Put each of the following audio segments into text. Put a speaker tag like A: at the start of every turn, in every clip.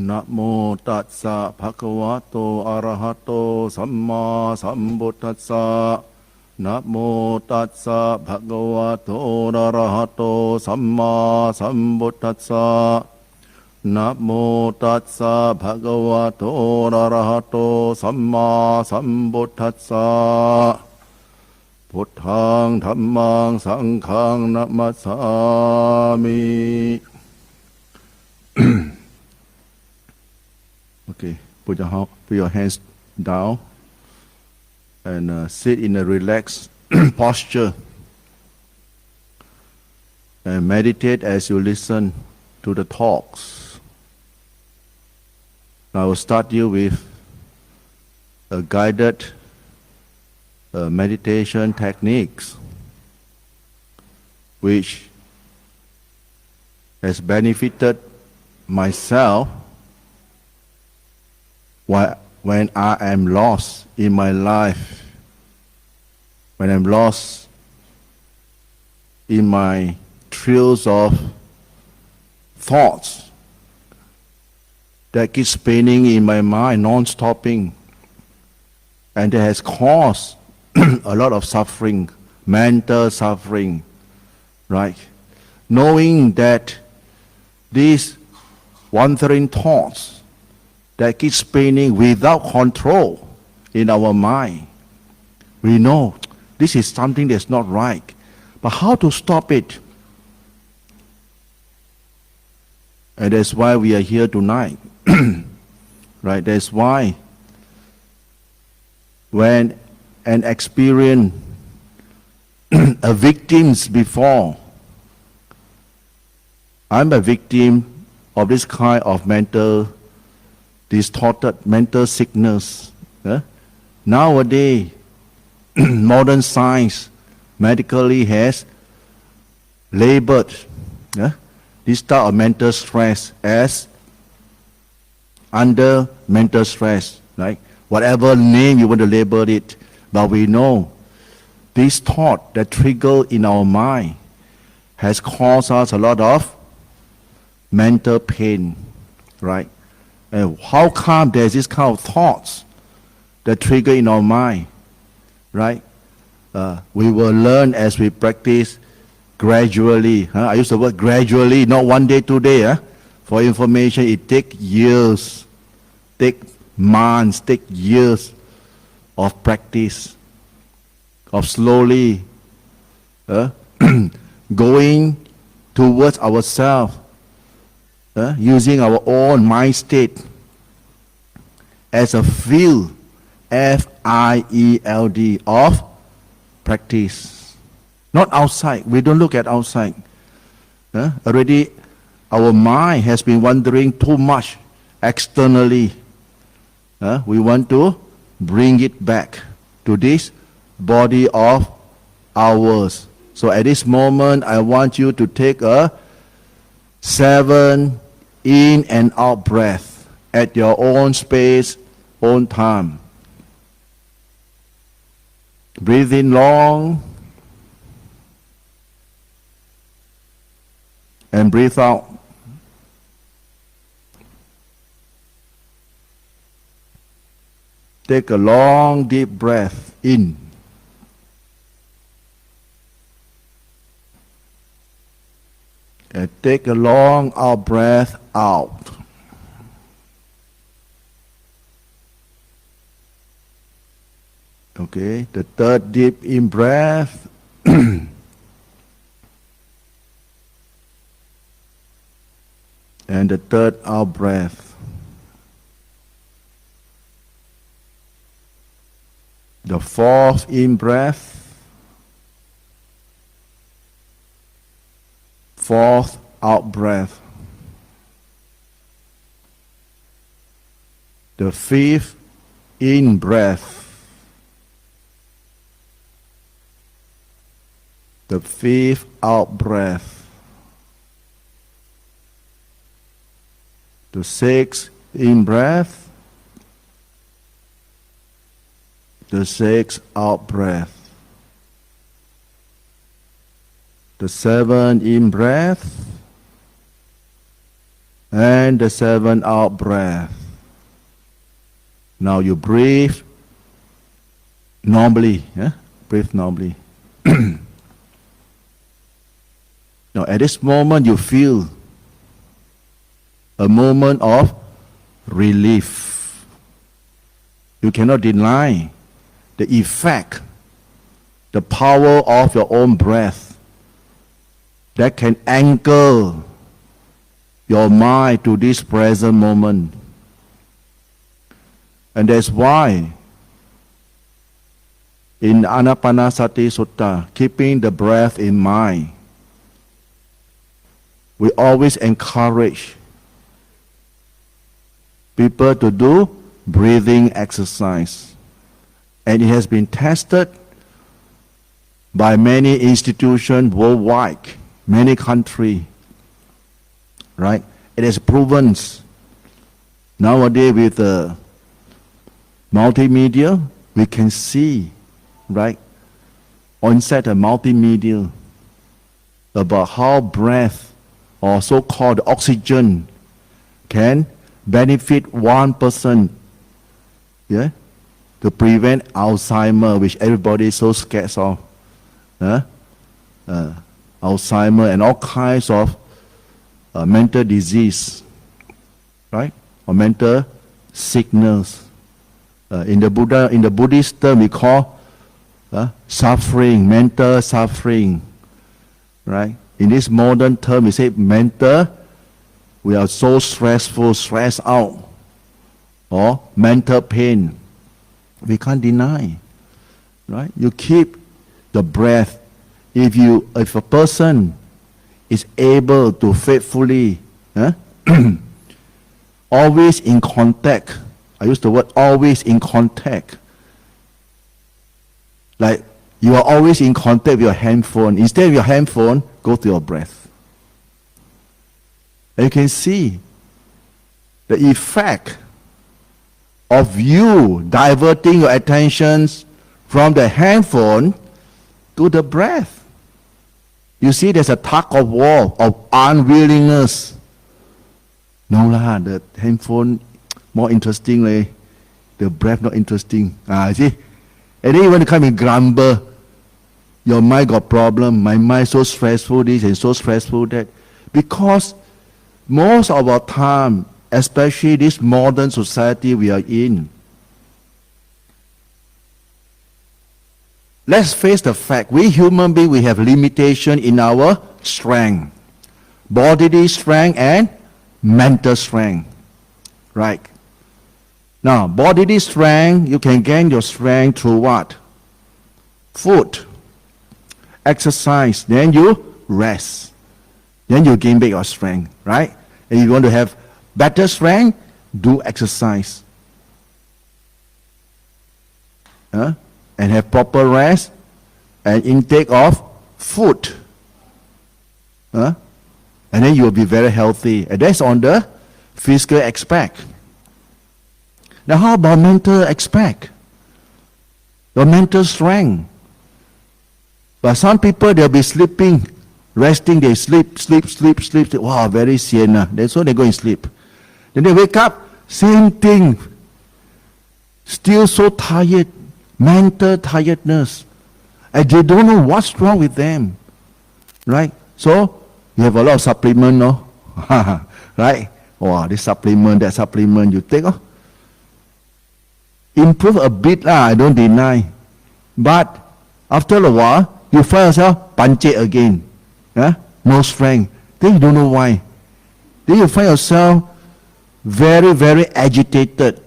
A: นะโมตัสสะภะคะวะโตอะระหะโตสัมมาสัมพุทธัสสะนะโมตัสสะภะคะวะโตอะระหะโตสัมมาสัมพุทธัสสะนะโมตัสสะภะคะวะโตอะระหะโตสัมมาสัมพุทธัสสะพุทธังธัมมังสังฆังนะมัสสามิ Okay, put your hands down and sit in a relaxed posture and meditate as you listen to the talks. I will start you with a guided meditation techniques which has benefited myself when I am lost in my life, when I'm lost in my trails of thoughts that keep spinning in my mind, non-stopping, and that has caused a lot of suffering, mental suffering, right? Knowing that these wandering thoughts that keep spinning without control in our mind, we know this is something that's not right. But how to stop it? And that's why we are here tonight. Right? That's why when an experience a victims before, I'm a victim of this kind of distorted mental sickness. Nowadays, modern science medically has labeled this type of mental stress as under mental stress, right? Whatever name you want to label it, but we know this thought that trigger in our mind has caused us a lot of mental pain, right? And how come there's this kind of thoughts that trigger in our mind, right? We will learn as we practice gradually. I use the word gradually, not one day, 2 days. For information, it takes years, takes months, takes years of practice, of slowly going towards ourselves, using our own mind state as a field, F-I-E-L-D, of practice. Not outside. We don't look at outside. Already our mind has been wandering too much externally. We want to bring it back to this body of ours. So at this moment, I want you to take a 7 in and out breath at your own space, own time. Breathe in long and breathe out. Take a long deep breath in. And take a long out breath out. Okay, the third deep in breath. And the third out breath. The fourth in breath. Fourth out breath. The fifth in breath. The fifth out breath. The sixth in breath. The sixth out breath. The 7 in breath. And the 7 out breath. Now you breathe normally. Yeah? Breathe normally. Now at this moment you feel a moment of relief. You cannot deny the effect, the power of your own breath that can anchor your mind to this present moment. And that's why in Anapanasati Sutta, keeping the breath in mind, we always encourage people to do breathing exercise. And it has been tested by many institutions worldwide, many countries. Right? It is proven nowadays with the multimedia, we can see, right, onset of multimedia about how breath or so-called oxygen can benefit one person, yeah, to prevent Alzheimer, which everybody is so scared of. Alzheimer and all kinds of mental disease, right? Or mental sickness. In the Buddhist term, we call suffering, mental suffering, right? In this modern term, we say mental. We are so stressful, stressed out, or mental pain. We can't deny, right? You keep the breath. If a person is able to faithfully, always in contact. I use the word always in contact. Like you are always in contact with your handphone. Instead of your handphone, go to your breath. And you can see the effect of you diverting your attentions from the handphone to the breath. You see there's a tug of war of unwillingness. No lah, the handphone more interesting, the breath not interesting. See? And then you want to come and grumble. Your mind got problem. My mind so stressful this and so stressful that. Because most of our time, especially this modern society we are in, let's face the fact, we human beings, we have limitation in our strength. Bodily strength and mental strength. Right? Now, bodily strength, you can gain your strength through what? Food. Exercise. Then you rest. Then you gain back your strength. Right? And you want to have better strength, do exercise. And have proper rest and intake of food. And then you will be very healthy. And that's on the physical aspect. Now how about mental aspect? Your mental strength. But some people, they'll be sleeping, resting, they sleep. Wow, very sian. That's why they go and sleep. Then they wake up, same thing. Still so tired. Mental tiredness. And they don't know what's wrong with them. Right? So, you have a lot of supplement, no? Right? Wow, this supplement, that supplement, you take. Improve a bit, I don't deny. But, after a while, you find yourself pancit again. No strength. Then you don't know why. Then you find yourself very, very agitated.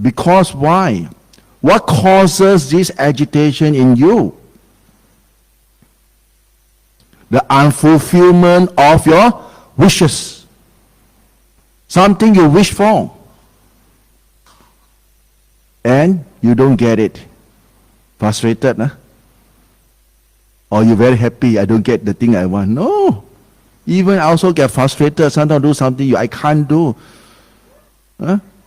A: Because why? What causes this agitation in you? The unfulfillment of your wishes. Something you wish for. And you don't get it. Frustrated, huh? Or you're very happy, I don't get the thing I want. No. Even I also get frustrated. Sometimes do something I can't do.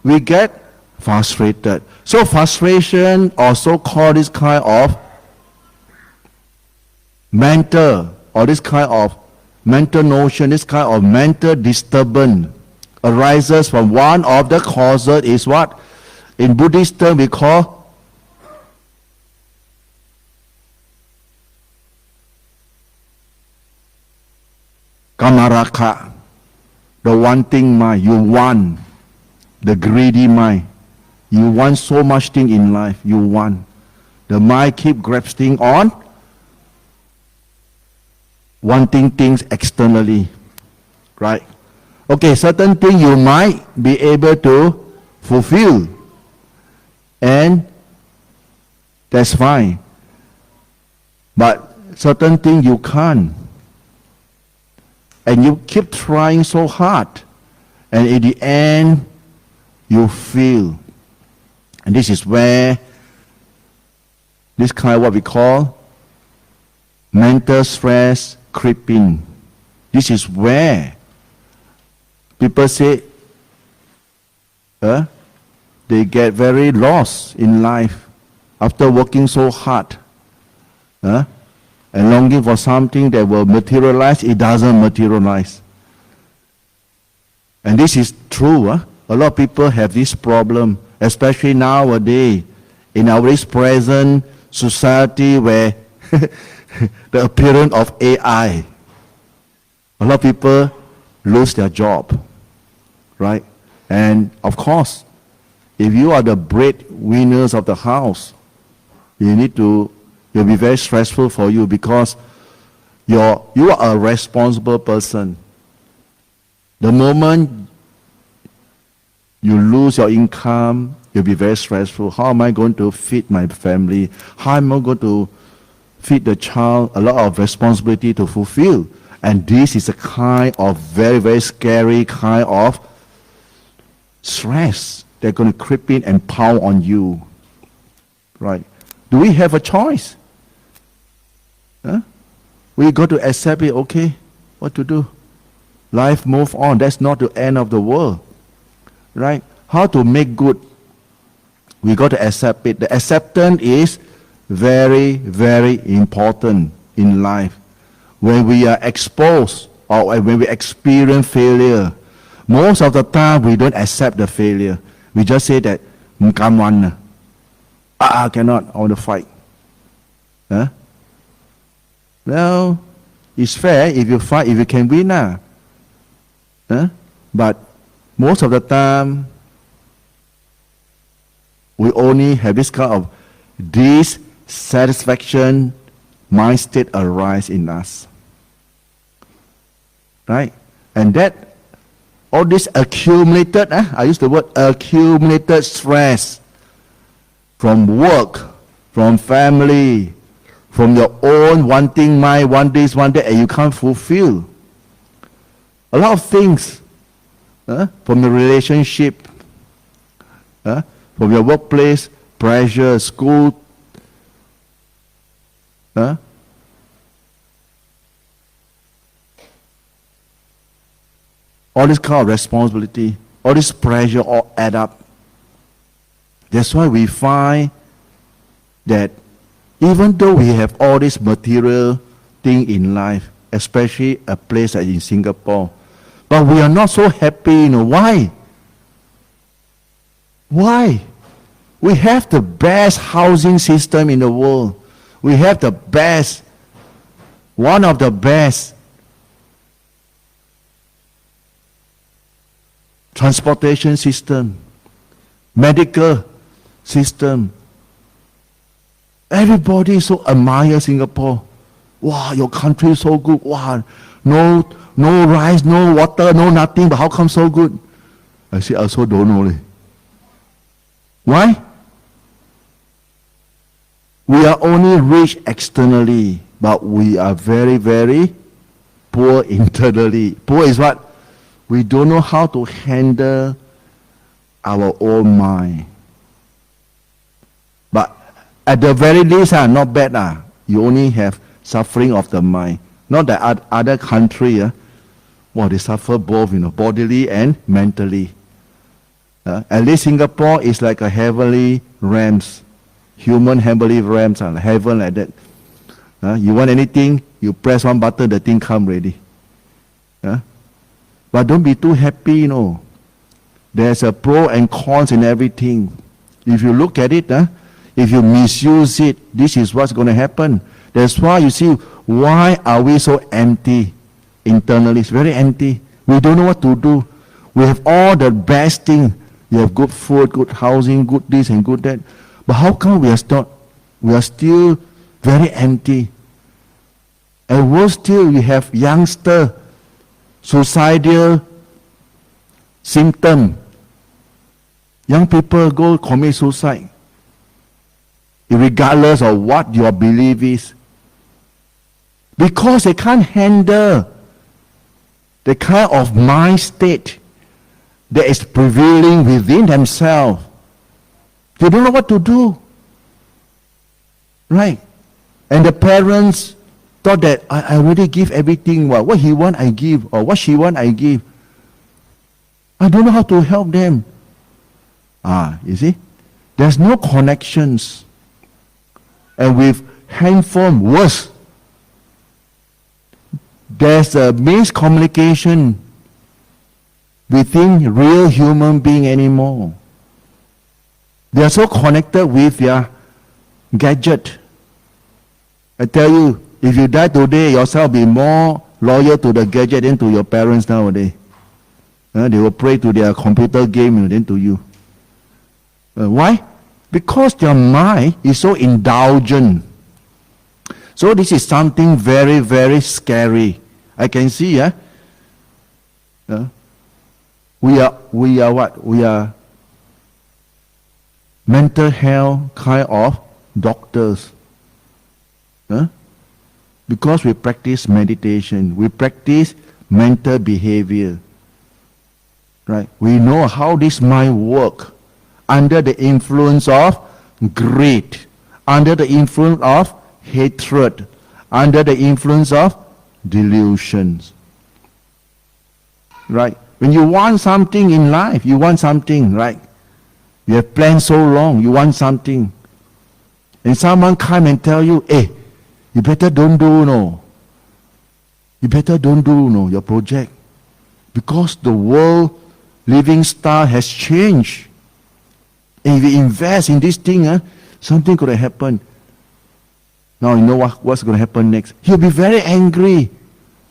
A: We get frustrated. So frustration also called this kind of mental, or this kind of mental notion, this kind of mental disturbance arises from one of the causes is what? In Buddhist term we call kamaraka, the wanting mind. You want, the greedy mind. You want so much thing in life. You want. The mind keep grasping on wanting things externally. Right? Okay, certain thing you might be able to fulfill. And that's fine. But certain thing you can't. And you keep trying so hard. And in the end, you fail. And this is where this kind of what we call mental stress creeping. This is where people say they get very lost in life after working so hard and longing for something that will materialize. It doesn't materialize. And this is true. A lot of people have this problem, especially nowadays in our present society where the appearance of AI. A lot of people lose their job, right? And of course, if you are the breadwinners of the house, it'll be very stressful for you because you are a responsible person. The moment you lose your income, you'll be very stressful. How am I going to feed my family? How am I going to feed the child? A lot of responsibility to fulfill. And this is a kind of very, very scary kind of stress that's going to creep in and pound on you. Right? Do we have a choice? We got to accept it. Okay, what to do? Life move on. That's not the end of the world. Right? How to make good? We got to accept it. The acceptance is very, very important in life. When we are exposed or when we experience failure, most of the time we don't accept the failure. We just say that, cannot, I want to fight. Well, it's fair if you fight, if you can win. But most of the time, we only have this kind of dissatisfaction mind state arise in us. Right? And that, all this accumulated, I use the word accumulated stress from work, from family, from your own wanting mind, want this, want that, and you can't fulfill. A lot of things from the relationship, from your workplace, pressure, school, all this kind of responsibility, all this pressure all add up. That's why we find that even though we have all this material thing in life, especially a place like in Singapore, but we are not so happy. Why? Why? We have the best housing system in the world. We have the best, one of the best transportation system, medical system. Everybody so admire Singapore. Wow, your country is so good. Wow, no rice, no water, no nothing, but how come so good? I say, I also don't know. Why? We are only rich externally, but we are very, very poor internally. Poor is what? We don't know how to handle our own mind. But at the very least, not bad. You only have suffering of the mind. Not that other country, they suffer both, bodily and mentally. At least Singapore is like a heavenly realms, human heavenly realms, heaven like that. You want anything, you press one button, the thing come ready. But don't be too happy, There's a pro and cons in everything. If you look at it, if you misuse it, this is what's going to happen. That's why you see, why are we so empty internally? It's very empty. We don't know what to do. We have all the best things. You have good food, good housing, good this and good that. But how come we are still very empty? And worse still, we have youngster, suicidal symptom. Young people go commit suicide, regardless of what your belief is. Because they can't handle the kind of mind state that is prevailing within themselves. They don't know what to do. Right? And the parents thought that I already give everything. What he want I give, or what she want I give. I don't know how to help them. You see? There's no connections. And with handphone, worse. There's a miscommunication within real human being anymore. They are so connected with their gadget. I tell you, if you die today, yourself be more loyal to the gadget than to your parents nowadays. They will pray to their computer game than to you. Why? Because their mind is so indulgent. So this is something very, very scary. I can see, we are what? We are mental health kind of doctors. Because we practice meditation, we practice mental behavior. Right? We know how this mind works under the influence of greed, under the influence of hatred, under the influence of delusions. Right? When you want something in life, you want something, right? You have planned so long, you want something. And someone come and tell you, hey, you better don't do You better don't do your project. Because the world living style has changed. And if you invest in this thing, something could happen. Now you know what's going to happen next. He'll be very angry,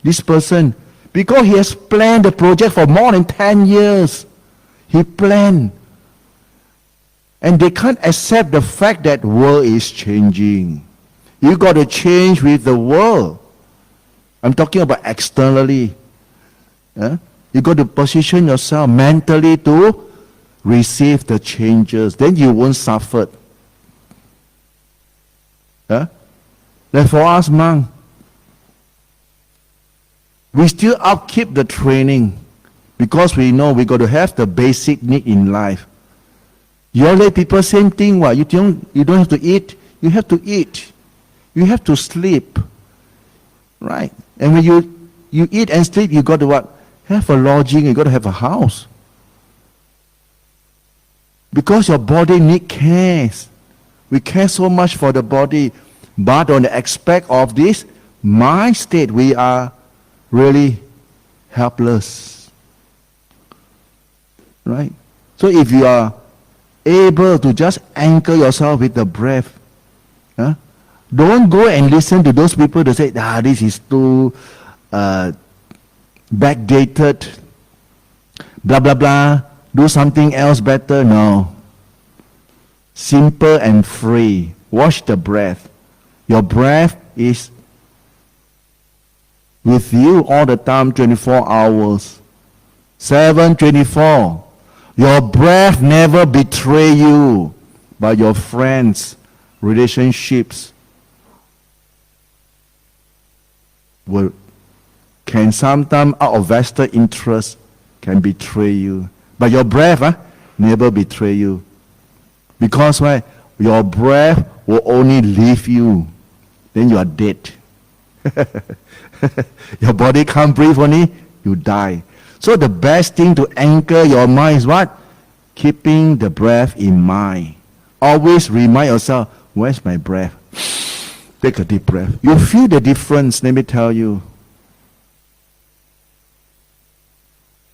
A: this person, because he has planned the project for more than 10 years. He planned. And they can't accept the fact that the world is changing. You got to change with the world. I'm talking about externally. You got to position yourself mentally to receive the changes. Then you won't suffer. Like for us, monk, we still upkeep the training because we know we got to have the basic need in life. Your lay people, same thing. What you don't have to eat. You have to eat. You have to sleep. Right? And when you eat and sleep, you got to what? Have a lodging. You got to have a house. Because your body needs care. We care so much for the body. But on the aspect of this mind state, we are really helpless. Right? So if you are able to just anchor yourself with the breath, don't go and listen to those people that say, this is too backdated, blah, blah, blah, do something else better. No. Simple and free. Watch the breath. Your breath is with you all the time, 24 hours. 7/24. Your breath never betray you, but your friends, relationships can sometimes out of vested interest can betray you. But your breath never betray you. Because why? Your breath will only leave you. Then you are dead. Your body can't breathe only, you die. So the best thing to anchor your mind is what? Keeping the breath in mind. Always remind yourself, where's my breath? Take a deep breath. You feel the difference, let me tell you.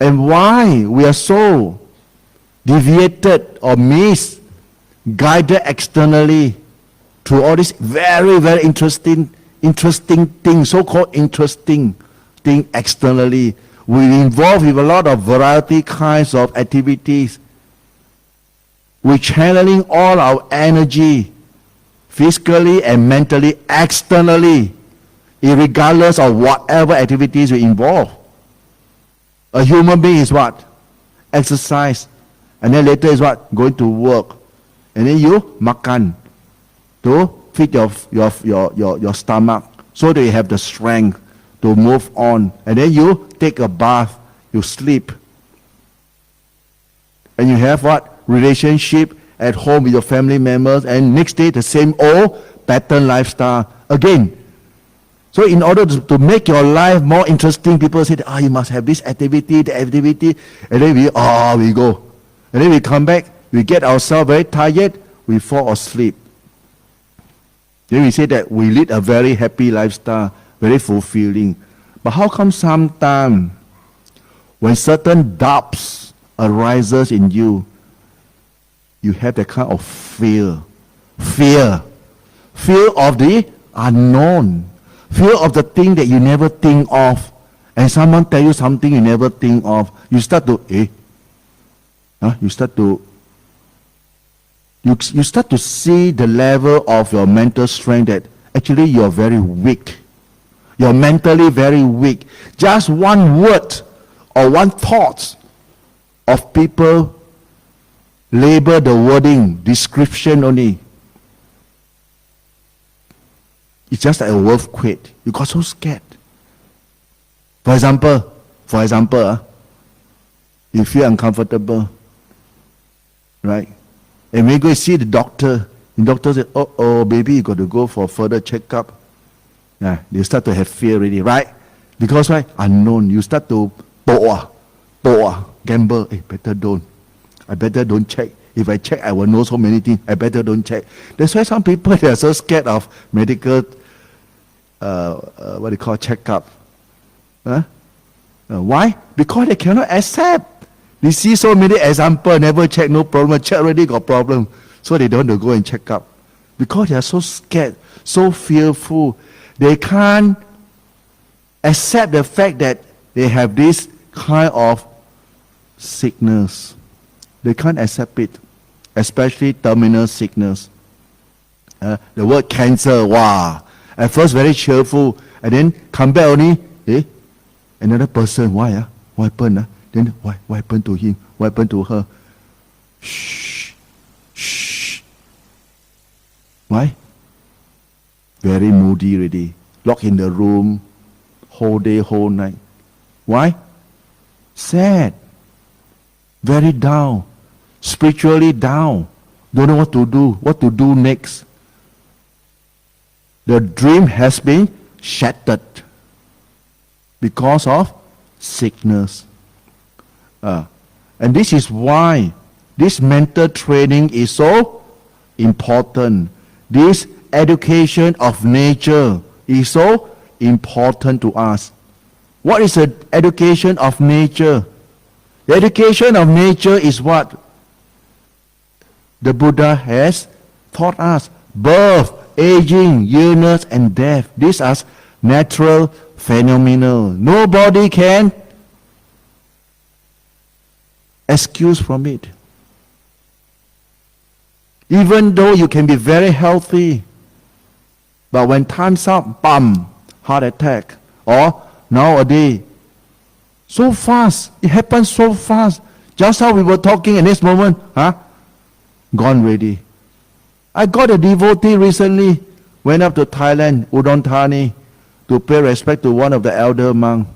A: And why we are so deviated or misguided externally through all these very, very interesting things, so-called interesting things externally. We're involved with a lot of variety kinds of activities. We're channeling all our energy, physically and mentally, externally, regardless of whatever activities we involve. A human being is what? Exercise. And then later is what? Going to work. And then you makan to feed your stomach so that you have the strength to move on. And then you take a bath, you sleep. And you have what? Relationship at home with your family members, and next day the same old pattern lifestyle again. So in order to make your life more interesting, people say, you must have this activity, the activity, and then we go. And then we come back, we get ourselves very tired, we fall asleep. Then we say that we lead a very happy lifestyle, very fulfilling. But how come sometimes when certain doubts arises in you, you have that kind of fear of the unknown, fear of the thing that you never think of, and someone tell you something you never think of, you start to you start to see the level of your mental strength that actually you're very weak. You're mentally very weak. Just one word or one thought of people label the wording, description only. It's just like a earthquake. You got so scared. For example, you feel uncomfortable, right? And when you go see the doctor says, baby, you got to go for further checkup. Yeah, they start to have fear already, right? Because why? Unknown. You start to gamble. I better don't check. If I check, I will know so many things. I better don't check. That's why some people, they are so scared of medical, checkup. Why? Because they cannot accept. They see so many examples, never check, no problem. Check already got problem. So they don't go and check up. Because they are so scared, so fearful. They can't accept the fact that they have this kind of sickness. They can't accept it, especially terminal sickness. The word cancer, wow. At first very cheerful, and then come back only, another person, why? What happened? Then what happened to him? What happened to her? Shh. Why? Very moody already. Locked in the room, whole day, whole night. Why? Sad. Very down. Spiritually down. Don't know what to do next. The dream has been shattered because of sickness. And this is why this mental training is so important. This education of nature is so important to us. What is the education of nature? The education of nature is what the Buddha has taught us. Birth, aging, illness, and death. These are natural phenomena. Nobody can excuse from it. Even though you can be very healthy, but when time's up, bam, heart attack. Or nowadays, so fast, it happens so fast. Just how we were talking, and next moment, gone already. I got a devotee recently, went up to Thailand, Udon Thani, to pay respect to one of the elder monks,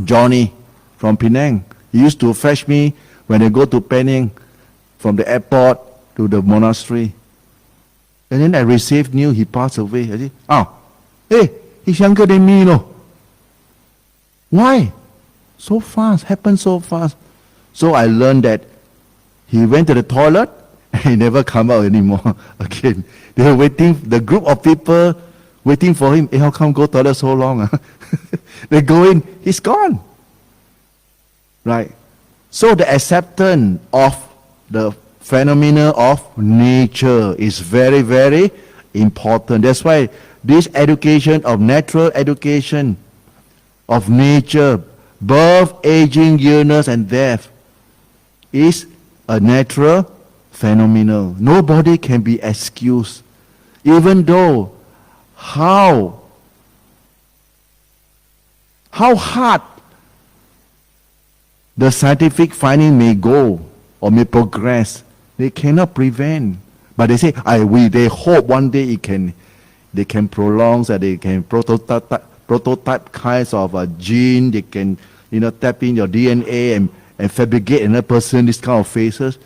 A: Johnny from Penang. He used to fetch me when I go to Penang from the airport to the monastery. And then I received news he passed away. I said, he's younger than me, Why? So fast, happened so fast. So I learned that he went to the toilet and he never come out anymore again. They were waiting, the group of people waiting for him. How come go toilet so long? They go in, he's gone. Right? So the acceptance of the phenomena of nature is very, very important. That's why this education of natural education of nature, birth, aging, illness, and death, is a natural phenomenon. Nobody can be excused, even though how hard the scientific finding may go or may progress, they cannot prevent. But they say, they hope one day they can prolong, that they can prototype kinds of a gene, they can tap in your DNA and fabricate another person, this kind of faces.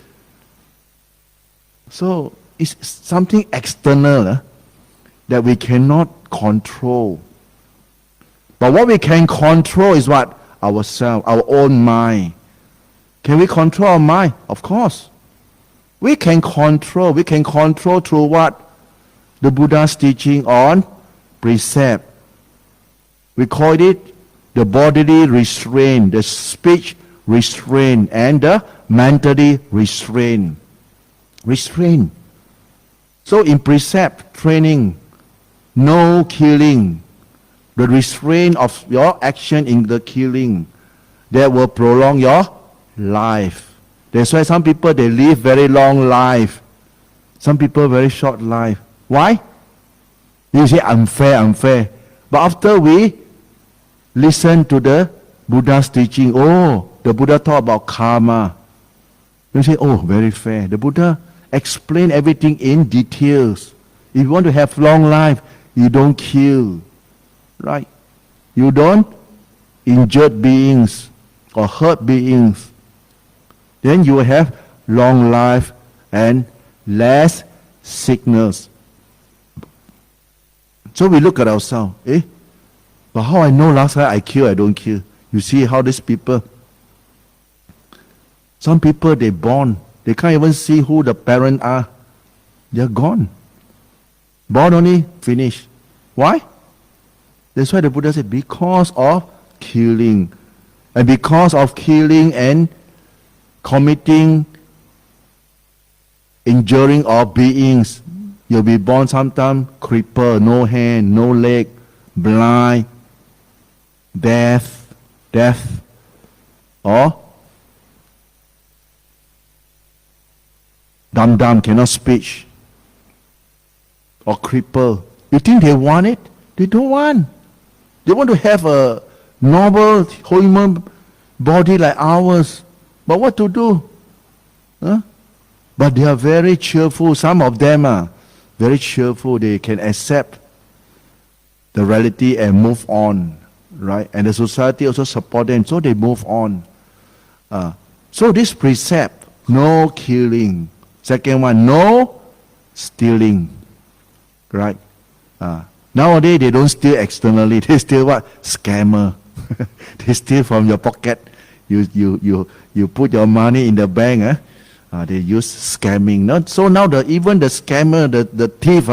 A: So it's something external that we cannot control. But what we can control is what? Ourselves, our own mind. Can we control our mind? Of course. We can control through what? The Buddha's teaching on precept. We call it the bodily restraint, the speech restraint, and the mentally restraint. Restraint. So in precept training, no killing, the restraint of your action in the killing, that will prolong your life. That's why some people, they live very long life. Some people very short life. Why? You say unfair. But after we listen to the Buddha's teaching, the Buddha taught about karma. You say, very fair. The Buddha explained everything in details. If you want to have long life, you don't kill. Right? You don't injure beings or hurt beings. Then you will have long life and less sickness. So we look at ourselves. But how I know last time I kill, I don't kill? You see how these people, some people, they born, they can't even see who the parents are. They're gone. Born only, finished. Why? That's why the Buddha said, because of killing. And because of killing and committing, injuring of beings, you'll be born sometime crippled, no hand, no leg, blind, deaf, or dumb, cannot speak, or crippled. You think they want it? They don't want. They want to have a normal human body like ours. But what to do? But they are very cheerful. Some of them are very cheerful. They can accept the reality and move on. Right? And the society also support them. So they move on. So this precept, no killing. Second one, no stealing. Right? Nowadays, they don't steal externally. They steal what? Scammer. They steal from your pocket. You put your money in the bank. They use scamming. No? So now even the scammer, the thief,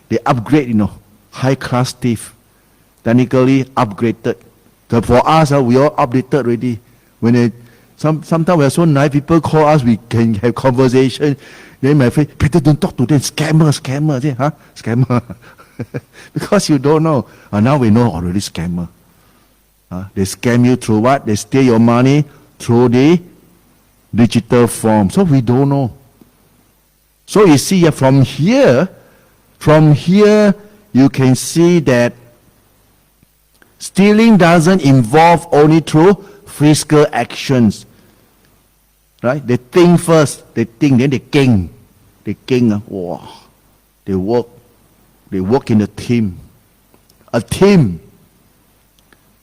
A: they upgrade, high class thief. Technically upgraded. So for us, we all updated already. When sometimes we are so nice, people call us, we can have conversation. Then my friend, Peter, don't talk to them. Scammer. Say, scammer. Because you don't know. Now we know already scammer. They scam you through what? They steal your money through the digital form. So we don't know. So you see from here you can see that stealing doesn't involve only through physical actions. Right? They think first, then they Keng. They Keng. Wow. They work in a team. A team.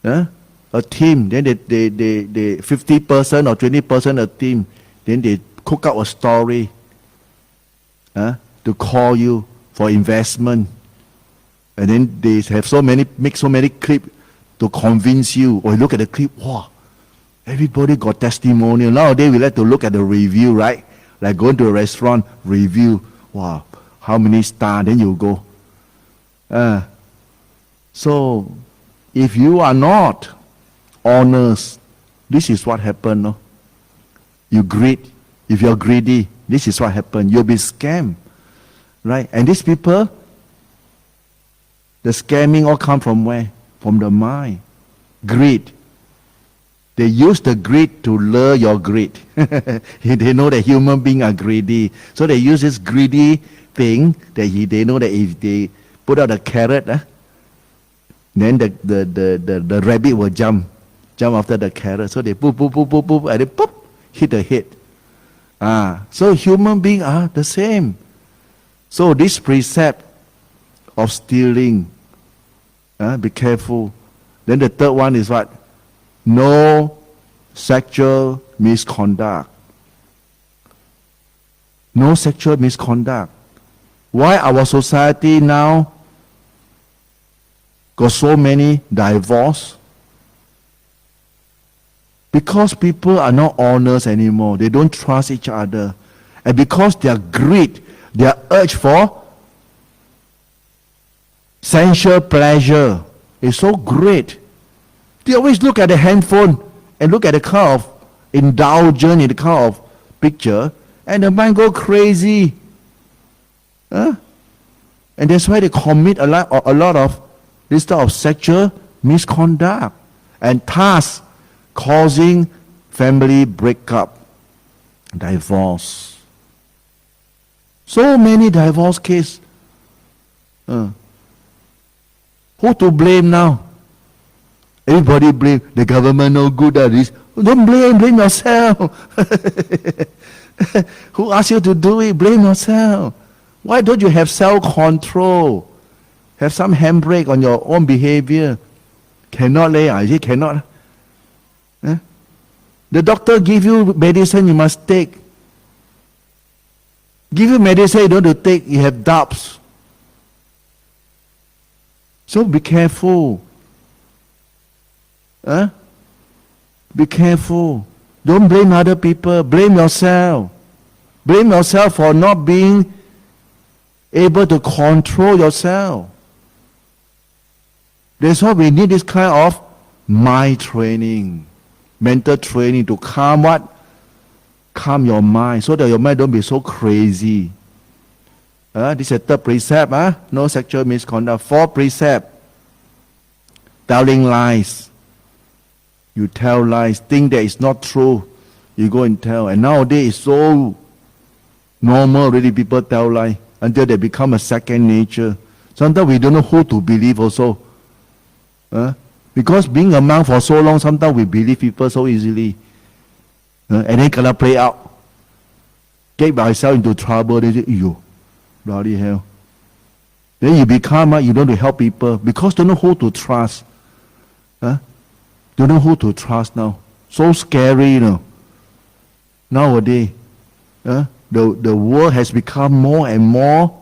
A: A team. Then they 50% or 20% a team. Then they cook up a story to call you for investment. And then they have make so many clips to convince you. Or look at the clip. Wow. Everybody got testimonial. Nowadays we like to look at the review, right? Like going to a restaurant, review. Wow. How many stars? Then you go. So, if you are not honest, this is what happened. No? You greed. If you're greedy, this is what happens. You'll be scammed. Right? And these people, the scamming all come from where? From the mind. Greed. They use the greed to lure your greed. They know that human beings are greedy. So they use this greedy thing that they know that if they put out a carrot, then the rabbit will jump after the carrot. So they poop, and they pop, hit the head. So human beings are the same. So this precept of stealing, be careful. Then the third one is what? No sexual misconduct. No sexual misconduct. Why our society now got so many divorce? Because people are not honest anymore. They don't trust each other. And because their greed, their urge for sensual pleasure is so great, they always look at the handphone and look at the kind of indulgence in the kind of picture, and the mind go crazy. And that's why they commit a lot of this type of sexual misconduct, and thus causing family breakup, divorce. So many divorce cases. Who to blame now? Everybody blame the government, no good at this. Don't blame yourself. Who asked you to do it? Blame yourself. Why don't you have self-control? Have some handbrake on your own behavior. Cannot, I say cannot. The doctor give you medicine you must take. Give you medicine you don't have to take, you have doubts. So be careful. Be careful. Don't blame other people. Blame yourself. Blame yourself for not being able to control yourself. That's why we need this kind of mind training, mental training to calm what? Calm your mind so that your mind don't be so crazy. This is the third precept. No sexual misconduct. Fourth precept. Telling lies. You tell lies, think that it's not true, you go and tell. And nowadays it's so normal already, people tell lies until they become a second nature. Sometimes we don't know who to believe also. Because being a monk for so long, sometimes we believe people so easily. And then cannot play out. Get myself into trouble, they say, yo, bloody hell. Then you become, you don't want to help people because don't know who to trust. Don't know who to trust now. So scary, you know. Nowadays, the world has become more and more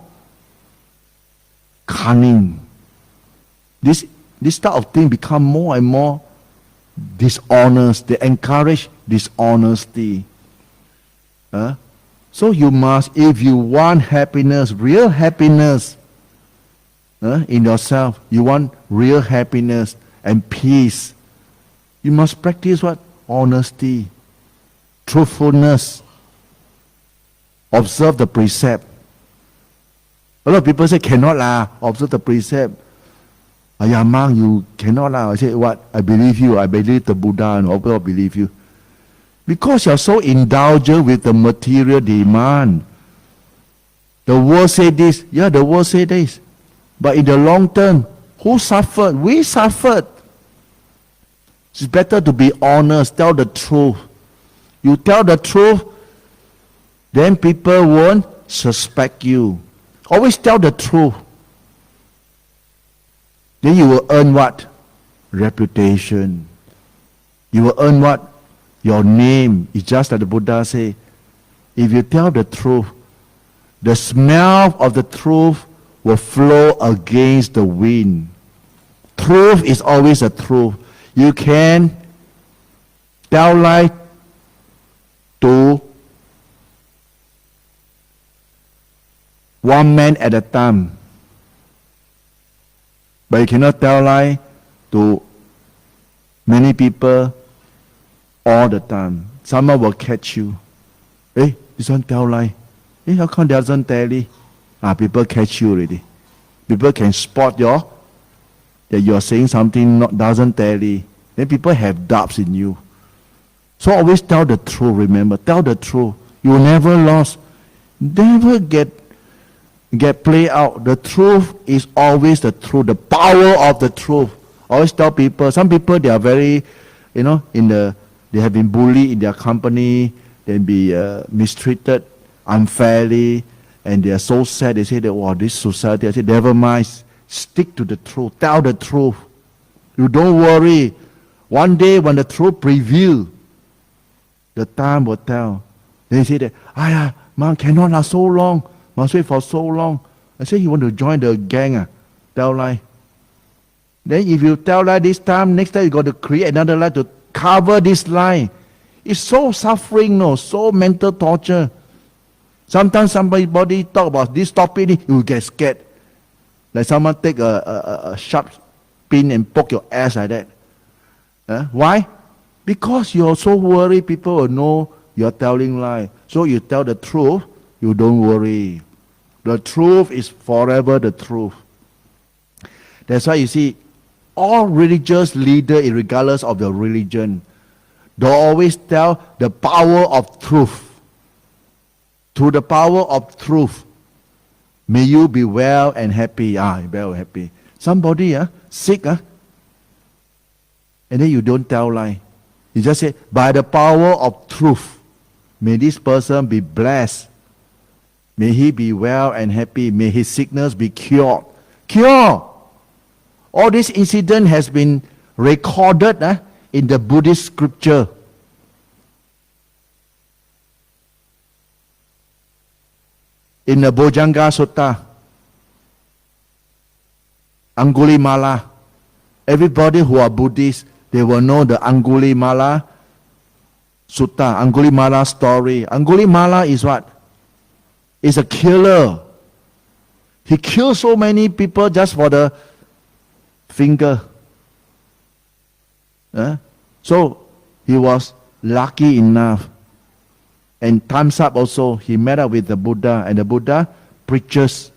A: cunning. This type of thing become more and more dishonest. They encourage dishonesty. So you must, if you want happiness, real happiness in yourself, you want real happiness and peace, you must practice what? Honesty, truthfulness. Observe the precept. A lot of people say, cannot lah, observe the precept. Monk, you cannot lah. I say, what? I believe you. I believe the Buddha and all people believe you. Because you're so indulgent with the material demand. The world say this. Yeah, the world say this. But in the long term, who suffered? We suffered. It's better to be honest, tell the truth. You tell the truth, then people won't suspect you. Always tell the truth. Then you will earn what? Reputation. You will earn what? Your name. It's just like the Buddha say, if you tell the truth, the smell of the truth will flow against the wind. Truth is always a truth. You can tell lie to one man at a time. But you cannot tell lie to many people all the time. Someone will catch you. Hey, this one tell lie. Hey, how come doesn't tell it? People catch you already. People can spot that you are saying something doesn't tally. Then people have doubts in you. So always tell the truth, remember. Tell the truth. You will never lose. Never get play out. The truth is always the truth. The power of the truth. Always tell people. Some people, they are very, they have been bullied in their company. They be mistreated unfairly. And they are so sad. They say that, wow, this society. I say, never mind. Stick to the truth. Tell the truth. You don't worry. One day when the truth prevails, the time will tell. They say that, man, cannot last so long. Must wait for so long. I say, you want to join the gang? Tell lie. Then if you tell lie this time, next time you got to create another lie to cover this lie. It's so suffering, so mental torture. Sometimes somebody talk about this topic, you will get scared. Like someone take a sharp pin and poke your ass like that. Why? Because you're so worried people will know you're telling lie. So you tell the truth, you don't worry. The truth is forever the truth. That's why you see, all religious leaders, regardless of the religion, they always tell the power of truth. Through the power of truth, may you be well and happy. Well and happy. Somebody sick, and then you don't tell lie. You just say, by the power of truth, may this person be blessed. May he be well and happy. May his sickness be cured. Cure! All this incident has been recorded in the Buddhist scripture. In the Bojjhanga Sutta, Angulimala, everybody who are Buddhists, they will know the Angulimala Sutta, Angulimala story. Angulimala is what? Is a killer. He killed so many people just for the finger. So he was lucky enough. And time's up also, he met up with the Buddha, and the Buddha preaches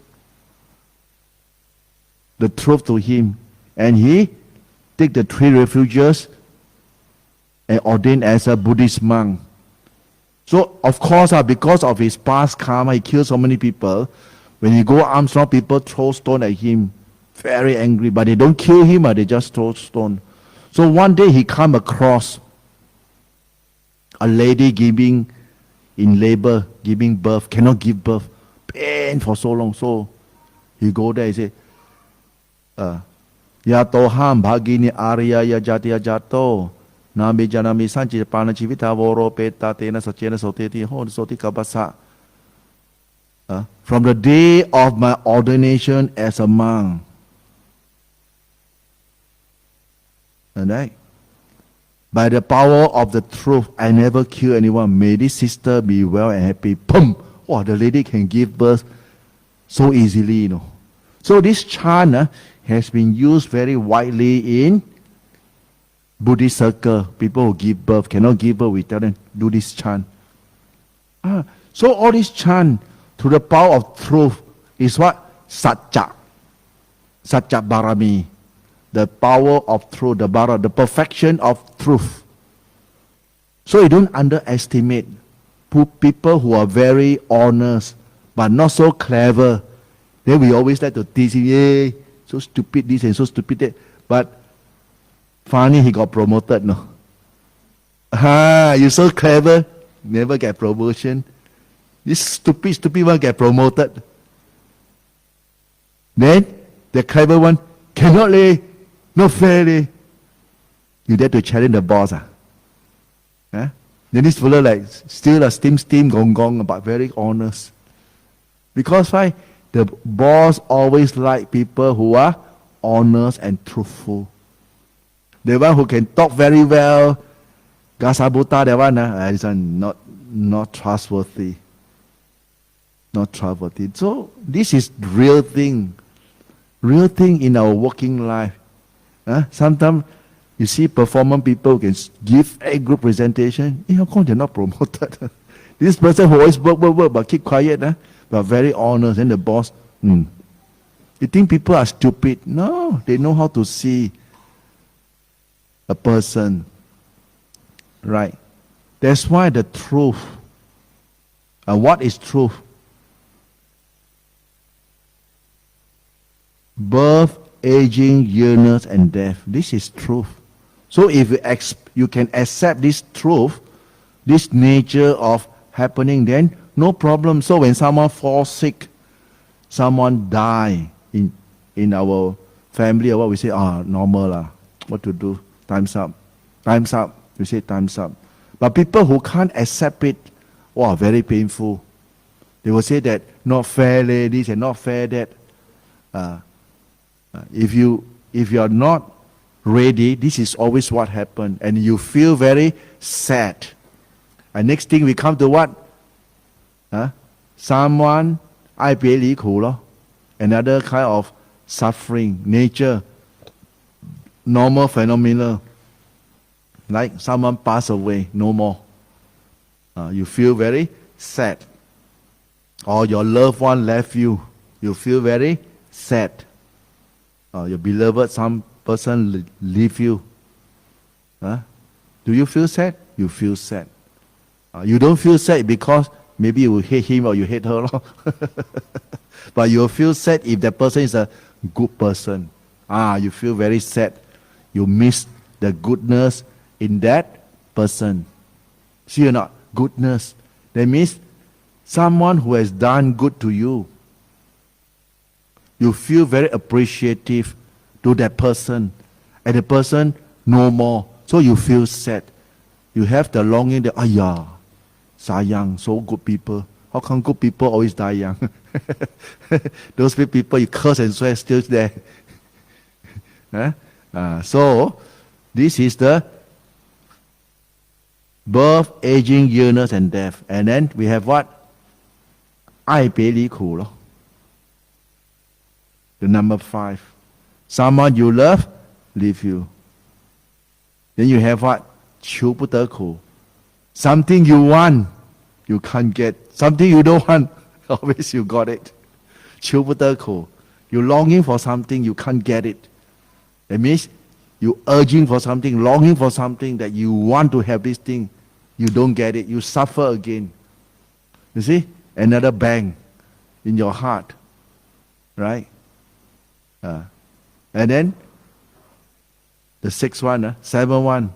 A: the truth to him. And he took the 3 refuges and ordained as a Buddhist monk. So, of course, because of his past karma, he killed so many people. When he go arms round, people throw stone at him. Very angry, but they don't kill him, they just throw stone. So one day he come across a lady in labor, giving birth, cannot give birth, pain for so long. So he go there, he say, Yatoham bhagini arya ya jatiya jato, nami janami sanchi pana chivita voro peta tena sachena soteti hon soti kabasa. From the day of my ordination as a monk. Alright? By the power of the truth, I never kill anyone. May this sister be well and happy. Boom! Oh, the lady can give birth so easily, So this chant has been used very widely in Buddhist circle. People who give birth, cannot give birth, we tell them, do this chant. So all this chant, to the power of truth, is what? Satcha. Satcha Barami. The power of truth, the perfection of truth. So you don't underestimate people who are very honest, but not so clever. Then we always like to tease him, hey, so stupid this and so stupid that. But funny, he got promoted, no? You're so clever, never get promotion. This stupid one get promoted. Then, the clever one, cannot lay. Not fairly. You dare to challenge the boss. Then this fellow still a steam gong, but very honest. Because why? The boss always like people who are honest and truthful. The one who can talk very well, gasabuta, that one, this one not trustworthy. Not trustworthy. So this is real thing in our working life. Sometimes you see performance people who can give a group presentation. How come they're not promoted? This person who always work, but keep quiet, but very honest. And the boss, you think people are stupid? No, they know how to see a person. Right? That's why the truth. And what is truth? Birth, aging, illness, and death. This is truth. So if you can accept this truth, this nature of happening, then no problem. So when someone falls sick, someone die in our family, or what we say, normal lah. What to do? Time's up. Time's up. We say time's up. But people who can't accept it, very painful. They will say that not fair this and not fair that. If you are not ready, this is always what happens, and you feel very sad. And next thing we come to what? Someone 爱别离苦咯. Another kind of suffering, nature, normal phenomena. Like someone passed away, no more. You feel very sad. Or your loved one left you. You feel very sad. Your beloved, some person leave you. Do you feel sad? You feel sad. You don't feel sad because maybe you hate him or you hate her. But you feel sad if that person is a good person. You feel very sad. You miss the goodness in that person. See or not? Goodness. That means someone who has done good to you. You feel very appreciative to that person. And the person no more. So you feel sad. You have the longing that, sayang, so good people. How come good people always die young? Those people you curse and swear still there. So, this is the birth, aging, illness, and death. And then we have what? 爱别离苦咯. The number 5. Someone you love, leave you. Then you have what? 求不得苦. Something you want, you can't get. Something you don't want, always you got it. 求不得苦. You're longing for something, you can't get it. That means you urging for something, longing for something that you want to have this thing. You don't get it. You suffer again. You see? Another bang in your heart. Right? And then the 6th one, 7th one.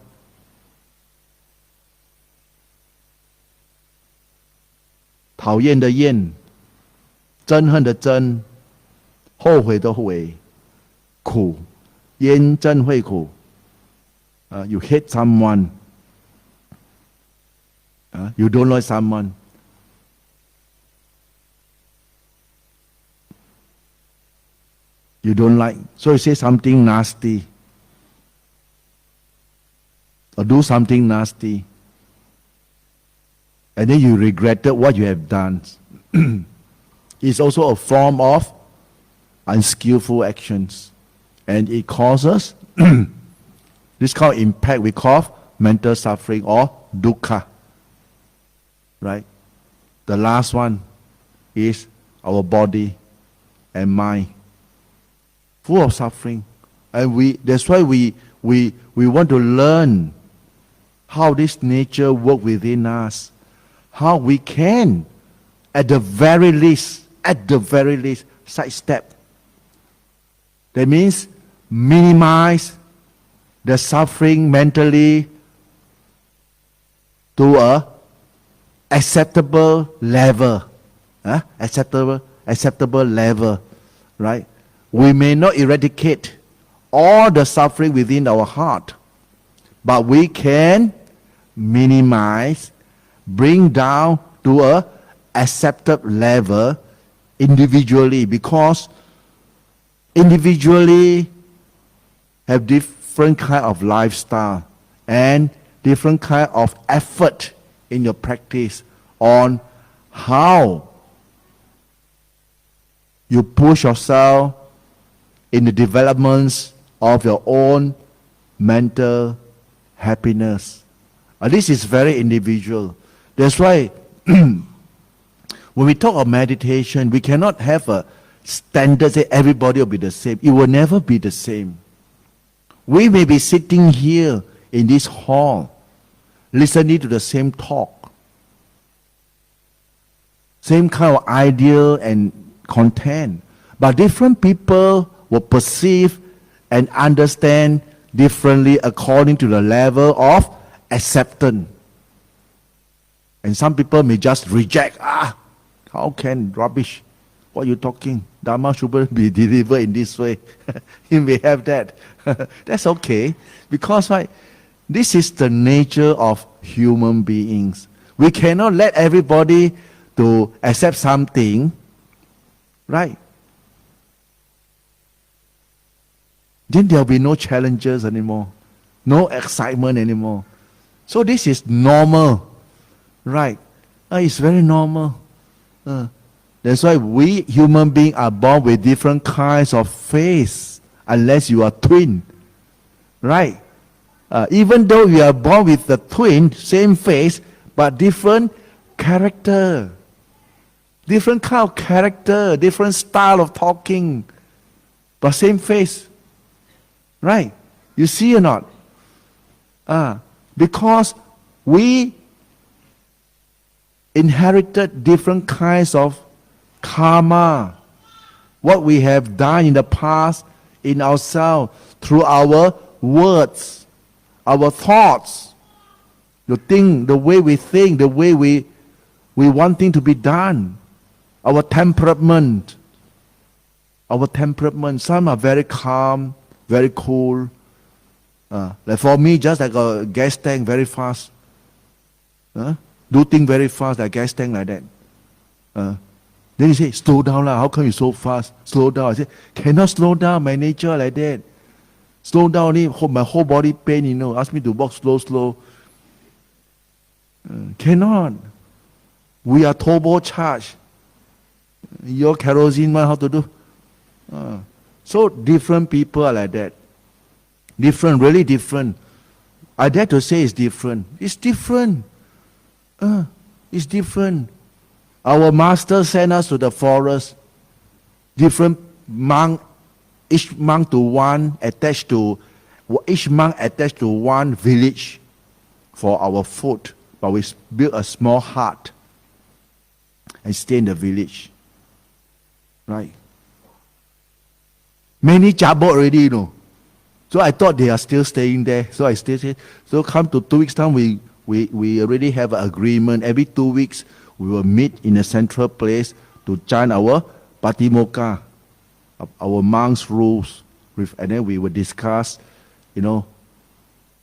A: 讨厌的厌，憎恨的憎，后悔的悔，苦，厌憎会苦。You hate someone. You don't like someone. You don't like. So you say something nasty. Or do something nasty. And then you regretted what you have done. It's also a form of unskillful actions. And it causes this kind of impact we call mental suffering or dukkha. Right? The last one is our body and mind. Full of suffering. And that's why we want to learn how this nature works within us. How we can, at the very least, sidestep. That means minimize the suffering mentally to a acceptable level. Acceptable level. Right? We may not eradicate all the suffering within our heart, but we can minimize, bring down to a acceptable level individually, because individually have different kind of lifestyle and different kind of effort in your practice on how you push yourself in the developments of your own mental happiness. This is very individual. That's why when we talk of meditation, we cannot have a standard say everybody will be the same. It will never be the same. We may be sitting here in this hall, listening to the same talk, same kind of idea and content, but different people will perceive and understand differently according to the level of acceptance. And some people may just reject, how can rubbish? What are you talking? Dhamma shouldn't be delivered in this way. You may have that. That's okay. Because this is the nature of human beings. We cannot let everybody to accept something, right? Then there will be no challenges anymore. No excitement anymore. So this is normal. Right. It's very normal. That's why we human beings are born with different kinds of face, unless you are twin. Right. Even though we are born with the twin, same face, but different character. Different kind of character, different style of talking, but same face. Right? You see or not? Because we inherited different kinds of karma. What we have done in the past in ourselves through our words, our thoughts, the way we think, the way we want things to be done, our temperament. Some are very calm, very cool. Like for me, just like a gas tank, very fast. Do things very fast, like gas tank like that. Then you say, slow down lah. How come you so fast? Slow down. I say, cannot slow down. My nature like that. Slow down, my whole body pain. Ask me to walk slow. Cannot. We are turbocharged. Your kerosene, how to do? So different people are like that. Different, really different. I dare to say it's different. It's different. It's different. Our master sent us to the forest. Different monk, each monk to one, each monk attached to one village for our food. But we built a small hut and stay in the village. Right? Many jabo already, So I thought they are still staying there. So I stayed. So come to 2 weeks time, we already have an agreement. Every 2 weeks, we will meet in a central place to chant our Patimokkha, our monks' rules. And then we will discuss,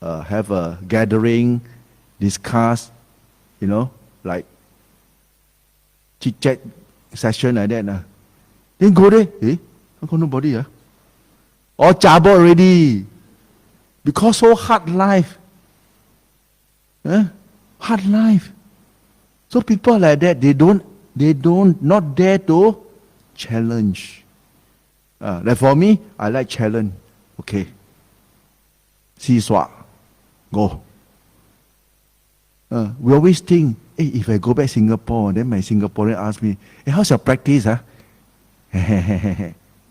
A: have a gathering, discuss, like chit-chat session like that. Then go there. How come nobody? All jabo already. Because so hard life. Hard life. So people like that, they don't not dare to challenge. Like for me, I like challenge. Okay. Siswa. Go. We always think, if I go back Singapore, then my Singaporean ask me, how's your practice?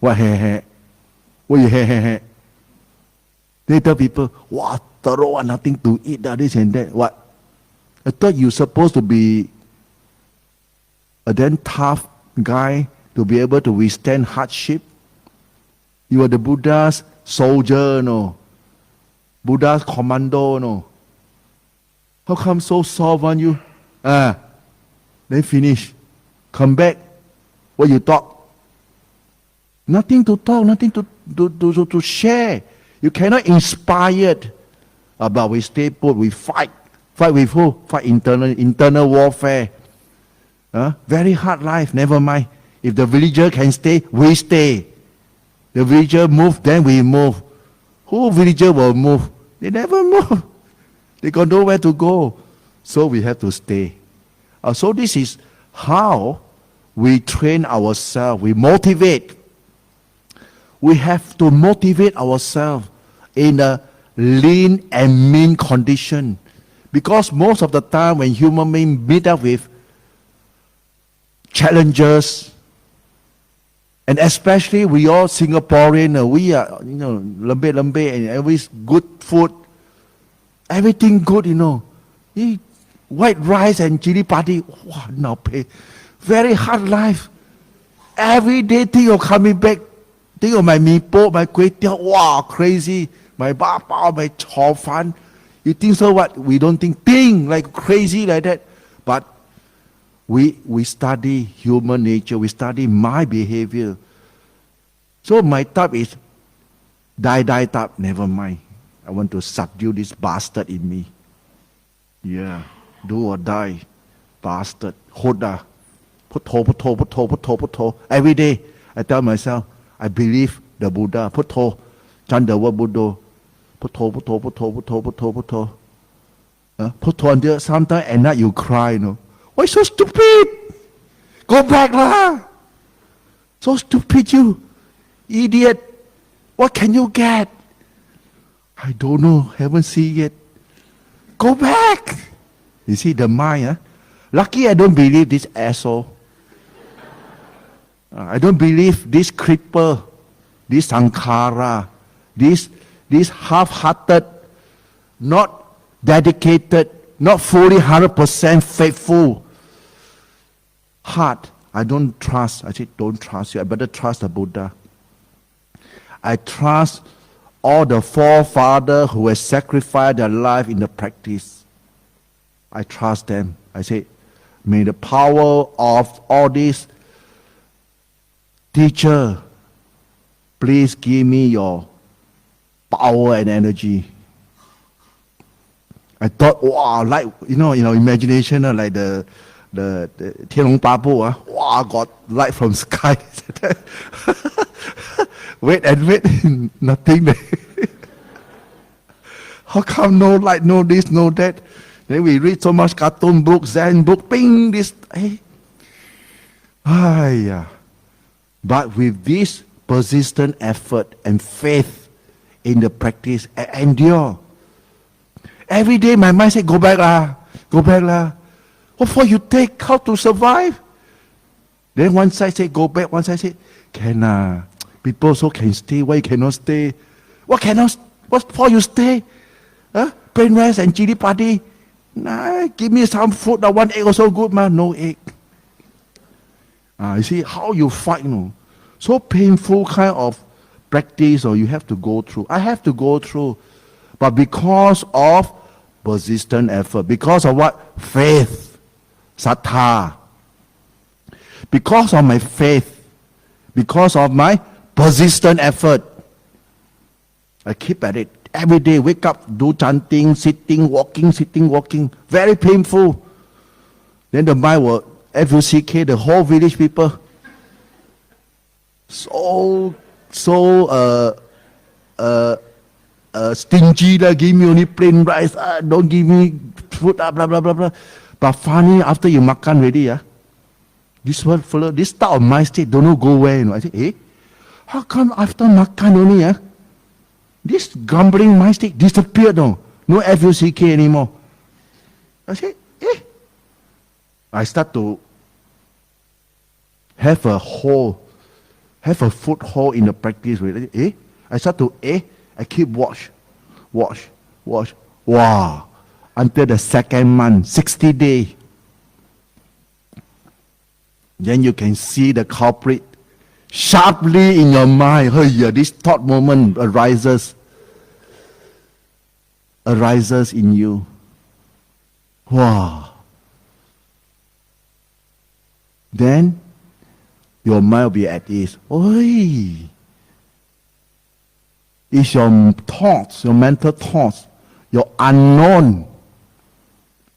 A: What? What you They tell people, wow, thorough, nothing to eat, this and that. What? I thought you're supposed to be a damn tough guy to be able to withstand hardship. You are the Buddha's soldier, Buddha's commando, How come so soft on you? Then finish. Come back. What you talk? Nothing to talk, nothing to share. You cannot inspire. But we stay put, we fight. Fight with who? Fight internal warfare. Very hard life, never mind. If the villager can stay, we stay. The villager move, then we move. Who villager will move? They never move. They got nowhere to go. So we have to stay. So this is how we train ourselves. We motivate. We have to motivate ourselves in a lean and mean condition. Because most of the time when human beings meet up with challenges. And especially we all Singaporean, we are, lambe, and always good food. Everything good, Eat white rice and chili padi. Wow, now pay. Very hard life. Every day think of coming back. Think of my mee po, my kway teow. Wow, crazy. My ba bao, my chao fan. You think so what? We don't think like crazy like that. But we study human nature. We study my behavior. So my type is die type. Never mind. I want to subdue this bastard in me. Yeah. Do or die. Bastard. Hoda. Putto. Every day I tell myself, I believe the Buddha. Putto. Chant the word Buddha. Putto. Putto until sometimes at night you cry, Why so stupid? Go back lah. So stupid you. Idiot. What can you get? I don't know. Haven't seen yet. Go back. You see the mind, Lucky I don't believe this asshole. I don't believe this cripple, this sankhara, this half-hearted, not dedicated, not fully 100% faithful heart. I don't trust. I say don't trust you. I better trust the Buddha. I trust all the forefathers who have sacrificed their life in the practice. I trust them. I say, may the power of all these teacher, please give me your power and energy. I thought, wow, like, imagination, like the Thiên Long Pabu, wow, got light from sky. Wait, nothing there. How come no light, no this, no that? Then we read so much cartoon book, Zen book, ping, this. Hey. But with this persistent effort and faith in the practice, I endure. Every day my mind says, go back lah. What for you take? How to survive? Then one side say, go back. One side say, can lah. People also can stay. Why you cannot stay? What for you stay? Plain rice and chili padi. Nah, give me some food. One egg also good, man. No egg. You see how you fight, So painful kind of practice, or you have to go through. I have to go through. But because of persistent effort, because of what? Faith, sattha. Because of my faith, because of my persistent effort, I keep at it. Every day, wake up, do chanting, sitting, walking. Very painful. Then the mind will, FUCK, the whole village people, so stingy, give me only plain rice, don't give me food, blah, blah, blah. But funny, after you makan already, this type of mind state don't know go where, I say, how come after makan only, this grumbling mind state disappeared, no FUCK anymore. I say, I start to have a foothold in the practice. I start to, I keep watch. Wow. Until the second month, 60 days. Then you can see the culprit sharply in your mind. This thought moment arises in you. Wow. Then your mind will be at ease. It's your thoughts, your mental thoughts, your unknown,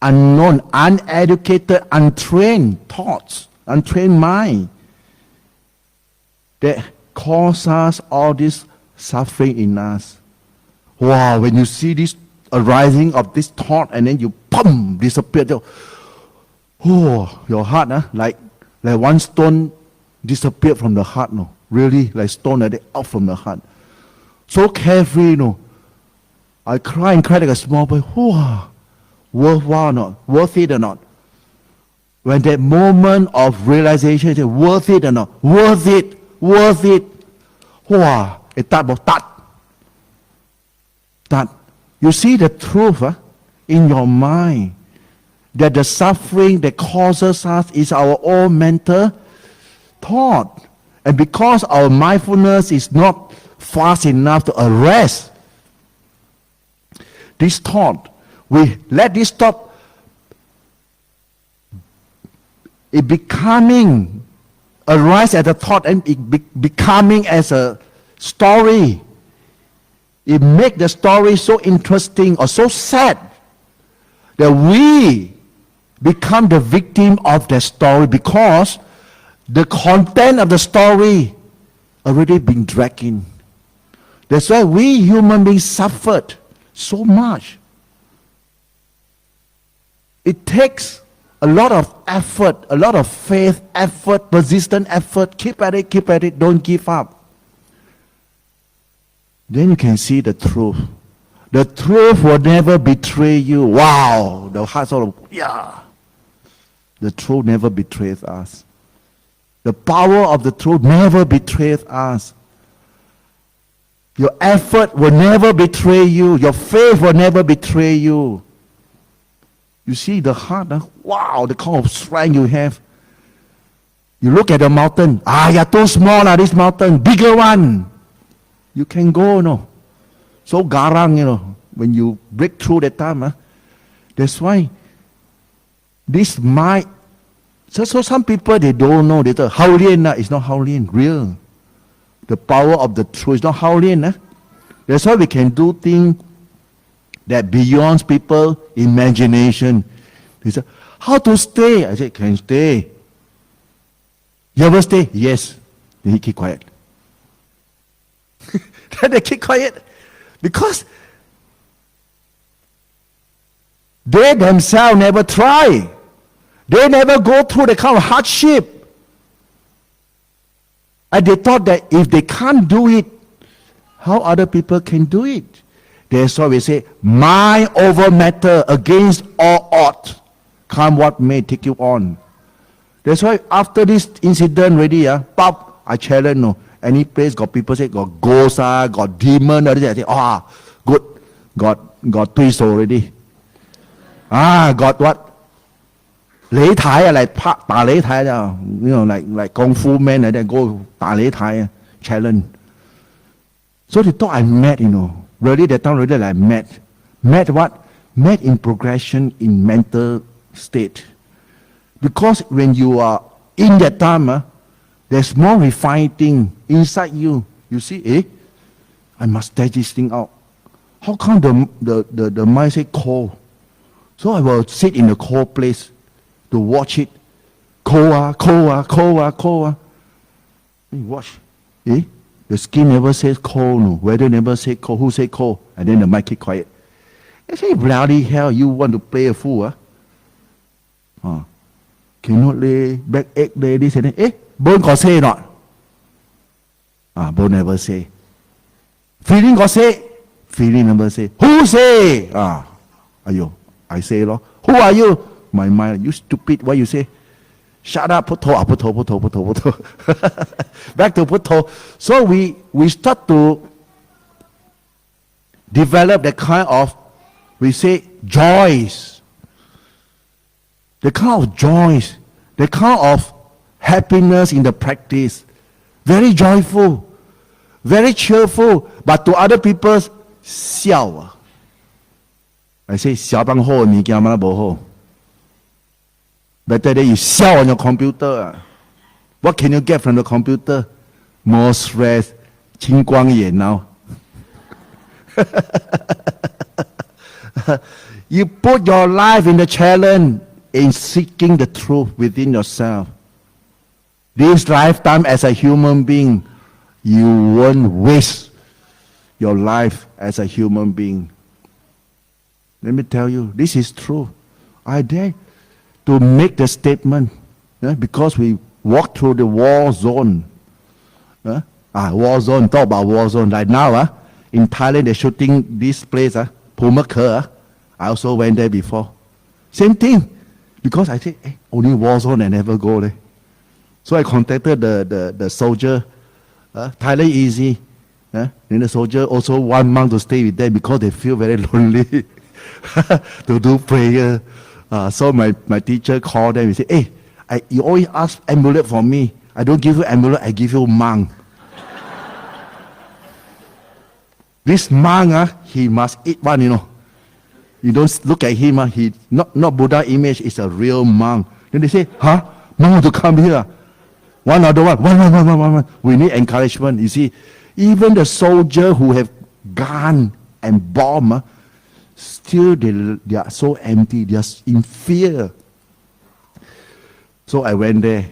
A: uneducated, untrained thoughts, untrained mind that cause us all this suffering in us. Wow, when you see this arising of this thought and then you disappear. Your heart, like one stone disappeared from the heart, really, like stone like that, out from the heart. So carefree, I cry like a small boy. Wow, worthwhile or not? Worth it or not? when that moment of realization is worth it or not, worth it, wow, it that you see the truth in your mind that the suffering that causes us is our own mental thought. And because our mindfulness is not fast enough to arrest this thought, we let this stop it becoming arise as a thought and it becoming as a story. It makes the story so interesting or so sad that we become the victim of the story because the content of the story already been dragged in. That's why we human beings suffered so much. It takes a lot of effort, a lot of faith, effort, persistent effort. Keep at it, don't give up. Then you can see the truth. The truth will never betray you. Wow! The heart sort of, yeah. The truth never betrays us. The power of the truth never betrays us. Your effort will never betray you. Your faith will never betray you. You see the heart, wow, the kind of strength you have. You look at the mountain, you're too small, this mountain, bigger one. You can go, no. So garang, when you break through that time, that's why this might. So some people, they don't know. They say, Haolian, it's not Haolian, real. The power of the truth is not Haolian. That's why we can do things that beyond people's imagination. They say, how to stay? I said, can stay. You ever stay? Yes. Then he keep quiet. Then they keep quiet. Because they themselves never try. They never go through the kind of hardship. And they thought that if they can't do it, how other people can do it? That's why we say, mind over matter, against all odds. Come what may, take you on. That's why after this incident already, pop, I challenge, no. Any place got people say, got ghosts, got demon, I say, good, got twist already. Got what? 擂台 like 打擂台 like kung fu man like that, go 打擂台 challenge. So they thought I'm mad, Really, that time really like mad. Mad what? Mad in progression in mental state. Because when you are in that time, there's more refined thing inside you. You see, I must test this thing out. How come the mind say cold? So I will sit in the cold place to watch it. Cold. You watch. The skin never says cold, no. Weather never say cold. Who say cold? And then the mic keep quiet. I say, bloody hell, you want to play a fool, Cannot lay back egg lay this and then. Bone got say not? Bone never say. Feeling got say? Feeling never say. Who say? I say, Lord. Who are you? My mind. You stupid. What you say? Shut up. Putto. Back to putto. So we start to develop the kind of, we say, joys. The kind of joys. The kind of happiness in the practice. Very joyful. Very cheerful. But to other people, 笑. I say, 小当好的物件嘛不好。Better that you sell on your computer. What can you get from the computer? More stress. 青光眼 now. You put your life in the challenge in seeking the truth within yourself. This lifetime as a human being, you won't waste your life as a human being. Let me tell you, this is true. I dare to make the statement, because we walk through the war zone. War zone, talk about war zone. Like now, in Thailand, they're shooting this place, Pumaker. I also went there before. Same thing. Because I said, only war zone, I never go there. So I contacted the soldier. Thailand easy. Then the soldier also 1 month to stay with them because they feel very lonely to do prayer. So my teacher called them and said, hey, you always ask amulet for me. I don't give you amulet, I give you monk. This monk, he must eat one, You don't look at him, he not Buddha image, is a real monk. Then they say, monk to come here. One other one. We need encouragement. You see, even the soldier who have gun and bomb, still they are so empty, they are in fear. So I went there.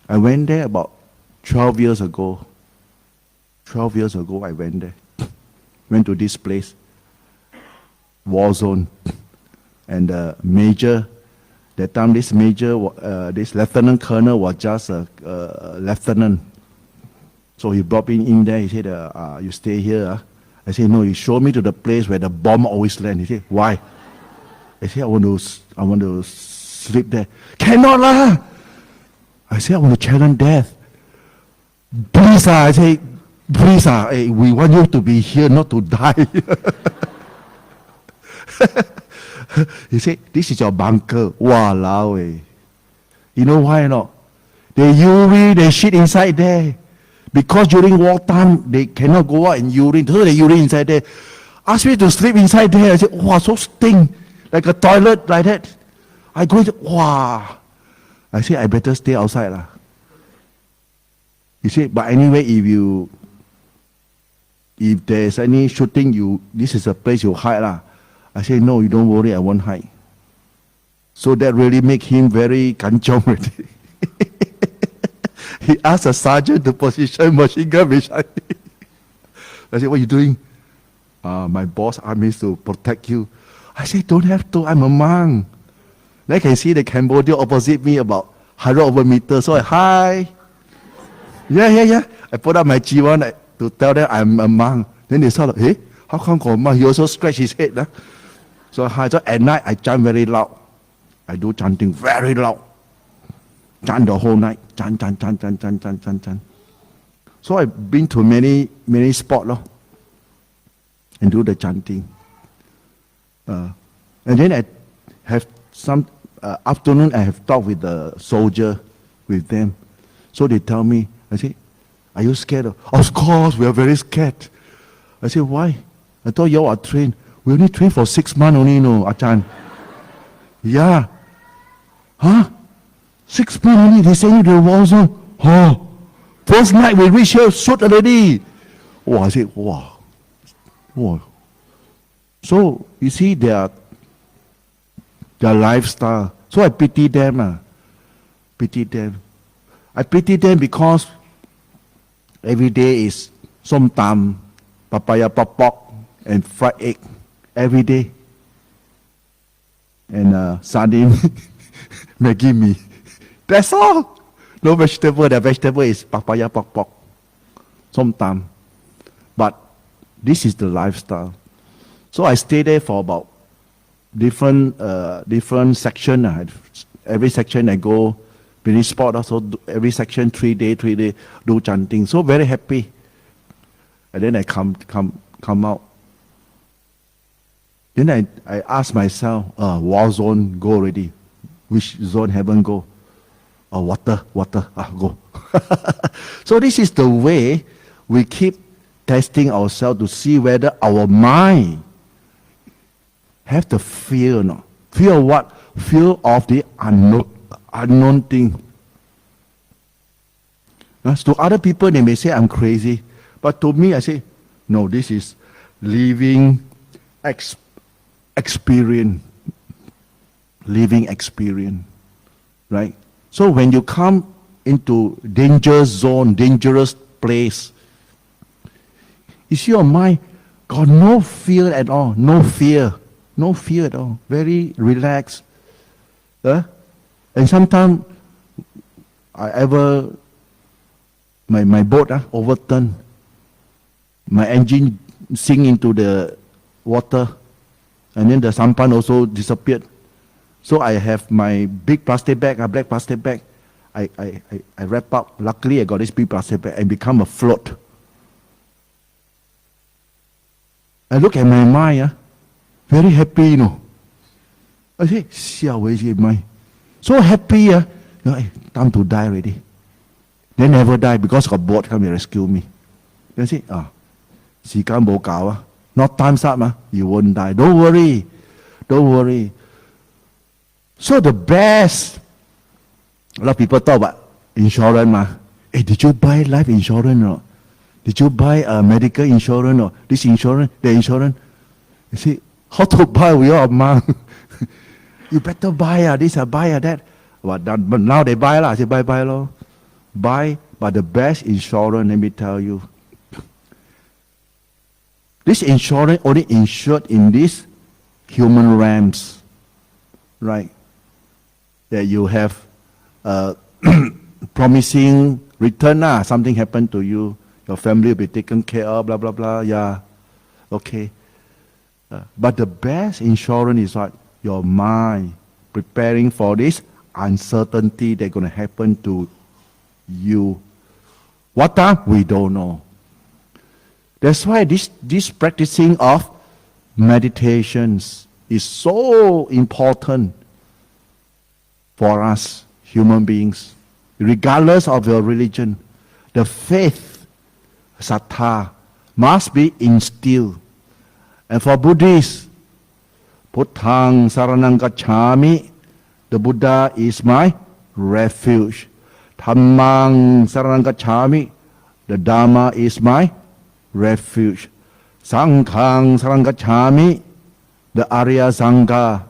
A: I went there about 12 years ago. 12 years ago I went there. Went to this place, war zone. And the major, that time this major, this lieutenant colonel was just a lieutenant. So he brought me in there. He said, you stay here. I said, no, you show me to the place where the bomb always land. He said, why? I said, I want to sleep there. Cannot lah. I said, I want to challenge death. Please, I say, please, we want you to be here, not to die. He said, this is your bunker. Walao, eh. You know why or not? They urine, they shit inside there. Because during wartime, they cannot go out and urine. So they urine inside there. Ask me to sleep inside there. I said, wow, so stink. Like a toilet, like that. I go, wow. I said, I better stay outside lah. He said, but anyway, if there's any shooting, this is a place you hide lah. I said, no, you don't worry, I won't hide. So that really make him very kanchong already. He asked a sergeant to position machine gun beside me. I said, what are you doing? My boss asked me to protect you. I said, don't have to, I'm a monk. Then I can see the Cambodia opposite me about 100 over meters. So hi. Yeah. I put up my jiwan to tell them I'm a monk. Then they saw, hey, how come got a monk? He also scratched his head. Huh? So at night, I chant very loud. I do chanting very loud. Chant the whole night. Chant. So I've been to many spots and do the chanting. And then I have some afternoon, I have talked with the soldier, with them. So they tell me, I say, are you scared? Of course, we are very scared. I say, why? I thought you all are trained. We only trained for 6 months only, Achan. Yeah. Huh? 6 months only, they send you to the war zone. Oh. First night we reach here, shoot already. Oh, I said, wow. Wow. So, you see, their lifestyle. So I pity them. Pity them. I pity them because every day is som tam, papaya popok, and fried egg. Every day. And sardine, Maggi mee. That's all. No vegetable. The vegetable is papaya popok, som tam. But this is the lifestyle. So I stay there for about different section. Every section I go, many spot also. Every section 3 days, do chanting. So very happy. And then I come out. Then I ask myself, war zone go already. Which zone haven't go? Water, go. So this is the way we keep testing ourselves to see whether our mind have the fear or not. Fear of what? Fear of the unknown thing. To other people, they may say I'm crazy. But to me, I say, no, this is living experience. Living experience. Right? So when you come into danger zone, dangerous place, you see your mind got no fear at all. No fear at all. Very relaxed. And sometimes my boat overturned. My engine sink into the water. And then the sampan also disappeared. So I have my big plastic bag, a black plastic bag. I wrap up. Luckily, I got this big plastic bag and become a float. I look at my mind, very happy, you know. I say, so happy, time to die already. They never die because got boat come and rescue me. They say, not time's up, you won't die. Don't worry. Don't worry. So the best, a lot of people talk about insurance. Hey, did you buy life insurance or not? Did you buy medical insurance or this insurance, the insurance? You see, how to buy we all among. You better buy this, buy that. But now they buy I say buy lo. Buy, but the best insurance, let me tell you. This insurance only insured in these human realms, right? That you have promising return, something happened to you, your family will be taken care of, blah, blah, blah, yeah, okay. But the best insurance is what? Your mind, preparing for this uncertainty that's going to happen to you. What time? We don't know. That's why this practicing of meditations is so important for us human beings, regardless of your religion. The faith, sattha, must be instilled. And for Buddhists, Puttang saranang gacchami, the Buddha is my refuge. Dhammang saranang gacchami, the Dhamma is my refuge. Sanghang saranang gacchami, the Arya Sangha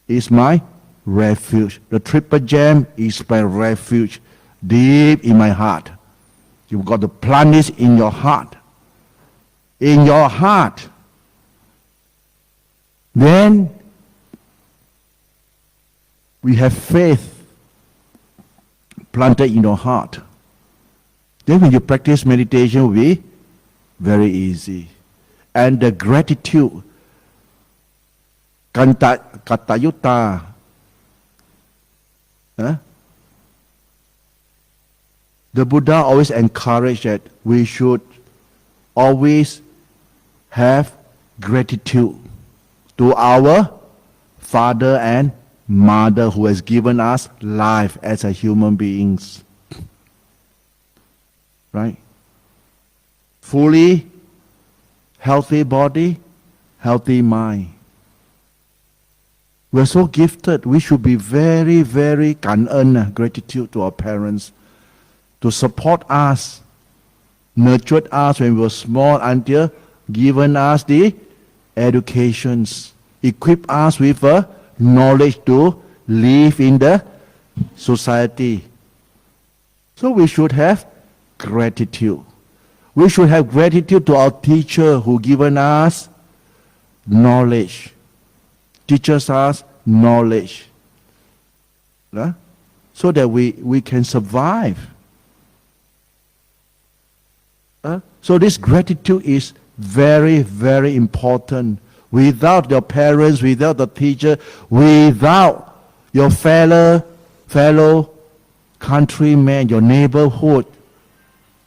A: is my refuge. The triple gem is my refuge, deep in my heart. You've got to plant this in your heart. In your heart. Then we have faith planted in your heart. Then when you practice meditation, it will be very easy. And the gratitude, katayutta, the Buddha always encouraged that we should always have gratitude to our father and mother who has given us life as a human beings. Right? Fully healthy body, healthy mind. We're so gifted. We should be very, very gratitude to our parents to support us, nurtured us when we were small until given us the educations, equip us with knowledge to live in the society. So we should have gratitude. We should have gratitude to our teacher who given us knowledge, teaches us knowledge, so that we can survive. So this gratitude is very, very important. Without your parents, without the teacher, without your fellow countrymen, your neighborhood,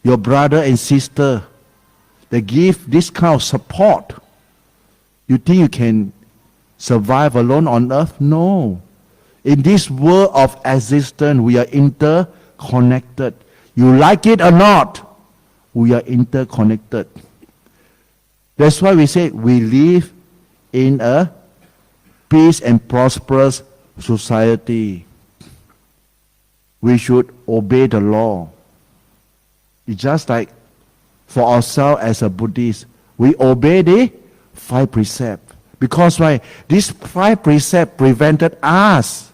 A: your brother and sister, they give this kind of support. You think you can survive alone on earth? No. In this world of existence, we are interconnected. You like it or not, we are interconnected. That's why we say we live in a peace and prosperous society. We should obey the law. It's just like for ourselves as a Buddhist, we obey the 5 precepts. Because why? These 5 precepts prevented us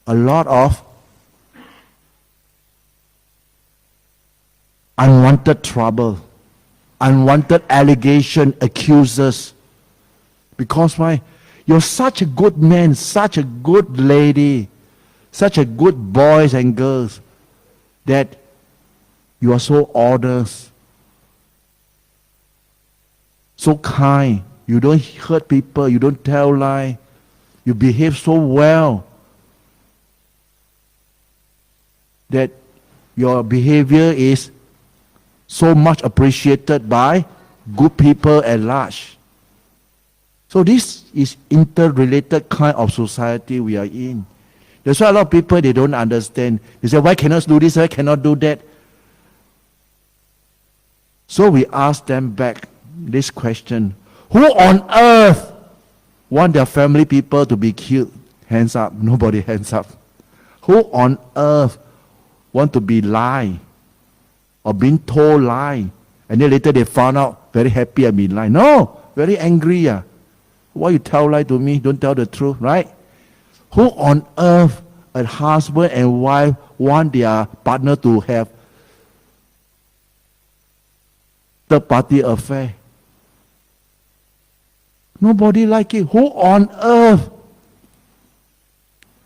A: a lot of unwanted trouble, unwanted allegation, accusers. Because why? You're such a good man, such a good lady, such a good boys and girls, that you are so honest, so kind. You don't hurt people, you don't tell lies, You behave so well that your behavior is so much appreciated by good people at large. So this is interrelated kind of society we are in. That's why a lot of people, they don't understand. They say, why cannot do this, why cannot do that? So we ask them back this question. Who on earth want their family people to be killed? Hands up. Nobody hands up. Who on earth want to be lied or being told lie? And then later they found out very happy and been lying. No, very angry. Why you tell lie to me? Don't tell the truth, right? Who on earth, a husband and wife, want their partner to have third-party affair? Nobody like it. Who on earth?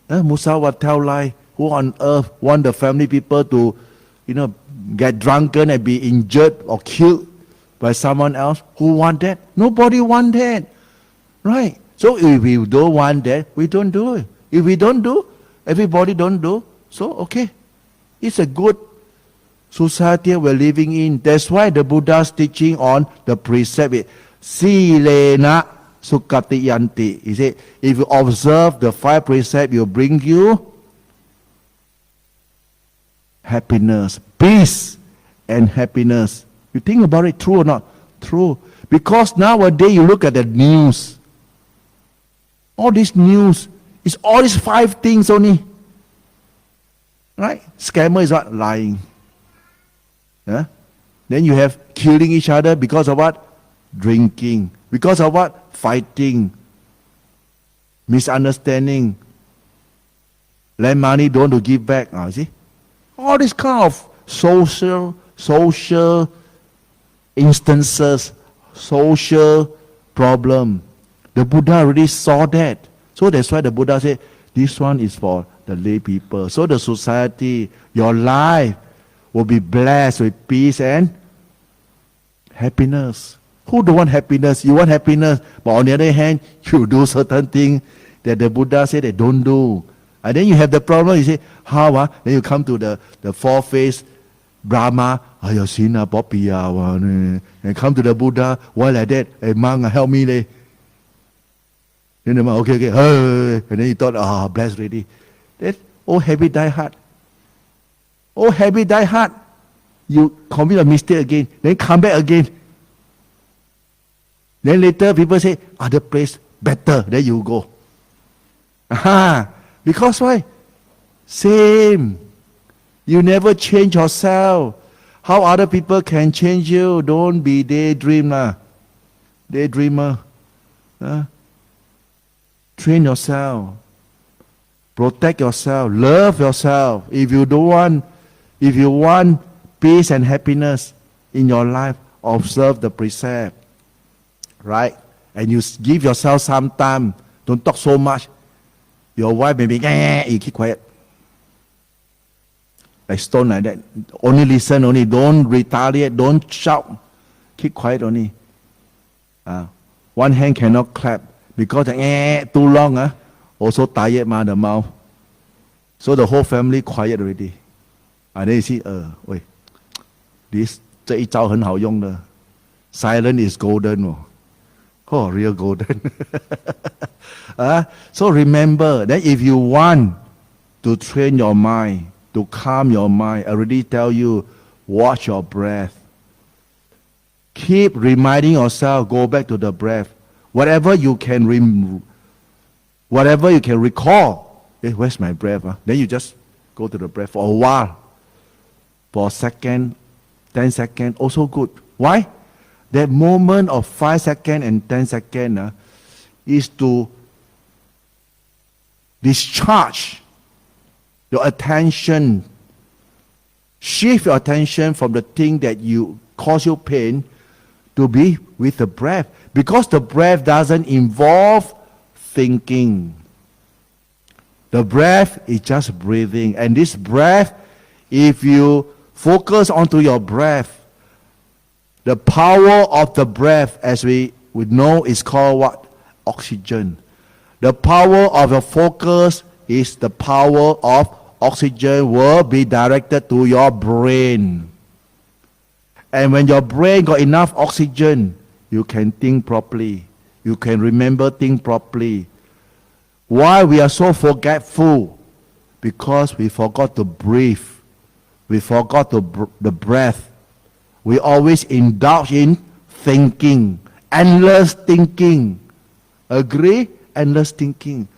A: Musa would tell lie. Who on earth want the family people to, get drunken and be injured or killed by someone else? Who want that? Nobody want that. Right? So if we don't want that, we don't do it. If we don't do, everybody don't do. So, okay. It's a good society we're living in. That's why the Buddha's teaching on the precept is Silena Sukatiyanti. He said, if you observe the 5 precepts, it will bring you happiness, peace and happiness. You think about it, true or not? True. Because nowadays you look at the news. All this news is all these 5 things only. Right? Scammer is what? Lying. Then you have killing each other because of what? Drinking. Because of what? Fighting. Misunderstanding. Lend money, don't want to give back. See? All this kind of social instances, social problem. The Buddha already saw that. So that's why the Buddha said, this one is for the lay people. So the society, your life will be blessed with peace and happiness. Who don't want happiness? You want happiness, but on the other hand, you do certain things that the Buddha said they don't do. And then you have the problem, you say, how? Then you come to the 4-face Brahma, you seen Poppy, and come to the Buddha, why like that? Hey, monk, help me. Then the monk, okay, and then you thought, blessed already. That habit die hard. Habit die hard. You commit a mistake again, then come back again. Then later people say, other place better, then you go. Because why? Same. You never change yourself. How other people can change you? Don't be daydreamer. Train yourself. Protect yourself. Love yourself. If you want peace and happiness in your life, observe the precept. Right? And you give yourself some time. Don't talk so much. Your wife may be, you keep quiet. Like stone like that. Only listen, only. Don't retaliate. Don't shout. Keep quiet only. One hand cannot clap. Because too long, also tired the mouth. So the whole family quiet already. And then you see, wait. 这一招很好用的. Silence is golden. Oh, real golden. So remember that if you want to train your mind, to calm your mind, I already tell you, watch your breath. Keep reminding yourself, go back to the breath. Whatever you can recall. Where's my breath? Then you just go to the breath for a while. For a second, 10 seconds, also good. Why? That moment of 5 seconds and 10 seconds is to discharge your attention, shift your attention from the thing that cause you pain to be with the breath. Because the breath doesn't involve thinking. The breath is just breathing. And this breath, if you focus onto your breath, the power of the breath, as we would know, is called what? Oxygen. The power of your focus is the power of oxygen will be directed to your brain. And when your brain got enough oxygen, you can think properly. You can remember things properly. Why we are so forgetful? Because we forgot to breathe. We forgot the breath. We always indulge in thinking. Endless thinking. Agree? Endless thinking.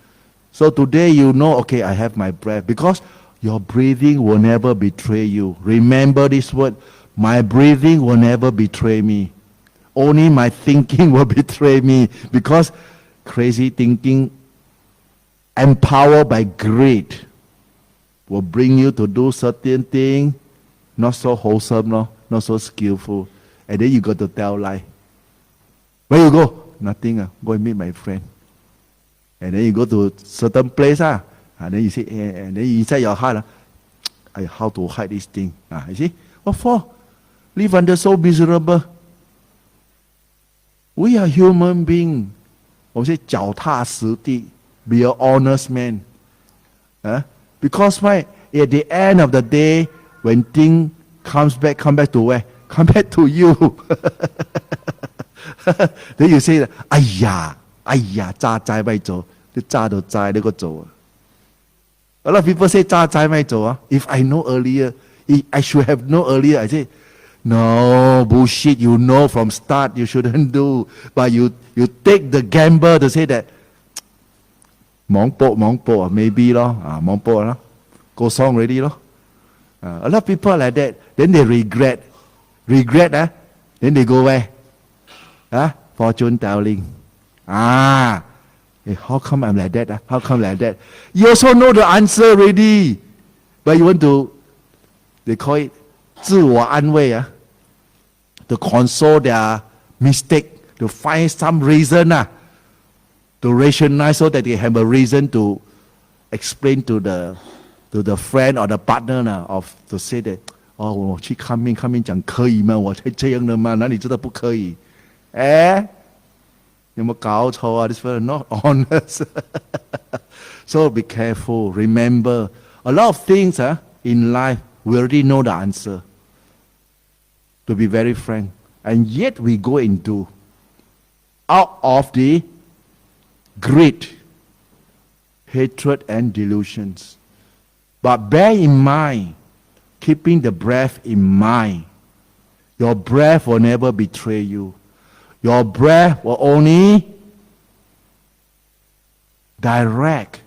A: So today you know, okay, I have my breath. Because your breathing will never betray you. Remember this word. My breathing will never betray me. Only my thinking will betray me. Because crazy thinking, empowered by greed, will bring you to do certain things, not so wholesome, no? Not so skillful. And then you got to tell lie. Where you go? Nothing. Go and meet my friend. And then you go to certain place. And then you say, and then inside your heart, how to hide this thing? You see? What for? Live under so miserable. We are human beings. We say, 脚踏实地. Be an honest man. Because why? At the end of the day, when thing come back to where? Come back to you. Then you say, 哎呀，渣仔咪做，你渣到渣你個做。A lot of people say 渣仔咪做啊。If I know earlier, if I should have known earlier. I say, no, bullshit. You know from start you shouldn't do, but you take the gamble to say that. 忙波 maybe 咯，忙波咯 ，go song already 咯。A lot of people like that, then they regret, then they go where? Fortune telling. Hey, how come I'm like that? How come like that? You also know the answer already, but you want to, they call it 自我安慰 to console their mistake, to find some reason to rationalize so that they have a reason to explain to the friend or the partner of to say that 我去看病讲可以吗？我才这样的吗？哪里知道不可以？有没有搞错啊？ This fellow not honest. So be careful. Remember, a lot of things in life we already know the answer. To be very frank, and yet we go and do out of the greed, hatred, and delusions. But bear in mind, keeping the breath in mind, your breath will never betray you. Your breath will only direct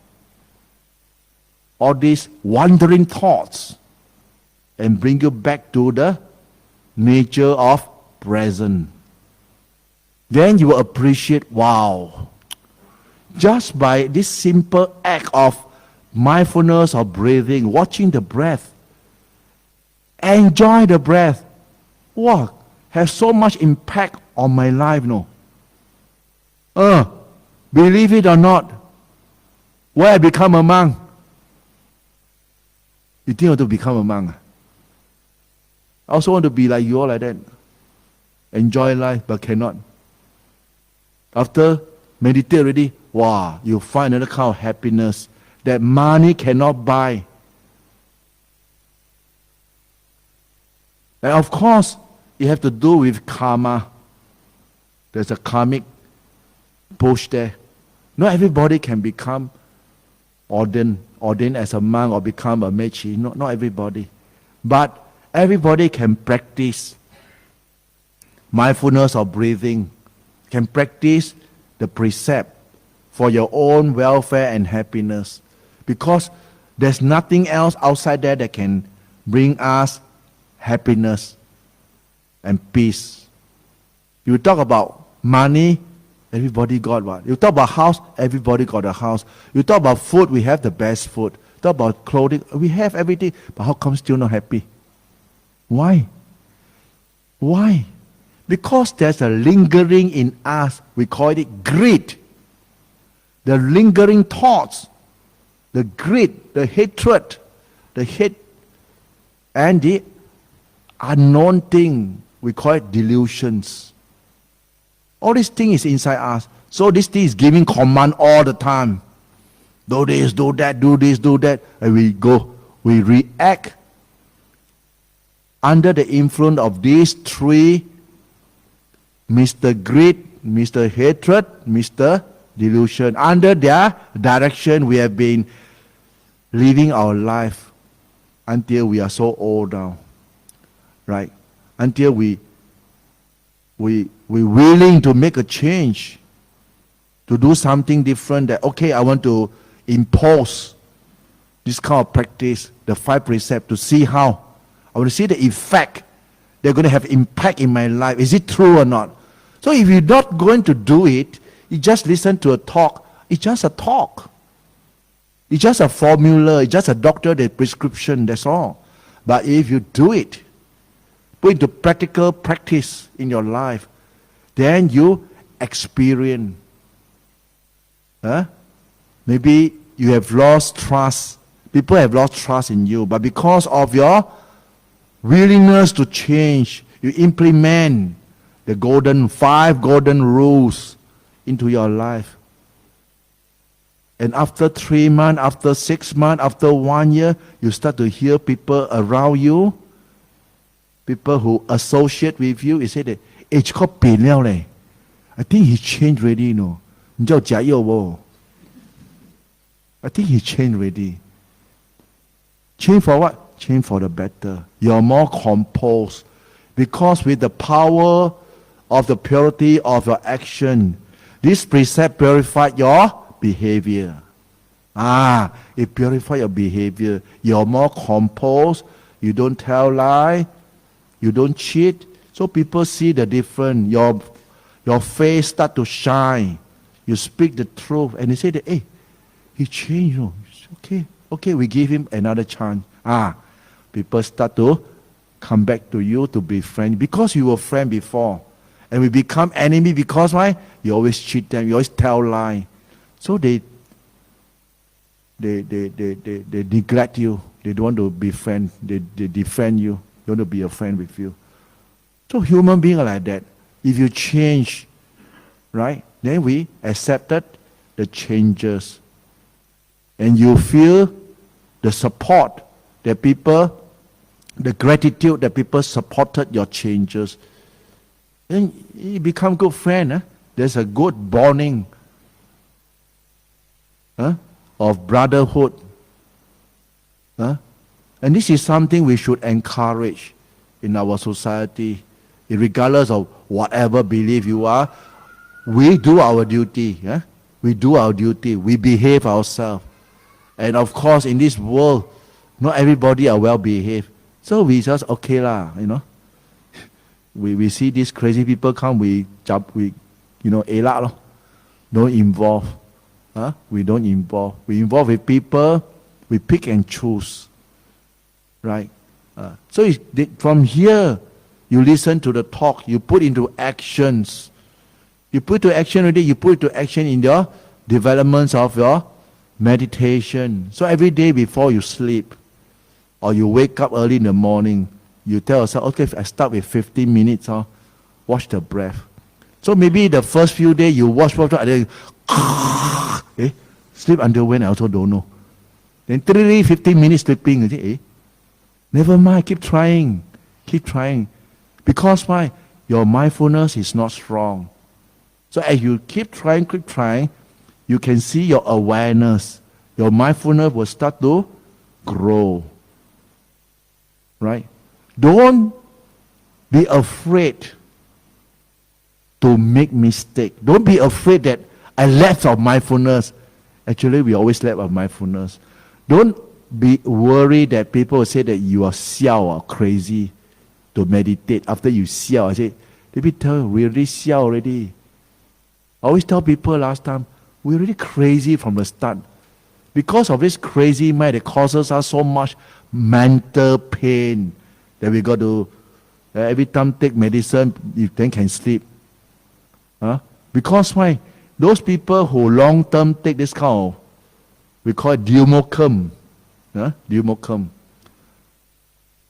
A: all these wandering thoughts and bring you back to the nature of present. Then you will appreciate, wow, just by this simple act of mindfulness or breathing, watching the breath, enjoy the breath, wow, has so much impact on my life, no? Believe it or not, why I become a monk? You think I want to become a monk? I also want to be like you all like that. Enjoy life, but cannot. After meditate already, wow, you find another kind of happiness that money cannot buy. And of course, it has to do with karma. There's a karmic push there. Not everybody can become ordained as a monk or become a mechi. Not everybody. But everybody can practice mindfulness or breathing, can practice the precept for your own welfare and happiness. Because there's nothing else outside there that can bring us happiness and peace. You talk about money, everybody got one. You talk about house, everybody got a house. You talk about food, we have the best food. Talk about clothing, we have everything. But how come still not happy? Why? Why? Because there's a lingering in us. We call it greed. The lingering thoughts, the greed, the hatred, the hate, and the unknown thing, we call it delusions. All these things is inside us. So this thing is giving command all the time. Do this, do that, do this, do that. And we react under the influence of these three, Mr. Greed, Mr. Hatred, Mr. Delusion. Under their direction, we have been living our life until we are so old now. Right? Until we willing to make a change, to do something different, that, okay, I want to impose this kind of practice, the 5 precepts, to see how. I want to see the effect. They're going to have impact in my life. Is it true or not? So if you're not going to do it, you just listen to a talk. It's just a talk. It's just a formula. It's just a doctor's prescription. That's all. But if you do it, put into practical practice in your life, then you experience. Maybe you have lost trust. People have lost trust in you. But because of your willingness to change, you implement the 5 golden rules into your life. And after 3 months, after 6 months, after 1 year, you start to hear people around you, people who associate with you, you say that, I think he changed already, you know. I think he changed already. Change for what? Change for the better. You're more composed. Because with the power of the purity of your action, this precept purified your behavior. It purifies your behavior. You're more composed. You don't tell lies. You don't cheat. So people see the difference. Your face start to shine. You speak the truth. And they say that, hey, he changed. Okay, we give him another chance. People start to come back to you to be friends. Because you were friend before. And we become enemy because why? You always cheat them. You always tell lies. So they neglect you. They don't want to be friends. They defend you. They want to be a friend with you. So human beings are like that. If you change, right, then we accepted the changes. And you feel the support that people, the gratitude that people supported your changes. Then you become good friend. There's a good bonding of brotherhood. And this is something we should encourage in our society. Regardless of whatever belief you are, we do our duty. We do our duty. We behave ourselves. And of course, in this world, not everybody are well behaved. So we just, okay lah, you know. We see these crazy people come, we jump, elak lo. Don't involve. We don't involve. We involve with people, we pick and choose. Right? So from here, you listen to the talk, you put into actions. You put to action already, you put to action in your developments of your meditation. So every day before you sleep, or you wake up early in the morning, you tell yourself, okay, if I start with 15 minutes, watch the breath. So maybe the first few days you watch, and then sleep until when, I also don't know. Then 15 minutes sleeping, you say, never mind, keep trying. Because why? Your mindfulness is not strong. So as you keep trying, you can see your awareness. Your mindfulness will start to grow. Right? Don't be afraid to make mistake. Don't be afraid that I lack of mindfulness. Actually, we always lack of mindfulness. Don't be worried that people will say that you are xiao or crazy to meditate. After you xiao, I say, let me tell you, we already xiao already. I always tell people last time, we're really crazy from the start. Because of this crazy mind, it causes us so much mental pain that we got to every time take medicine, you then can sleep. Because why? Those people who long term take this kind of, we call it Dhamma. Dhamma.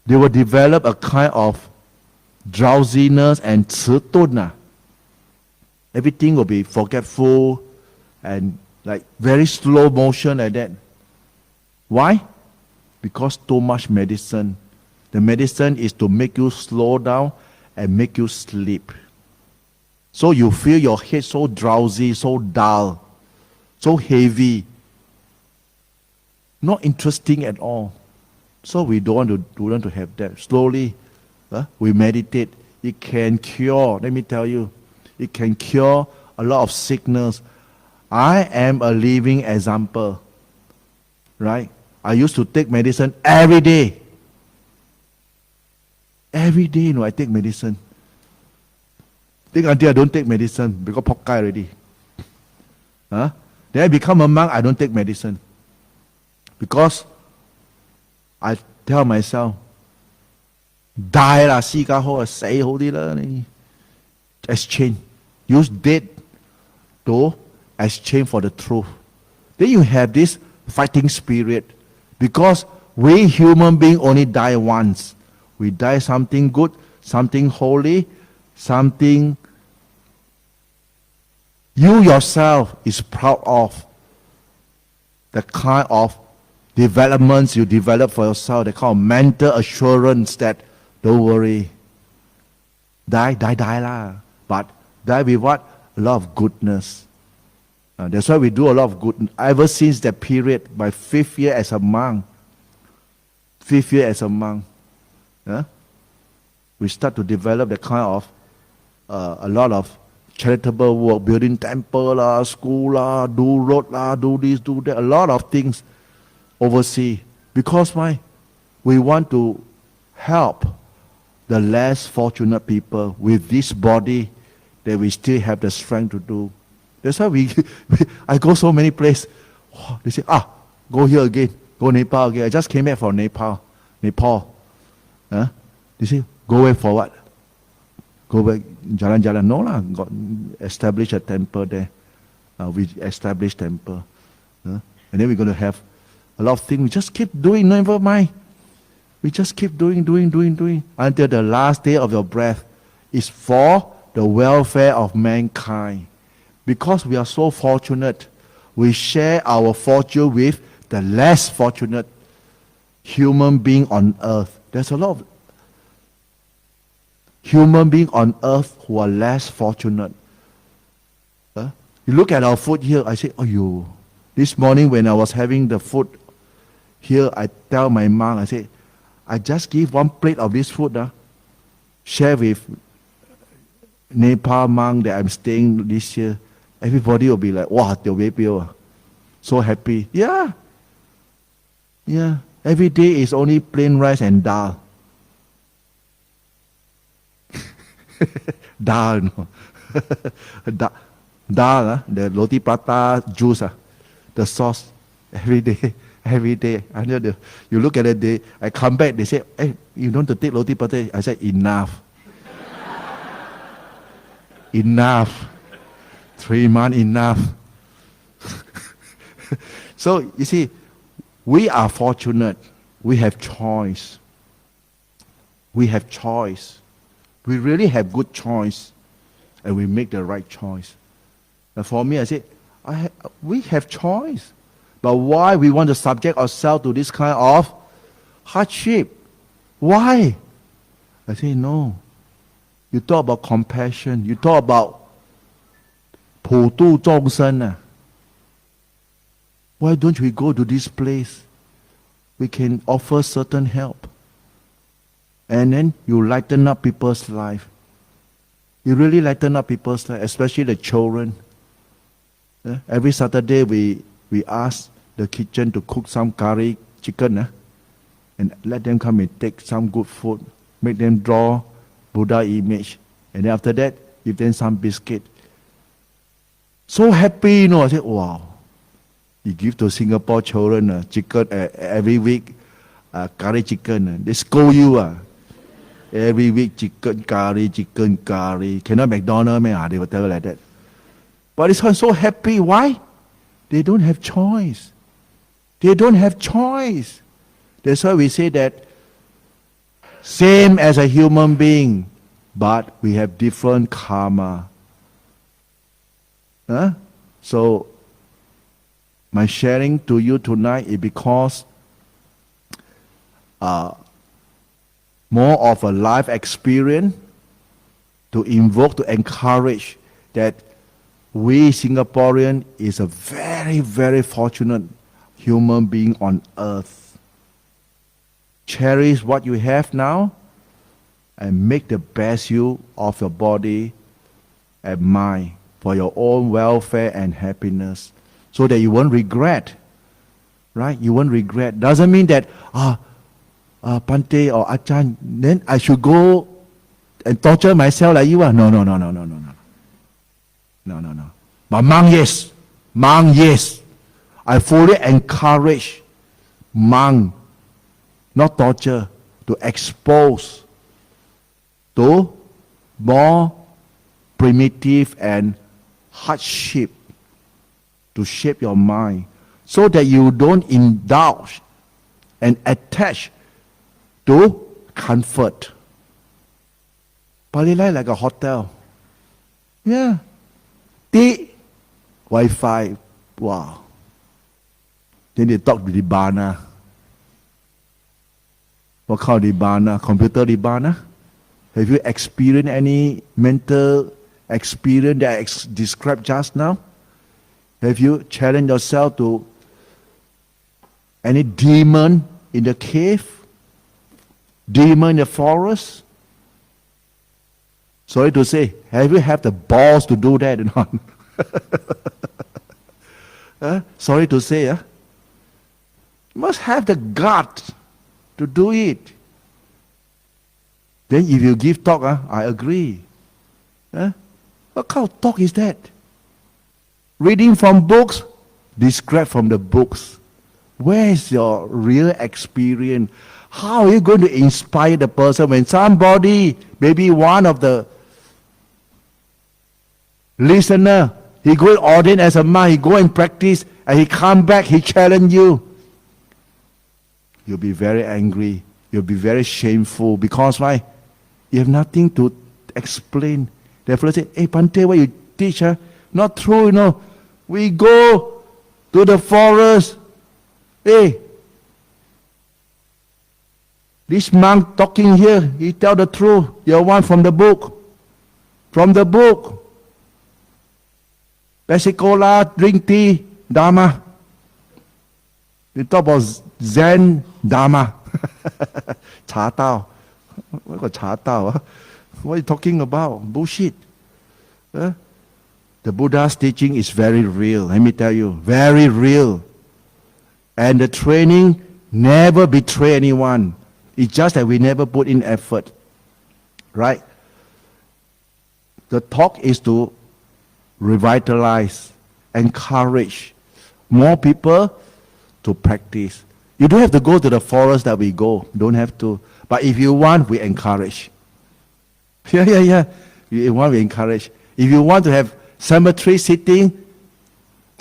A: They will develop a kind of drowsiness and 迟钝. everything will be forgetful and like very slow motion like that. Why? Because too much medicine. The medicine is to make you slow down and make you sleep. So you feel your head so drowsy, so dull, so heavy, not interesting at all. So we don't want to have that. Slowly, we meditate. It can cure, let me tell you, it can cure a lot of sickness. I am a living example, right? I used to take medicine every day. Every day, I take medicine. Think until I don't take medicine, because pokai already. Then I become a monk, I don't take medicine. Because I tell myself, die lah, 死家好啊，死好啲啦你。Exchange. Use death to exchange for the truth. Then you have this fighting spirit. Because we human beings only die once. We die something good, something holy, something you yourself is proud of. The kind of developments you develop for yourself, the kind of mental assurance that don't worry. Die lah. But die with what? A lot of goodness. That's why we do a lot of good. Ever since that period, my 5th year as a monk, we start to develop the kind of a lot of charitable work, building temple lah, school lah, do road lah, do this, do that, a lot of things overseas. Because why? We want to help the less fortunate people with this body that we still have the strength to do. That's why I go so many places. They say, go here again, go Nepal again. I just came back from Nepal. They say, go away for what? Go back, jalan-jalan. No lah, got establish a temple there. We established temple. And then we're going to have a lot of things. We just keep doing, never mind. We just keep doing, until the last day of your breath is for the welfare of mankind. Because we are so fortunate, we share our fortune with the less fortunate human being on earth. There's a lot of human beings on earth who are less fortunate. You look at our food here, I say, this morning when I was having the food here, I tell my mom, I say, I just give one plate of this food, share with Nepal monk that I'm staying this year. Everybody will be like, wow, so happy. Yeah. Every day is only plain rice and dal. Dal, no. Dal, the roti prata juice, the sauce, every day. Until you look at it, I come back, they say, hey, you don't have to take roti prata. I said, enough. Enough. 3 months, enough. So, you see, we are fortunate. We have choice. We really have good choice. And we make the right choice. And for me, I say, we have choice. But why we want to subject ourselves to this kind of hardship? Why? I say, no. You talk about compassion. You talk about 普度众生. Why don't we go to this place? We can offer certain help. And then you lighten up people's life. You really lighten up people's life, especially the children. Every Saturday we ask the kitchen to cook some curry chicken. And let them come and take some good food. Make them draw Buddha image. And then after that, give them some biscuit. So happy, I said, wow. You give to Singapore children chicken every week, curry chicken. They scold you. Every week chicken curry. Cannot McDonald's, man. They will tell you like that. But it's so happy. Why? They don't have choice. That's why we say that same as a human being, but we have different karma. Huh? So, my sharing to you tonight is because more of a life experience to invoke, to encourage that we Singaporean is a very, very fortunate human being on earth. Cherish what you have now and make the best use of your body and mind for your own welfare and happiness so that you won't regret. Right? You won't regret. Doesn't mean that, Pante or Achan, then I should go and torture myself like you are. No. No. But monk, yes. I fully encourage monk, not torture, to expose to more primitive and hardship to shape your mind so that you don't indulge and attach to comfort. Bali like a hotel. Yeah. The Wi-Fi. Wow. Then they talk to the Dhamma. What called the Dhamma? Computer Dhamma? Have you experienced any mental experience that I described just now? Have you challenged yourself to any demon in the cave? Demon in the forest? Sorry to say, have you had the balls to do that or not? Sorry to say, you must have the gut to do it. Then if you give talk, I agree. What kind of talk is that? Reading from books, describe from the books. Where is your real experience? How are you going to inspire the person when somebody, maybe one of the listener, he go and ordain as a monk, he go and practice, and he come back, he challenge you. You'll be very angry. You'll be very shameful. Because why? You have nothing to explain. Therefore, say, hey, Pante, what you teach? Not true, We go to the forest. Hey, this monk talking here, he tell the truth. You're one from the book. From the book. Pesicola, drink tea, Dhamma. We talk about Zen, Dhamma. Cha Tao. What got Cha Tao? What are you talking about? Bullshit. The Buddha's teaching is very real. Let me tell you. Very real. And the training never betray anyone. It's just that we never put in effort. Right? The talk is to revitalize, encourage more people to practice. You don't have to go to the forest that we go. Don't have to. But if you want, we encourage. Yeah. If you want, we encourage. If you want to have cemetery sitting,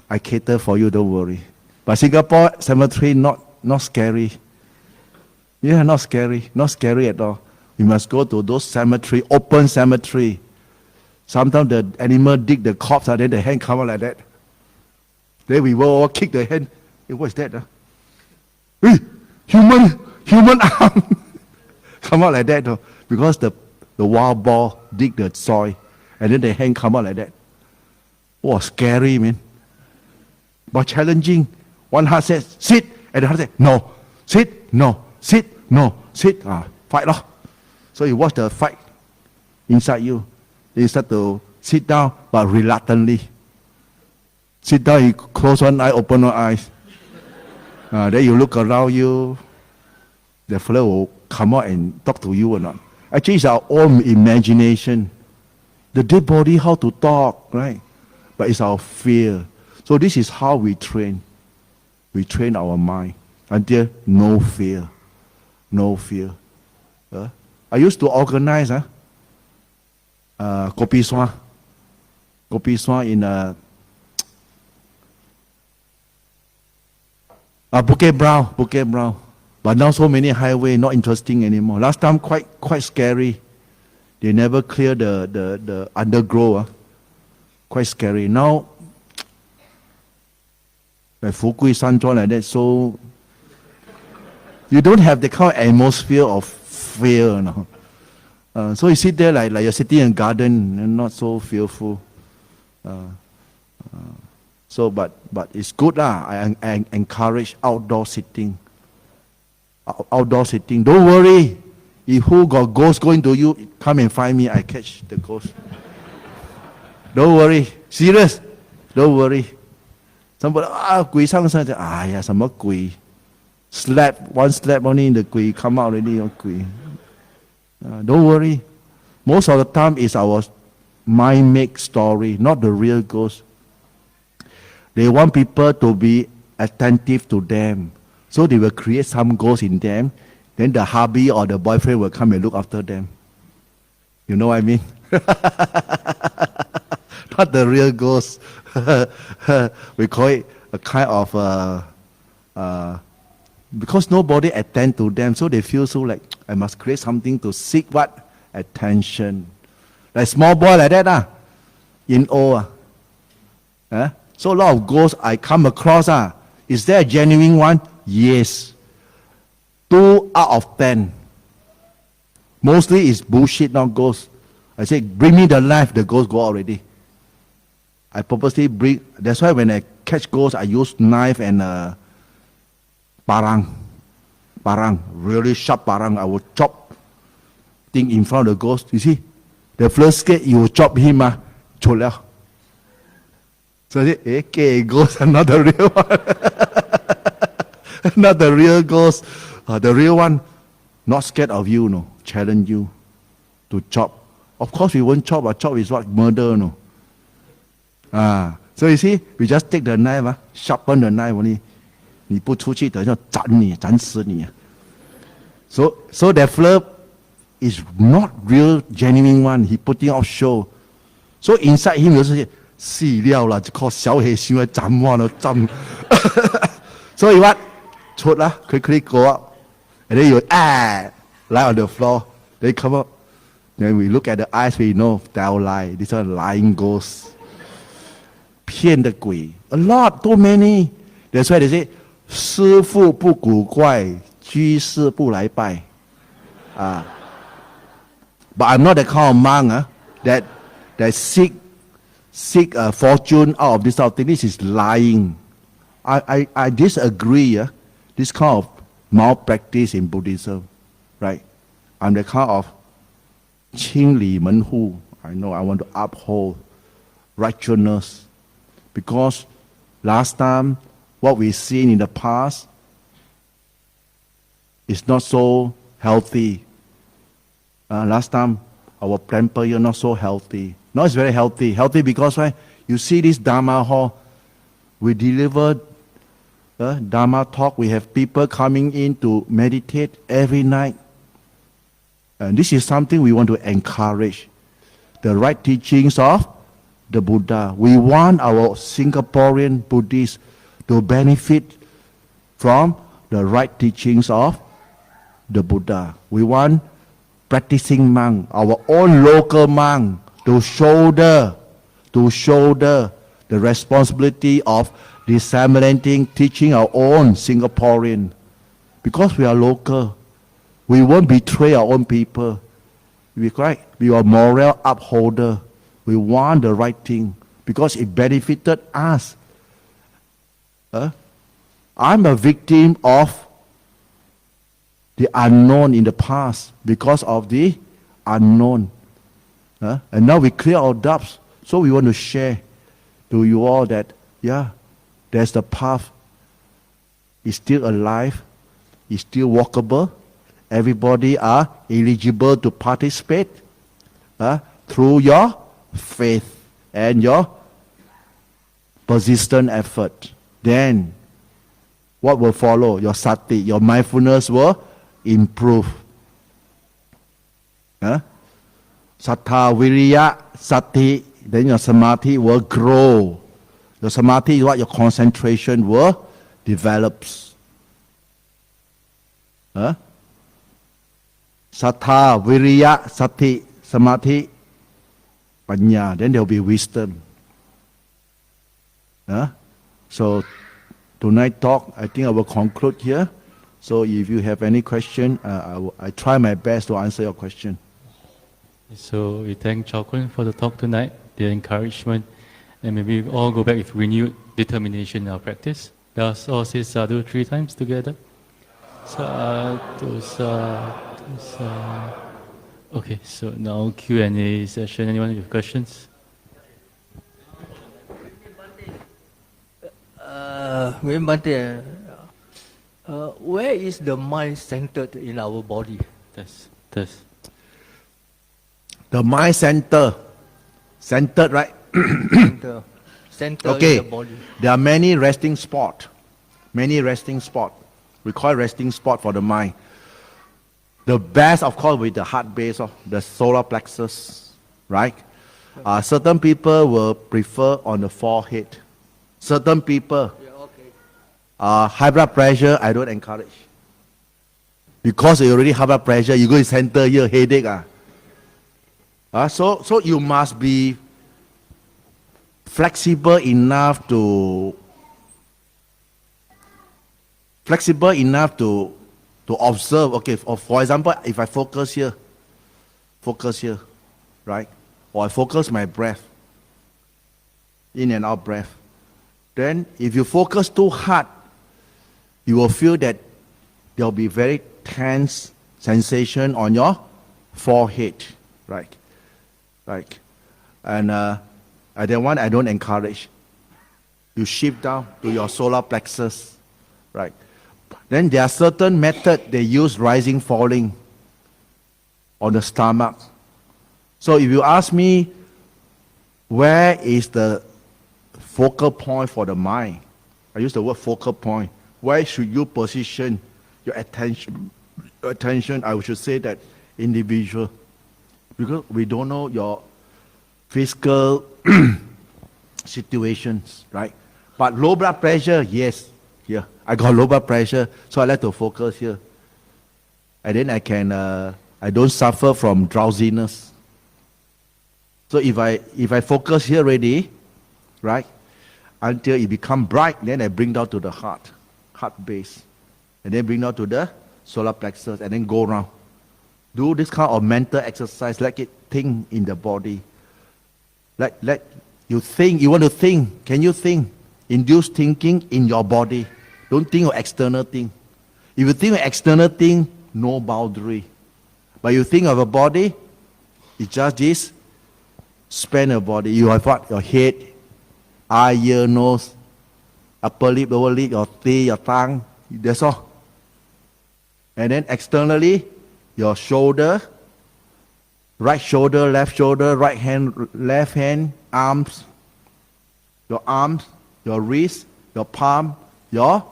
A: I cater for you, don't worry. But Singapore cemetery not scary. Yeah, not scary. Not scary at all. We must go to those cemetery, open cemetery. Sometimes the animal dig the corpse and then the hand come out like that. Then we will all kick the hand. Hey, what is that? Hey, human arm. Come out like that. Because the wild boar dig the soil and then the hand come out like that. Oh, scary, man. But challenging. One heart says, sit. And the heart says, no. Sit, no. Sit, no. Sit. Fight. So you watch the fight inside you. You start to sit down, but reluctantly. Sit down, you close one eye, open one eye. Then you look around you. The fellow will come out and talk to you or not. Actually, it's our own imagination. The dead body, how to talk, right? But it's our fear. So this is how we train. We train our mind until no fear. No fear. I used to organize Kopi Swan in Bukit Brown. But now so many highway, not interesting anymore. Last time quite scary. They never clear the undergrowth. Quite scary. Now like Fukui Sanchuan like that, so you don't have the kind of atmosphere of fear, you know. So you sit there like you're sitting in a garden and not so fearful. So, but it's good lah. I encourage outdoor sitting. Outdoor sitting. Don't worry. If who got ghost going to you, come and find me. I catch the ghost. Don't worry. Serious. Don't worry. Somebody 鬼上身 哎呀，什么鬼 ？Slap one slap only the 鬼 come out already 鬼。Don't worry. Most of the time is our mind make story, not the real ghost. They want people to be attentive to them. So they will create some ghost in them. Then the hubby or the boyfriend will come and look after them. You know what I mean? Not the real ghost. We call it a kind of because nobody attend to them, so they feel so like I must create something to seek what? Attention. Like small boy like that in O. So a lot of ghosts I come across is there a genuine one? Yes. 2 out of 10. Mostly it's bullshit, not ghosts. I say, bring me the knife, the ghost go already. I purposely bring, that's why when I catch ghosts, I use knife and parang, really sharp parang. I will chop thing in front of the ghost. You see, the first skate, you will chop him, chop liao. So I say, okay, ghost are not the real one. Not the real ghost. The real one, not scared of you, no. Challenge you to chop. Of course, we won't chop. Chop is what? Murder, no. So you see, we just take the knife, sharpen the knife only. 你不出去，等下斩你，斩死你。So that flirt is not real, genuine one. He putting off show. So inside him 有些死料啦，就靠小氣先去斬彎咯，斬。So you what? 出啦 quickly go up, and then you lie on the floor. They come up. Then we look at the eyes, we know they'll lie. These are lying ghosts. 骗的鬼 a lot, too many. That's why they say. 师父不古怪，居士不来拜。But I'm not the kind of monk that seek fortune out of this sort of thing. This is lying. I disagree. This kind of malpractice in Buddhism, right? I'm the kind of 清理门户. I know I want to uphold righteousness because last time. What we've seen in the past is not so healthy. Last time, our temple is not so healthy. Now it's very healthy. Healthy because you see this Dhamma hall, we deliver Dhamma talk. We have people coming in to meditate every night. And this is something we want to encourage. The right teachings of the Buddha. We want our Singaporean Buddhists to benefit from the right teachings of the Buddha. We want practicing monk, our own local monk, to shoulder the responsibility of disseminating, teaching our own Singaporean. Because we are local, we won't betray our own people. We are moral upholder. We want the right thing because it benefited us. I'm a victim of the unknown in the past because of the unknown. And now we clear our doubts. So we want to share to you all that, there's the path. It's still alive. It's still walkable. Everybody are eligible to participate through your faith and your persistent effort. Then, what will follow? Your sati, your mindfulness will improve. Sattha, viriya, sati, then your samadhi will grow. Your samadhi is what? Your concentration will develop. Sattha, viriya, sati, samadhi, panya. Then there will be wisdom. So tonight talk, I think I will conclude here. So if you have any question, I try my best to answer your question.
B: So we thank Chao Khun for the talk tonight, the encouragement, and maybe we all go back with renewed determination in our practice. Let us all say sadhu 3 times together. Sadhu, sadhu, sadhu. Okay, so now Q&A session. Anyone with questions?
C: Where is the mind centered in our body?
B: Test.
A: The mind centered, right?
C: Center
A: Okay.
C: in the body.
A: There are many resting spots. We call resting spot for the mind. The best, of course, with the heart base of the solar plexus, right? Certain people will prefer on the forehead. Certain people, high blood pressure, I don't encourage. Because you already high blood pressure, you go to center here, headache. So you must be flexible enough to observe. Okay, for example, if I focus here, right? Or I focus my breath, in and out breath. Then if you focus too hard, you will feel that there will be very tense sensation on your forehead, right? And that one I don't encourage. You shift down to your solar plexus, right? Then there are certain methods they use rising, falling on the stomach. So if you ask me, where is the focal point for the mind? I use the word focal point. Where should you position your attention? I should say that individual. Because we don't know your physical situations, right? But low blood pressure, yes. Here, I got low blood pressure, so I like to focus here. And then I don't suffer from drowsiness. So if I focus here already, right, until it become bright, then I bring down to the heart base. And then bring down to the solar plexus, and then go around. Do this kind of mental exercise, let it think in the body. Let you think, you want to think, can you think? Induce thinking in your body. Don't think of external thing. If you think of external thing, no boundary. But you think of a body, it's just this span of body. You have what? Your head, eye, ear, nose, upper lip, lower lip, your teeth, your tongue. That's all. And then externally, your shoulder, right shoulder, right hand, left hand, arms, your wrist, your palm, your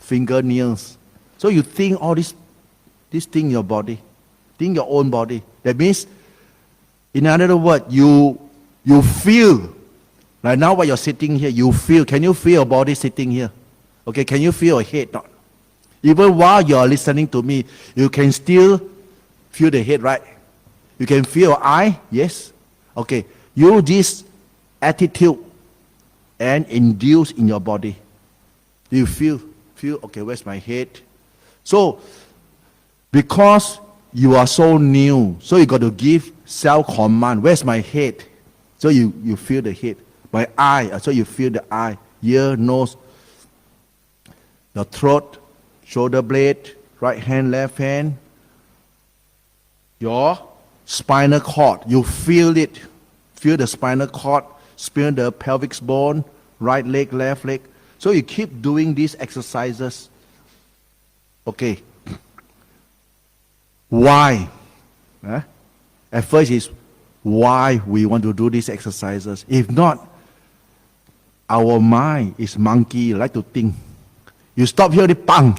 A: fingernails. So you think all this thing in your body, think your own body. That means, in another word, you feel. Like now while you're sitting here, you feel. Can you feel your body sitting here? Okay, can you feel your head? Not. Even while you're listening to me, you can still feel the head, right? You can feel your eye, yes? Okay, use this attitude and induce in your body. Do you feel, okay, where's my head? So, because you are so new, so you got to give self-command. Where's my head? So you feel the head. My eye, so you feel the eye. Ear, nose, your throat, shoulder blade, right hand, left hand. Your spinal cord, you feel it. Feel the spinal cord, feel the pelvic bone, right leg, left leg. So you keep doing these exercises. Okay. Why? At first is why we want to do these exercises. If not, our mind is monkey, like to think. You stop here, bang,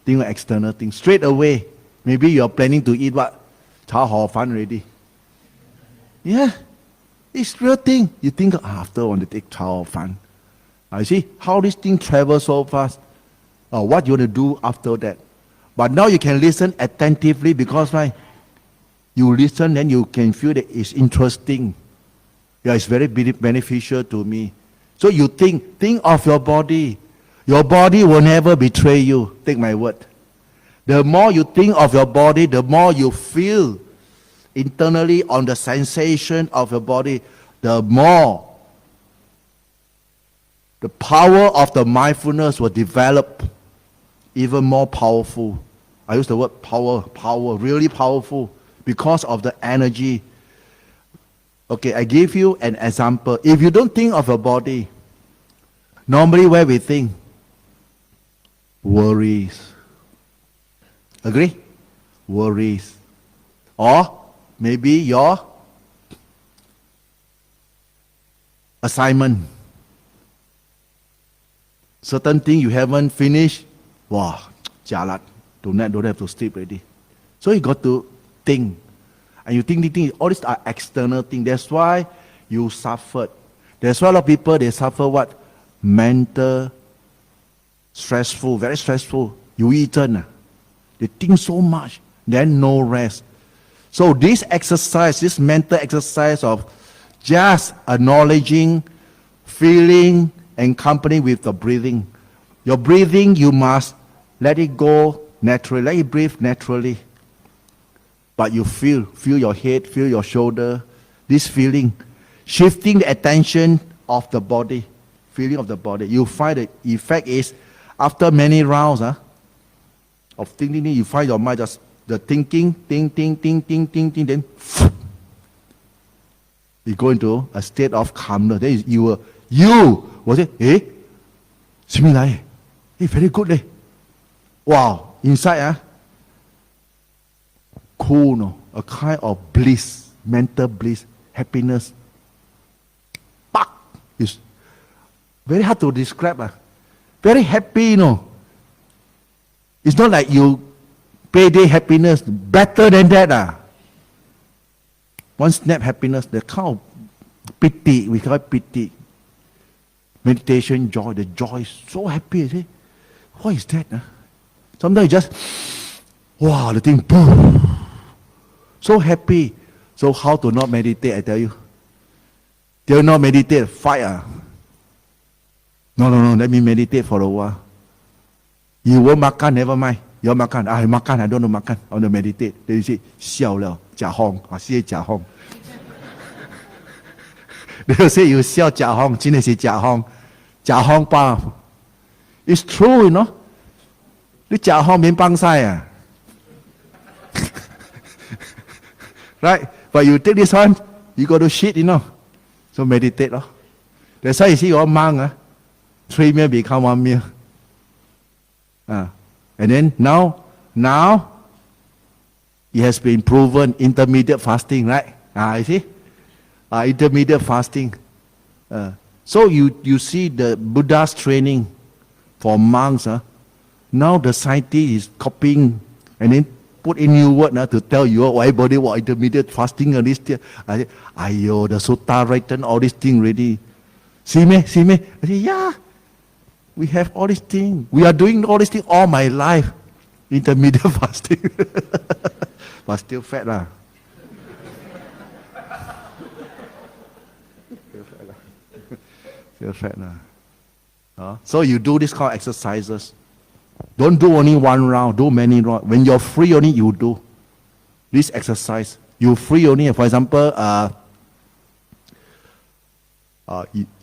A: think of external things. Straight away, maybe you're planning to eat what? Chao Hor Fan already. Yeah, it's real thing. You think after I want to take Chao Hor Fan. I see how this thing travels so fast. What you want to do after that. But now you can listen attentively because right, you listen and you can feel that it's interesting. Yeah, it's very beneficial to me. So you think of your body. Your body will never betray you. Take my word. The more you think of your body, the more you feel internally on the sensation of your body, the more the power of the mindfulness will develop even more powerful. I use the word power, really powerful because of the energy. Okay, I give you an example. If you don't think of your body, normally where we think? Worries. Agree? Worries. Or maybe your assignment. Certain thing you haven't finished. Wow, jalat. Don't have to sleep already. So you got to think. And you think, all these are external things. That's why you suffered. That's why a lot of people, they suffer what? Mental, stressful, very stressful. You eaten. They think so much, then no rest. So this exercise, this mental exercise of just acknowledging, feeling, and accompanying with the breathing. Your breathing, you must let it go naturally. Let it breathe naturally. But you feel your head, feel your shoulder, this feeling. Shifting the attention of the body, feeling of the body. You find the effect is, after many rounds of thinking, you find your mind just the thinking, think, then you go into a state of calmness. Then you will say, very good leh. Wow, inside cool, no? A kind of bliss, mental bliss, happiness. It's very hard to describe. Very happy, you know. It's not like you payday happiness, better than that. One snap happiness, the kind of pity, we call it pity. Meditation joy, the joy is so happy. You see? What is that? Sometimes you just, wow, the thing, boom. So happy. So how to not meditate, I tell you. Do you not meditate? Fight. No, let me meditate for a while. You won't makan, never mind. You makan. Makan, I don't know makan. I want to meditate. Then you say, 笑了, 假哄. See, 假哄. They will say, you 笑假哄, 真的是假哄. 假哄吧. It's true, you know. 你假哄免帮晒. Right? But you take this one, you go to shit, you know. So meditate. That's why you see your monk, 3 meals become 1 meal. And then now, it has been proven intermediate fasting, right? You see? Intermediate fasting. So you see the Buddha's training for monks. Now the scientist is copying and then put in new word to tell you everybody what intermediate fasting and this thing. I say, ayo, the sutta written all these things already. See me? I say, yeah. We have all these things. We are doing all these things all my life. Intermediate fasting. But still fat lah. Still fat lah. So you do this kind of exercises. Don't do only 1 round, do many rounds. When you're free only, you do this exercise. You free only, for example,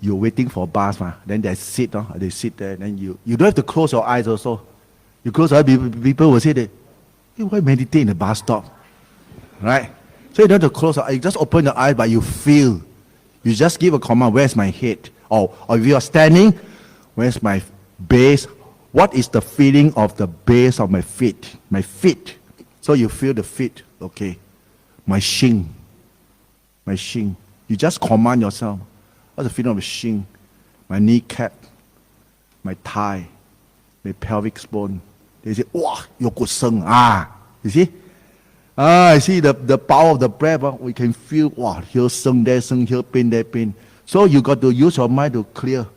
A: you're waiting for bus, then they sit there, then you don't have to close your eyes also. You close your eyes, people will say that, hey, why meditate in the bus stop? Right? So you don't have to close your eyes, you just open your eyes, but you feel. You just give a command, where's my head? Or if you are standing, where's my base? What is the feeling of the base of my feet? My feet. So you feel the feet, okay. My shin. You just command yourself. What's the feeling of the shin? My kneecap, my thigh, my pelvic bone. They say, wow, you could sing. You see? You see the power of the breath. We can feel, wow, here sing, here pain, there pain. So you got to use your mind to clear.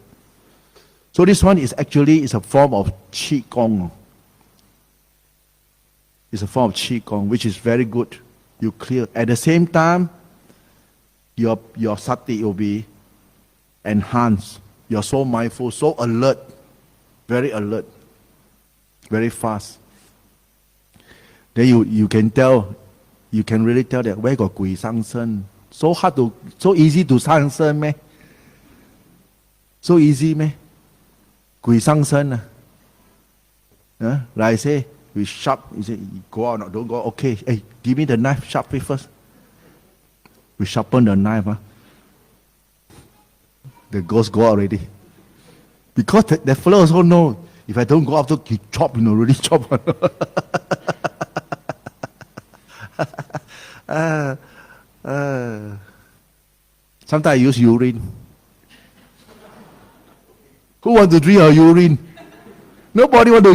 A: So this one is actually a form of Qigong. It's a form of Qigong, which is very good. You clear. At the same time, your sati will be enhanced. You're so mindful, so alert. very alert, very fast. Then you can tell, you can really tell that where got 鬼上身. So easy to 上身 meh? So easy meh? 鬼上身 啊? Like I say, we sharp, you say, go out, don't go, okay, hey, give me the knife, sharp it first. We sharpen the knife, the ghost go out already. Because the fellow also know, if I don't go out, he chop, really chop. Sometimes I use urine. Who want to drink our urine? Nobody want to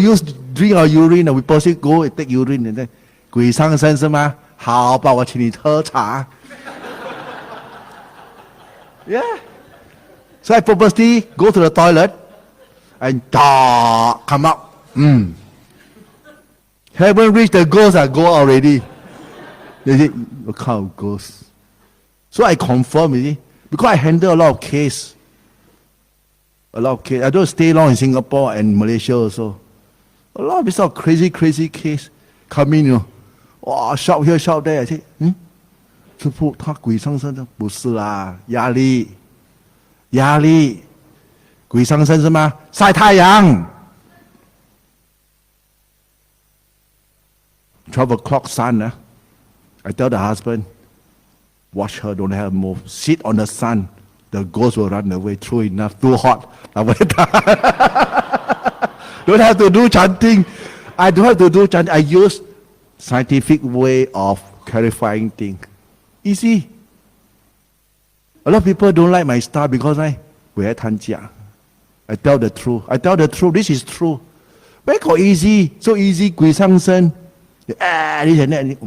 A: drink our urine. We purposely go and take urine and then 鬼上身是吗？好吧，我请你喝茶。Yeah. So I purposely go to the toilet and come out. Haven't reached the ghost, I go already. They say, what kind of ghost? So I confirm, you see, because I handle a lot of case. A lot of case. I don't stay long in Singapore and Malaysia also. A lot of this sort of crazy case come in, oh, shout here, shout there. I say, 师父他鬼上身的不是啦，压力，鬼上身是吗？晒太阳。12 o'clock sun, I tell the husband, watch her, don't let her move. Sit on the sun, the ghost will run away. True enough, too hot. Don't have to do chanting. I don't have to do chanting. I use scientific way of clarifying things. Easy. A lot of people don't like my style because I tell the truth. I tell the truth. This is true. Very easy. So easy. 鬼上身. This and that.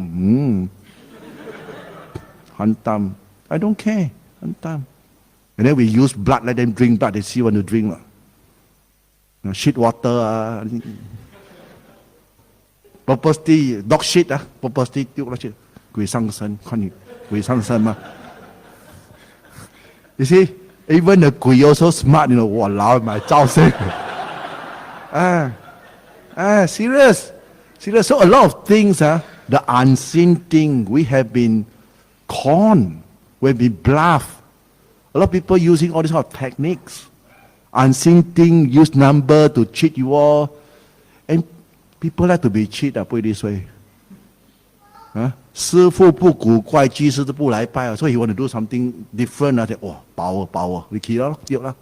A: Hantam. I don't care. Hantam. And then we use blood. Let them drink blood. They see want to drink. Shit water. Purposely. Dog shit. Purposely. 鬼上身. 看你鬼上身吗? You see, even the 鬼 also smart, wow, my 招生. Serious. So a lot of things, the unseen thing, we have been conned, we've been bluffed. A lot of people using all these sort of techniques. Unseen thing, use number to cheat you all. And people like to be cheated, put it this way. 师父不古怪，居士都不来拜。So he want to do something different. I say, oh, power. 你去了，對啦。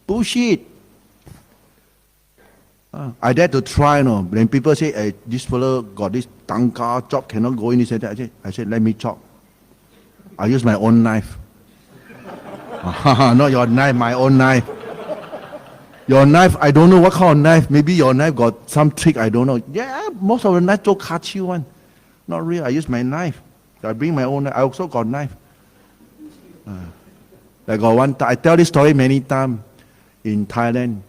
A: Bullshit. I dare to try, When people say, hey, this fellow got this tangka chop, cannot go in, he said that. I said, let me chop. I use my own knife. Not your knife, my own knife. Your knife, I don't know what kind of knife. Maybe your knife got some trick, I don't know. Yeah, most of the knife don't cut you one. Not real. I use my knife. I bring my own knife. I also got knife. I got one time. I tell this story many times in Thailand.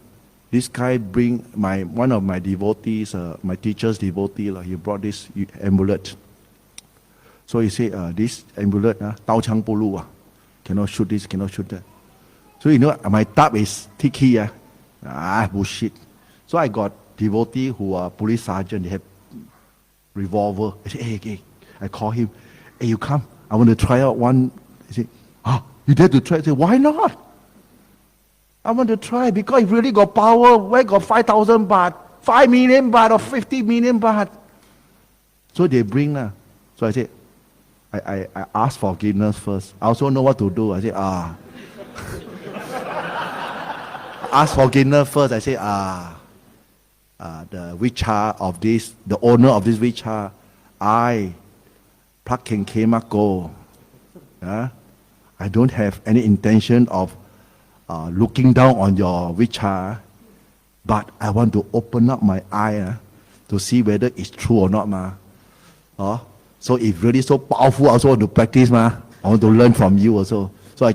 A: This guy bring one of my devotees, my teacher's devotee. He brought this amulet. So he said, this amulet, 刀枪不入, cannot shoot this, cannot shoot that. So my tub is thicky. Bullshit. So I got devotee who are police sergeant. They have revolver. I say, hey, I call him. Hey, you come. I want to try out one. He say, you dare to try? I say, why not? I want to try because it really got power. Where got 5,000 baht, 5 million baht or 50 million baht? So they bring. So I say, I ask forgiveness first. I also know what to do. I say, ask forgiveness first. I say, the vichar of this, the owner of this vichar, Pak Keng Kemako. I don't have any intention of looking down on your vichar, but I want to open up my eye to see whether it's true or not. So if really so powerful, I also want to practice. I want to learn from you also. So I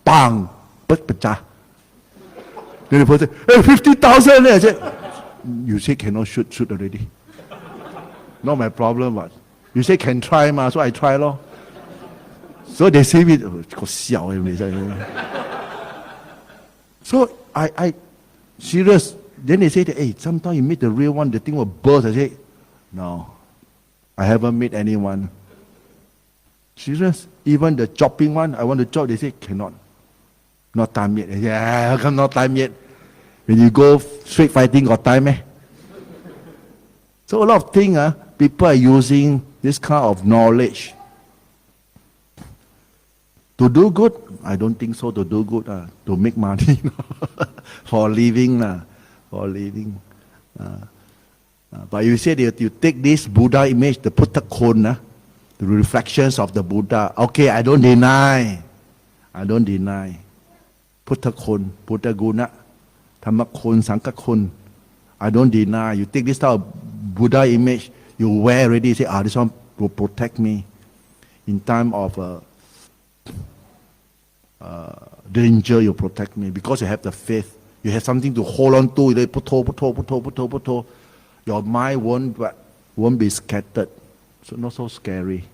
A: bang, pach. Then the person say, hey, 50,000. I said, you say cannot shoot already. Not my problem, but you say can try, so I try. So they say me, so Serious. Then they say, that, hey, sometimes you meet the real one, the thing will burst. I say, no, I haven't met anyone. Serious. Even the chopping one, I want to chop, they say, cannot. Not time yet. I say, how come not time yet? When you go street fighting, got time eh? So a lot of things, people are using this kind of knowledge to do good. I don't think so. To do good, to make money, for living, for living. But you say that you take this Buddha image, the Buddha Khun, the reflections of the Buddha. Okay, I don't deny. Buddha Khun, Buddha Guna, Dhamma Khun, Sangha Khun. I don't deny. You take this type of Buddha image, you wear already, you say, this one will protect me in time of danger. You protect me because you have the faith. You have something to hold on to. You put. Your mind won't be scattered. So not so scary.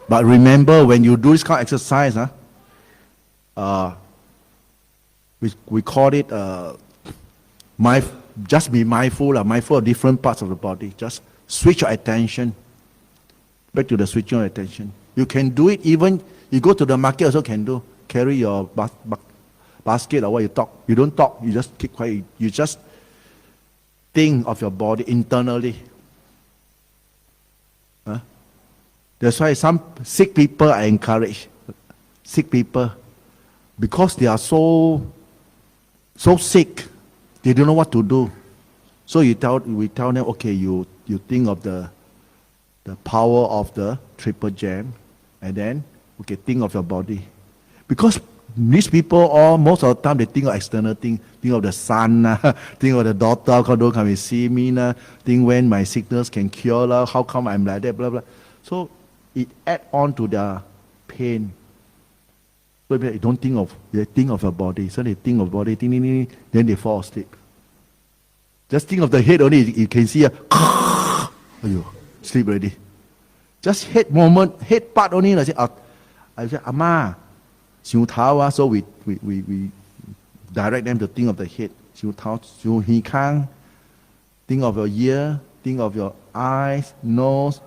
A: But remember, when you do this kind of exercise, we call it just be mindful of different parts of the body. Just switch your attention back to the switching of attention. You can do it even you go to the market also can do. Carry your basket or what you talk. You don't talk. You just keep quiet. You just think of your body internally. That's why some sick people are encouraged. Sick people, because they are so sick, they don't know what to do. So we tell them, okay, you think of the power of the triple gem, and then okay, think of your body. Because these people most of the time they think of external things. Think of the son, think of the daughter, how come don't come and see me, think when my sickness can cure, how come I'm like that, blah blah. So it adds on to their pain. So they don't think of, they think of your body. So they think of body, then they fall asleep. Just think of the head only, you can see sleep already. Just head part only. I say, Ama, Xiu Tao, so we direct them to think of the head. Xiu Tao, Xiu Hi Kang, think of your ear, think of your eyes, nose.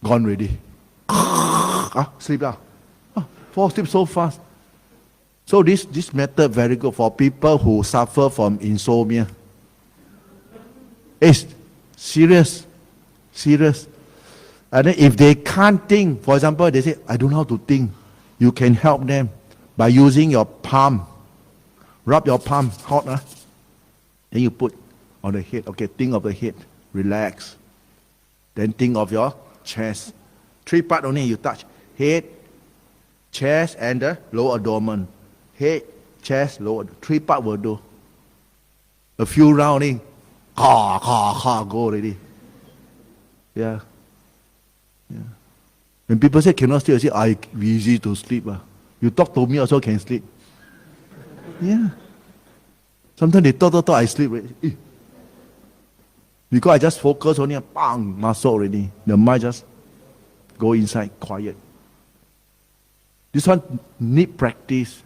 A: Gone already. Sleep now. Fall asleep so fast. So this method very good for people who suffer from insomnia. It's serious. And then if they can't think, for example, they say, I don't know how to think. You can help them by using your palm. Rub your palm hot. Then you put on the head. Okay, think of the head. Relax. Then think of your chest. 3 parts only you touch. Head, chest, and the lower abdomen. Head, chest, lower. 3 parts will do. A few rounds, go already. Yeah. When people say cannot sleep, I say, I easy to sleep. You talk to me also can sleep. Yeah. Sometimes they talk, I sleep already. Because I just focus on your bang, muscle already. The mind just go inside, quiet. This one need practice.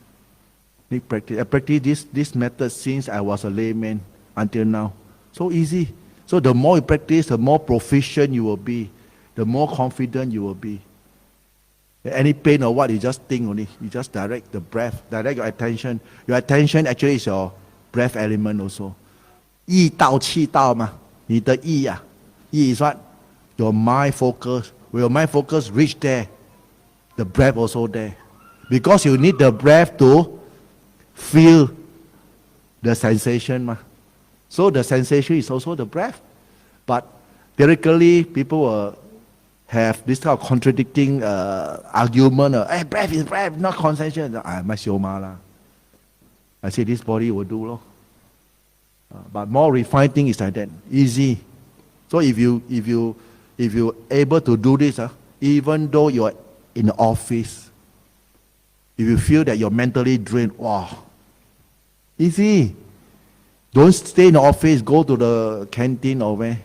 A: I practice this method since I was a layman until now. So easy. So the more you practice, the more proficient you will be. The more confident you will be. Any pain or what, you just think only. You just direct the breath, direct your attention. Your attention actually is your breath element also. 意到气到嘛。你的意is what? Your mind focus. When your mind focus reach there, the breath also there. Because you need the breath to feel the sensation. So the sensation is also the breath. But theoretically, people will have this kind of contradicting argument. Hey, breath is breath, not concentration. I say this body will do. But more refined thing is like that. Easy. So if you able to do this, even though you're in the office, if you feel that you're mentally drained, wow, easy. Don't stay in the office, go to the canteen or where,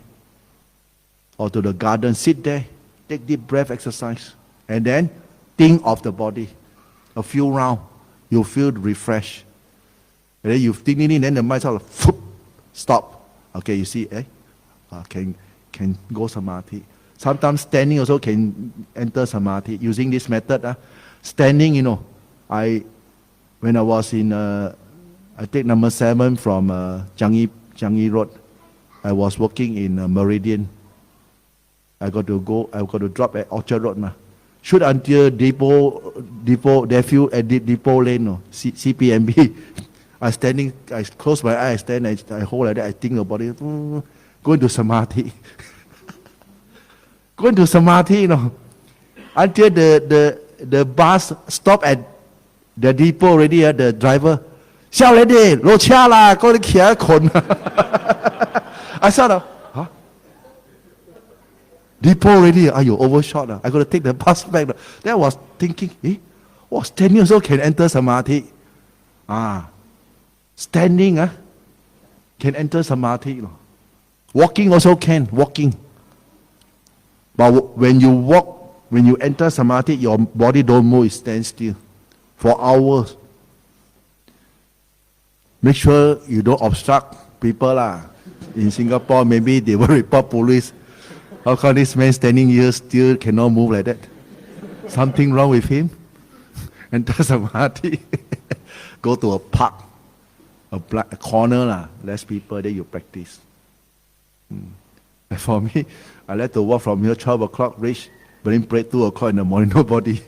A: or to the garden, sit there, take deep breath exercise, and then think of the body. a few rounds, you feel refreshed. And then you think, then the mind sort of stop. Okay, you see, can go samadhi. Sometimes standing also can enter samadhi using this method. Standing, when I was in, I take number 7 from Changi Road. I was working in Meridian. I got to drop at Orchard Road. Shoot until depot, they feel at depot lane, CPMB. I close my eyes, stand, I hold like that, I think about it, go into samadhi. Go into samadhi, until the bus stop at the depot already, the driver, 下来的，落车啦，我哋企喺Khun. I said, depot already, overshot. I got to take the bus back. Then I was thinking, standing also can enter samadhi. Standing can enter samadhi. Walking also can, walking. But when you walk, when you enter samadhi, your body don't move, it stands still for hours. Make sure you don't obstruct people. In Singapore, maybe they will report police. How come this man standing here still cannot move like that? Something wrong with him? Enter samadhi. Go to a park, a corner, less people, then you practice. And for me, I like to walk from here 12 o'clock, reach, bring bread 2 o'clock in the morning, nobody.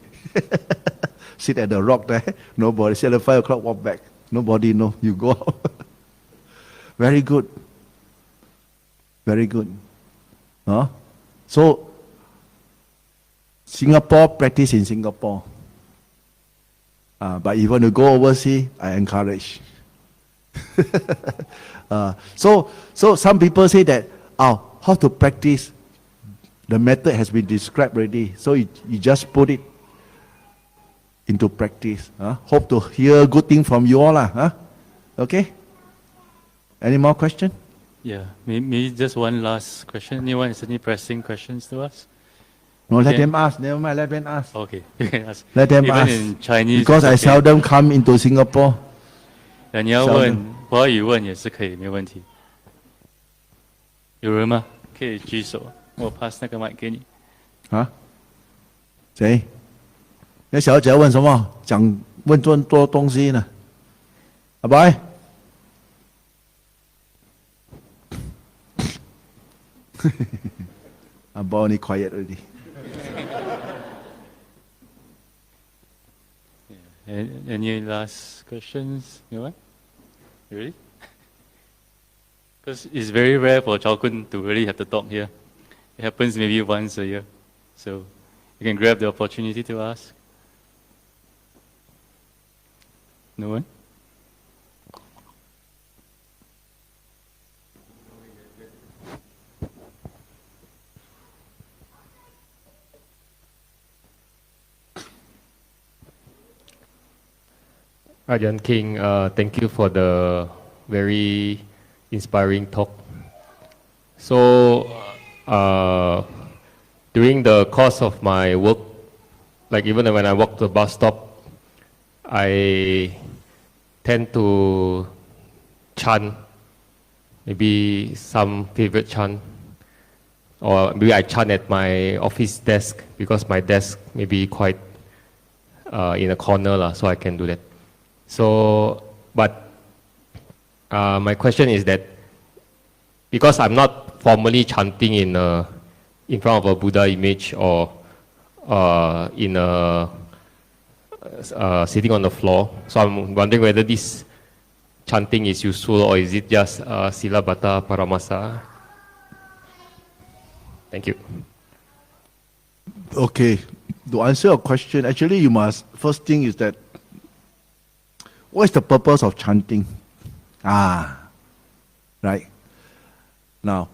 A: Sit at the rock there, nobody. Sit at 5 o'clock, walk back. Nobody know, you go out. Very good. Very good. So, Singapore, practice in Singapore. But if you want to go overseas, I encourage. So some people say that, how to practice? The method has been described already. So you just put it into practice. Hope to hear good thing from you all. Okay? Any more questions?
B: Yeah, maybe just one last question. Anyone has any pressing questions to ask?
A: No, let them ask. Never mind, let them ask.
B: Okay, you can ask.
A: Let them
B: Even
A: ask.
B: in Chinese.
A: Because I seldom come into Singapore.
B: 你要问，华语问也是可以，没问题。有人吗？可以举手，我 pass 那个麦给你。
A: 谁？那小姐问什么？问这么多东西呢？阿白。I'm only quiet already.
B: Any last questions? Anyone? Really? Because it's very rare for Chao Khun to really have to talk here. It happens maybe once a year. So you can grab the opportunity to ask. No one?
D: Ajahn King, thank you for the very inspiring talk. So, during the course of my work, like even when I walk to the bus stop, I tend to chant maybe some favorite chant, or maybe I chant at my office desk because my desk may be quite in a corner, so I can do that. So, but my question is that because I'm not formally chanting in front of a Buddha image or in sitting on the floor, so I'm wondering whether this chanting is useful or is it just Silabata Paramasa? Thank you.
A: Okay, to answer your question, actually you must, first thing is that, what is the purpose of chanting? Right. Now,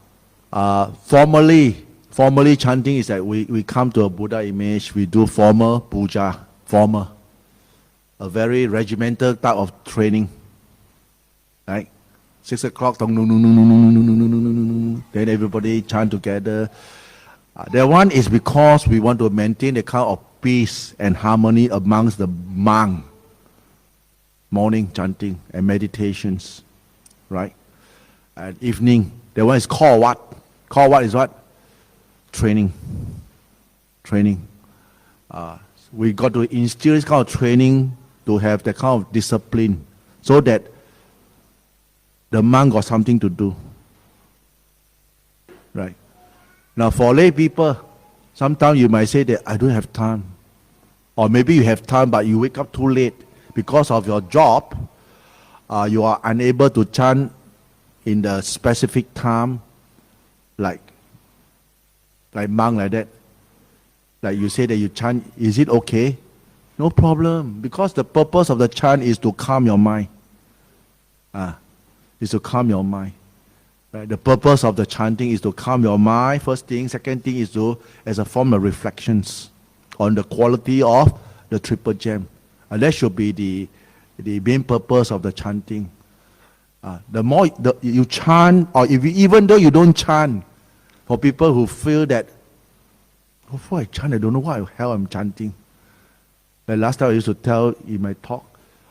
A: formally chanting is that we come to a Buddha image, we do formal puja, a very regimental type of training. Right? 6 o'clock, then everybody chant together. That one is because we want to maintain the kind of peace and harmony amongst the monk. Morning chanting and meditations, right? And evening, that one is called what? Called what is what? Training. Training. We got to instill this kind of training to have that kind of discipline so that the monk got something to do. Right? Now for lay people, sometimes you might say that I don't have time. Or maybe you have time but you wake up too late. Because of your job, you are unable to chant in the specific time, like monk like that. Like you say that you chant, is it okay? No problem, because the purpose of the chant is to calm your mind. Is to calm your mind. Right? The purpose of the chanting is to calm your mind, first thing. Second thing is to, as a form of reflections on the quality of the triple gem. That should be the main purpose of the chanting. The more you chant, or even though you don't chant, for people who feel that, before I chant, I don't know what the hell I'm chanting. Like last time I used to tell in my talk,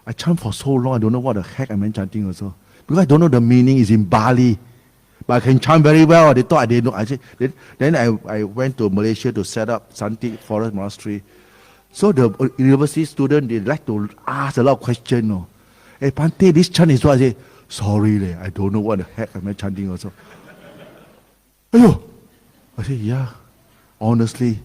A: I chant for so long, I don't know what the heck I'm chanting also. Because I don't know the meaning, is in Bali. But I can chant very well. They thought I didn't know. I said, then I went to Malaysia to set up Santi Forest Monastery. So the university student, they like to ask a lot of questions. No? Hey, Pante, this chant is what? I say, sorry, I don't know what the heck am I chanting also. Ayo! I say, yeah, honestly.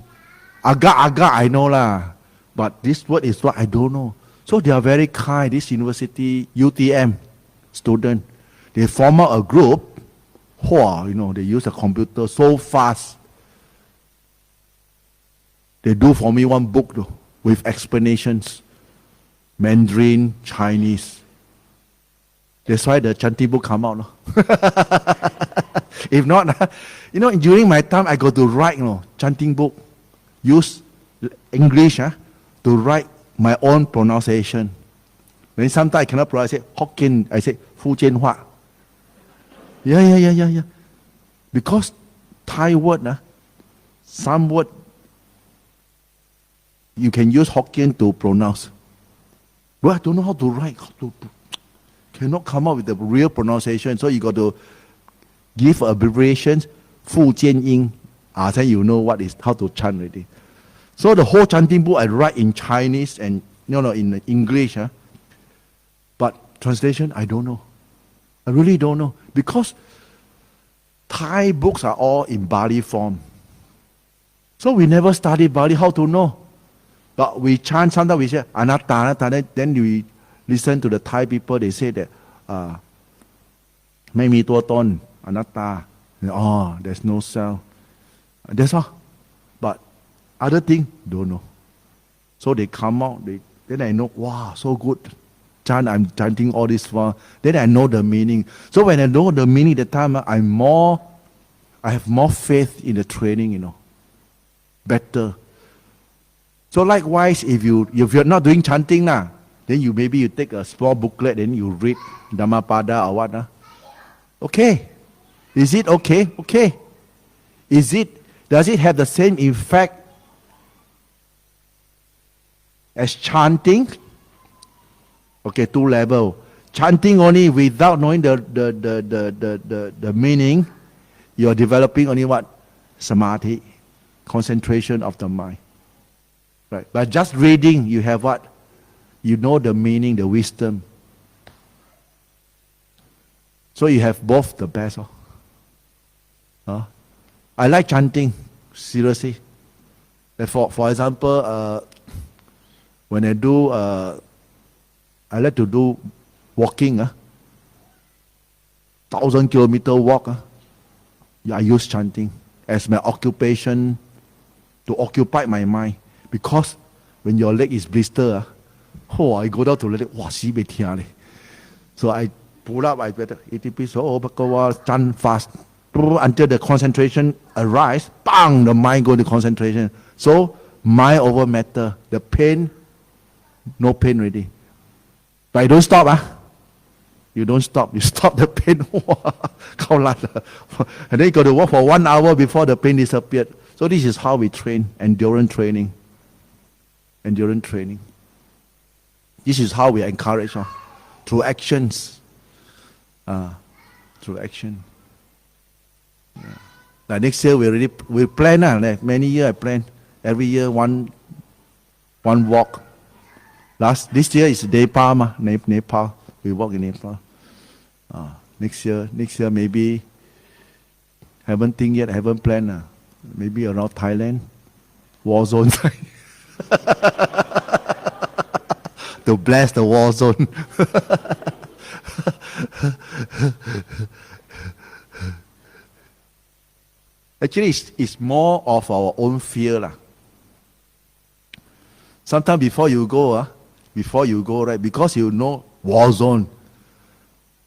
A: Aga, I know lah. But this word is what I don't know. So they are very kind, this university, UTM student. They form out a group. They use a computer so fast. They do for me one book though, with explanations. Mandarin, Chinese. That's why the chanting book come out. No? If not, during my time I got to write chanting book. Use English to write my own pronunciation. When sometimes I cannot pronounce it, Hokkien, I say Fujian Hua. Yeah. Because Thai word, some word you can use Hokkien to pronounce. But I don't know how to write. Cannot come up with the real pronunciation. So you got to give abbreviations, Fujian Ying. Then you know how to chant already. So the whole chanting book I write in Chinese and in English. But translation, I don't know. I really don't know. Because Thai books are all in Bali form. So we never studied Bali, how to know? But we chant, sometimes we say, anatta, then we listen to the Thai people, they say that, ไม่มีตัวตน anatta. There's no self. That's all. But other thing, don't know. So they come out, then I know, wow, so good. I'm chanting all this for, then I know the meaning. So when I know the meaning, the time I have more faith in the training, better. So likewise, if you're not doing chanting then maybe you take a small booklet, then you read Dhammapada or what. Okay. Is it okay? Okay. Does it have the same effect as chanting? Okay, 2 levels. Chanting only without knowing the meaning, you're developing only what? Samadhi, concentration of the mind. Right. But just reading, you have what? You know the meaning, the wisdom. So you have both the best. I like chanting, seriously. For example, when I do, I like to do walking. 1,000-kilometer walk. I use chanting as my occupation to occupy my mind. Because when your leg is blister, I go down to the leg, so I pull up, I better chant fast until the concentration arises. Bang, the mind go to concentration. So mind over matter. The pain, no pain already. But you don't stop. You don't stop. You stop the pain. And then you got to walk for 1 hour before the pain disappeared. So this is how we train, endurance training. endurance training. This is how we encourage through actions. Through action. Yeah. Like next year we plan like many years I plan. Every year one walk. This year is Nepal, Nepal. We walk in Nepal. Next year maybe haven't think yet, haven't planned. Maybe around Thailand, war zone. To bless the war zone. Actually, it's more of our own fear. Sometimes before you go, right, because you know war zone,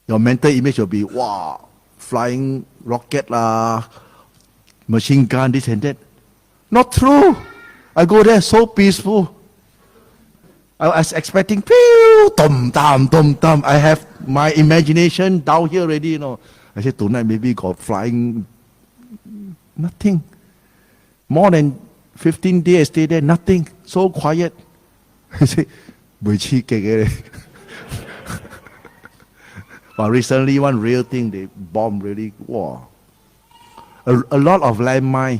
A: your mental image will be, wow, flying rocket machine gun, this and that. Not true. I go there so peaceful. I was expecting, pew, tom tam, tom tam. I have my imagination down here already, you know. I said tonight maybe got flying, nothing. More than 15 days I stay there, nothing. So quiet. I say, but recently one real thing, they bombed really, wow. A lot of landmine.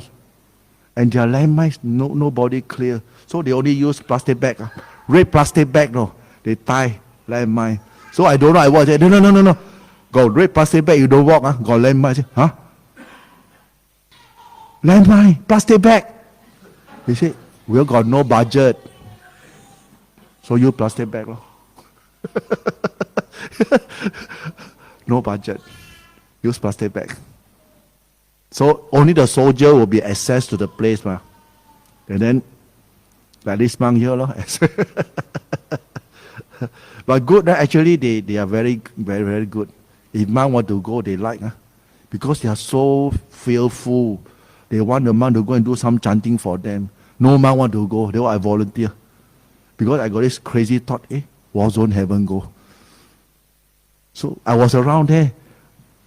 A: And their landmines, nobody clear. So they only use plastic bag. Red plastic bag, no. They tie landmine. So I don't know, I watch it. No. Got red plastic bag, you don't walk, got landmine. Huh? Landmine, plastic bag. They say, we got no budget. So use plastic bag. No budget. Use plastic bag. So only the soldier will be access to the place. And then, like this monk here. But good, actually they are very, very, very good. If monk want to go, they like. Because they are so fearful. They want the monk to go and do some chanting for them. No monk want to go. They want I volunteer. Because I got this crazy thought, war zone haven't go. So I was around there.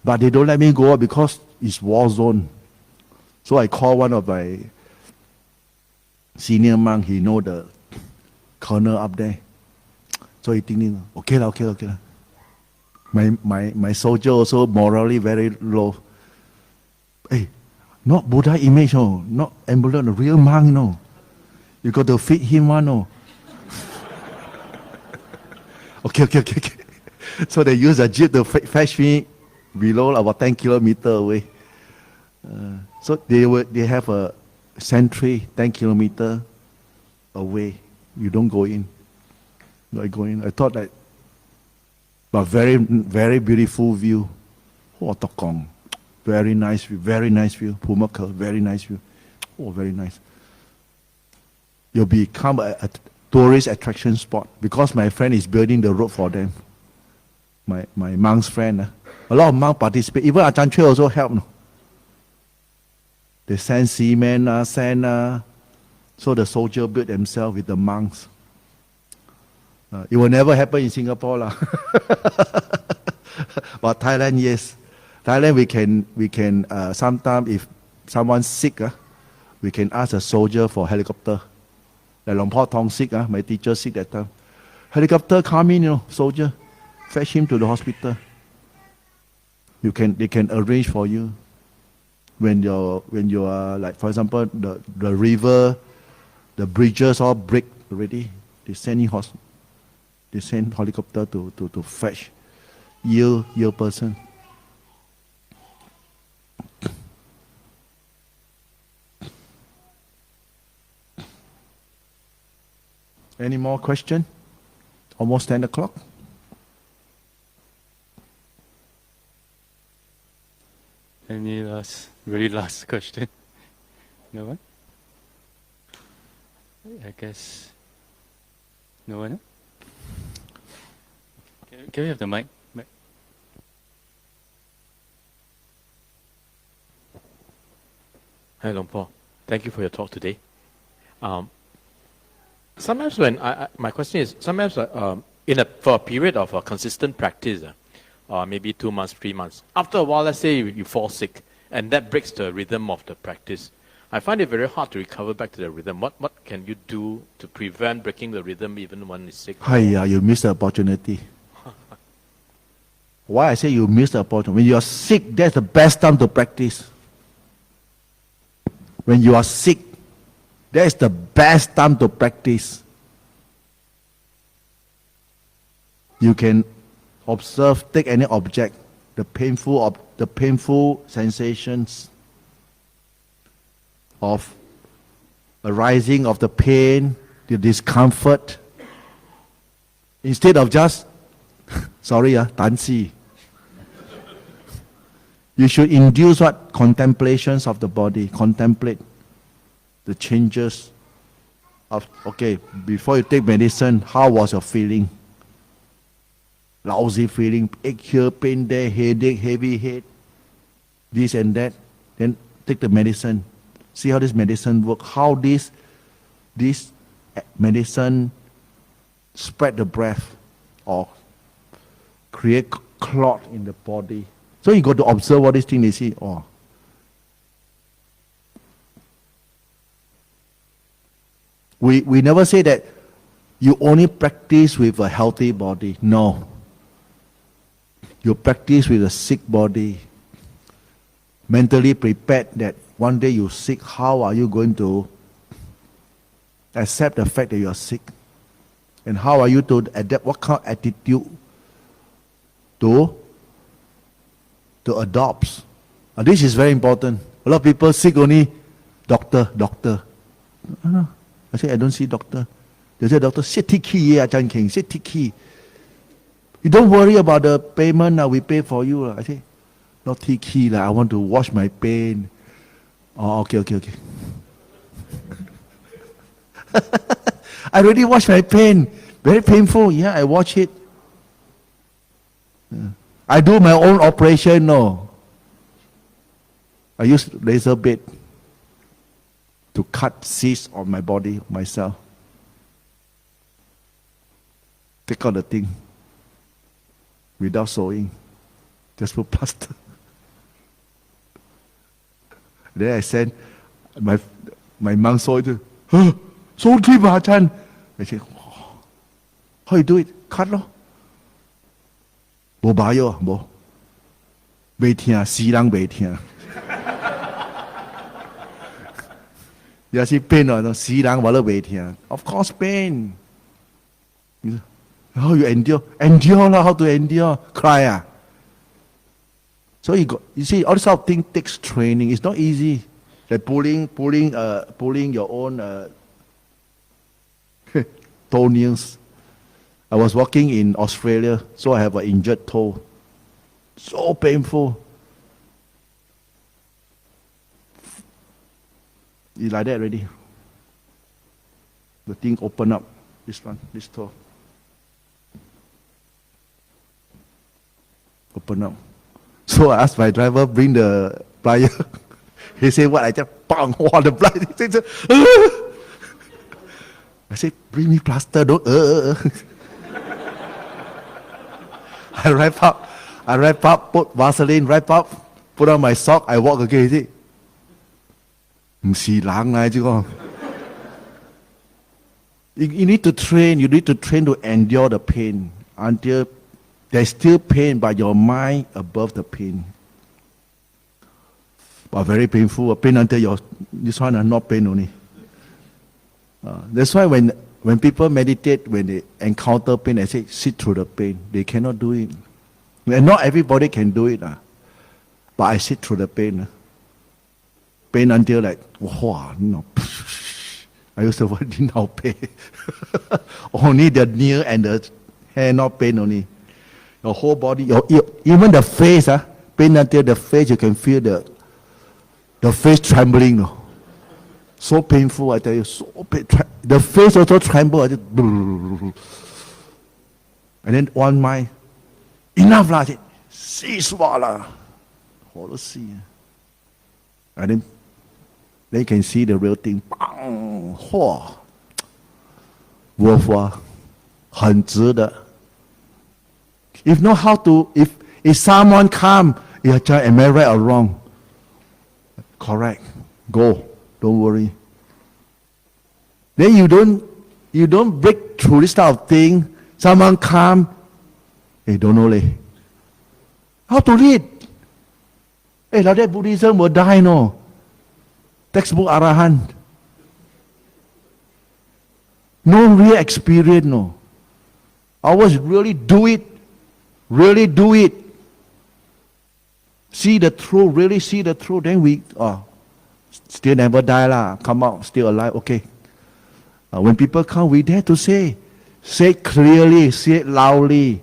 A: But they don't let me go because it's war zone. So I call one of my senior monk, he know the colonel up there. So he thinking, okay lah. My soldier also morally very low. Hey, not Buddha image, not ambulance, real monk, no. You got to feed him one, no. Okay. So they use a jeep to fetch me below about 10 kilometers away. So they have a sentry 10 kilometers away. You don't go in. I go in. I thought that, but very, very beautiful view. Oh, Tokong. Very nice view. Pumaka, very nice view. Oh, very nice. You'll become a tourist attraction spot because my friend is building the road for them. My monk's friend. A lot of monks participate. Even Ajahn Choi also help. No? They send cement, sand. So the soldier built themselves with the monks. It will never happen in Singapore. But Thailand, yes. Thailand, we can sometimes if someone's sick, we can ask a soldier for helicopter. Like Long Po Tong sick, my teacher sick that time. Helicopter come in, soldier. Fetch him to the hospital. They can arrange for you. When you are like, for example, the river, the bridges all break already. They send helicopter to fetch ill person. Any more question? Almost 10 o'clock.
B: Any really last question? No one? I guess no one? Can we have the mic?
E: Hi, Long Po. Thank you for your talk today. Sometimes when my question is, sometimes for a period of consistent practice, maybe 2 months, 3 months, after a while, let's say you fall sick, and that breaks the rhythm of the practice. I find it very hard to recover back to the rhythm. What can you do to prevent breaking the rhythm even when it's sick?
A: Hiya, you missed the opportunity. Why I say you missed the opportunity? When you are sick, that's the best time to practice. When you are sick, that is the best time to practice. You can observe, take any object, the painful sensations of arising of the pain, the discomfort, instead of just, sorry, danci. You should induce what? Contemplations of the body. Contemplate the changes of, okay, before you take medicine, how was your feeling? Lousy feeling, ache here, pain there, headache, heavy head, this and that. Then take the medicine. See how this medicine works. How this medicine spread the breath or create clot in the body. So you got to observe all these things. They see, oh. We never say that you only practice with a healthy body. No. You practice with a sick body. Mentally prepared that one day you're sick, how are you going to accept the fact that you are sick? And how are you to adapt, what kind of attitude to adopt? And this is very important. A lot of people sick only, doctor. No. I say, I don't see doctor. They say, doctor, sit tiki, Keng, sit tiki. You don't worry about the payment, we pay for you. I say, not tiki, I want to wash my pain. Oh, okay. I already washed my pain. Very painful. Yeah, I watch it. Yeah. I do my own operation, no. I use laser blade to cut cysts on my body myself. Take out the thing without sewing. Just put plaster. Then I send my monk saw it. So deep, Chan. I say, oh, how you do it? Cut lo. Bo ba yo, bo. Bei tia, si lang bei tia. You see pain or no? Si lang wala bei tia. Of course pain. How you endure? Endure lah. How to endure? Cry. So you see, all this sort of thing takes training. It's not easy. Like pulling your own toenails. I was walking in Australia, so I have an injured toe. So painful. It's like that already. The thing open up. This one, this toe. Open up. So I asked my driver, bring the plier. He said, what? I just, bang, wow, the plier. He said, I said, bring me plaster, don't, I wrap up, put Vaseline, wrap up, put on my sock, I walk again. He said, 唔是冷啊，這個 You need to train to endure the pain until there's still pain, but your mind above the pain. But very painful, pain until this one is not pain only. That's why when people meditate, when they encounter pain, they say, sit through the pain. They cannot do it. And not everybody can do it. But I sit through the pain. Pain until like, wow, no. I used to want to now pain. Only the knee and the hair, not pain only. Your whole body, even the face, pain until the face, you can feel the face trembling. No? So painful, I tell you. So the face also tremble. And then one mind, enough lah. Cease lah. See. And then they can see the real thing. Bang! 嚯! Worthwhile. 很值得. If not how to, if someone come, am I right or wrong? Correct. Go. Don't worry. Then you don't break through this type of thing. Someone come, hey, don't know leh. How to read? Hey, like that Buddhism will die, no? Textbook Arahant. No real experience, no. Ours really do it. Really do it. See the truth, really see the truth. Then we, still never die lah. Come out, still alive, okay. When people come, we dare to say. Say it clearly, say it loudly.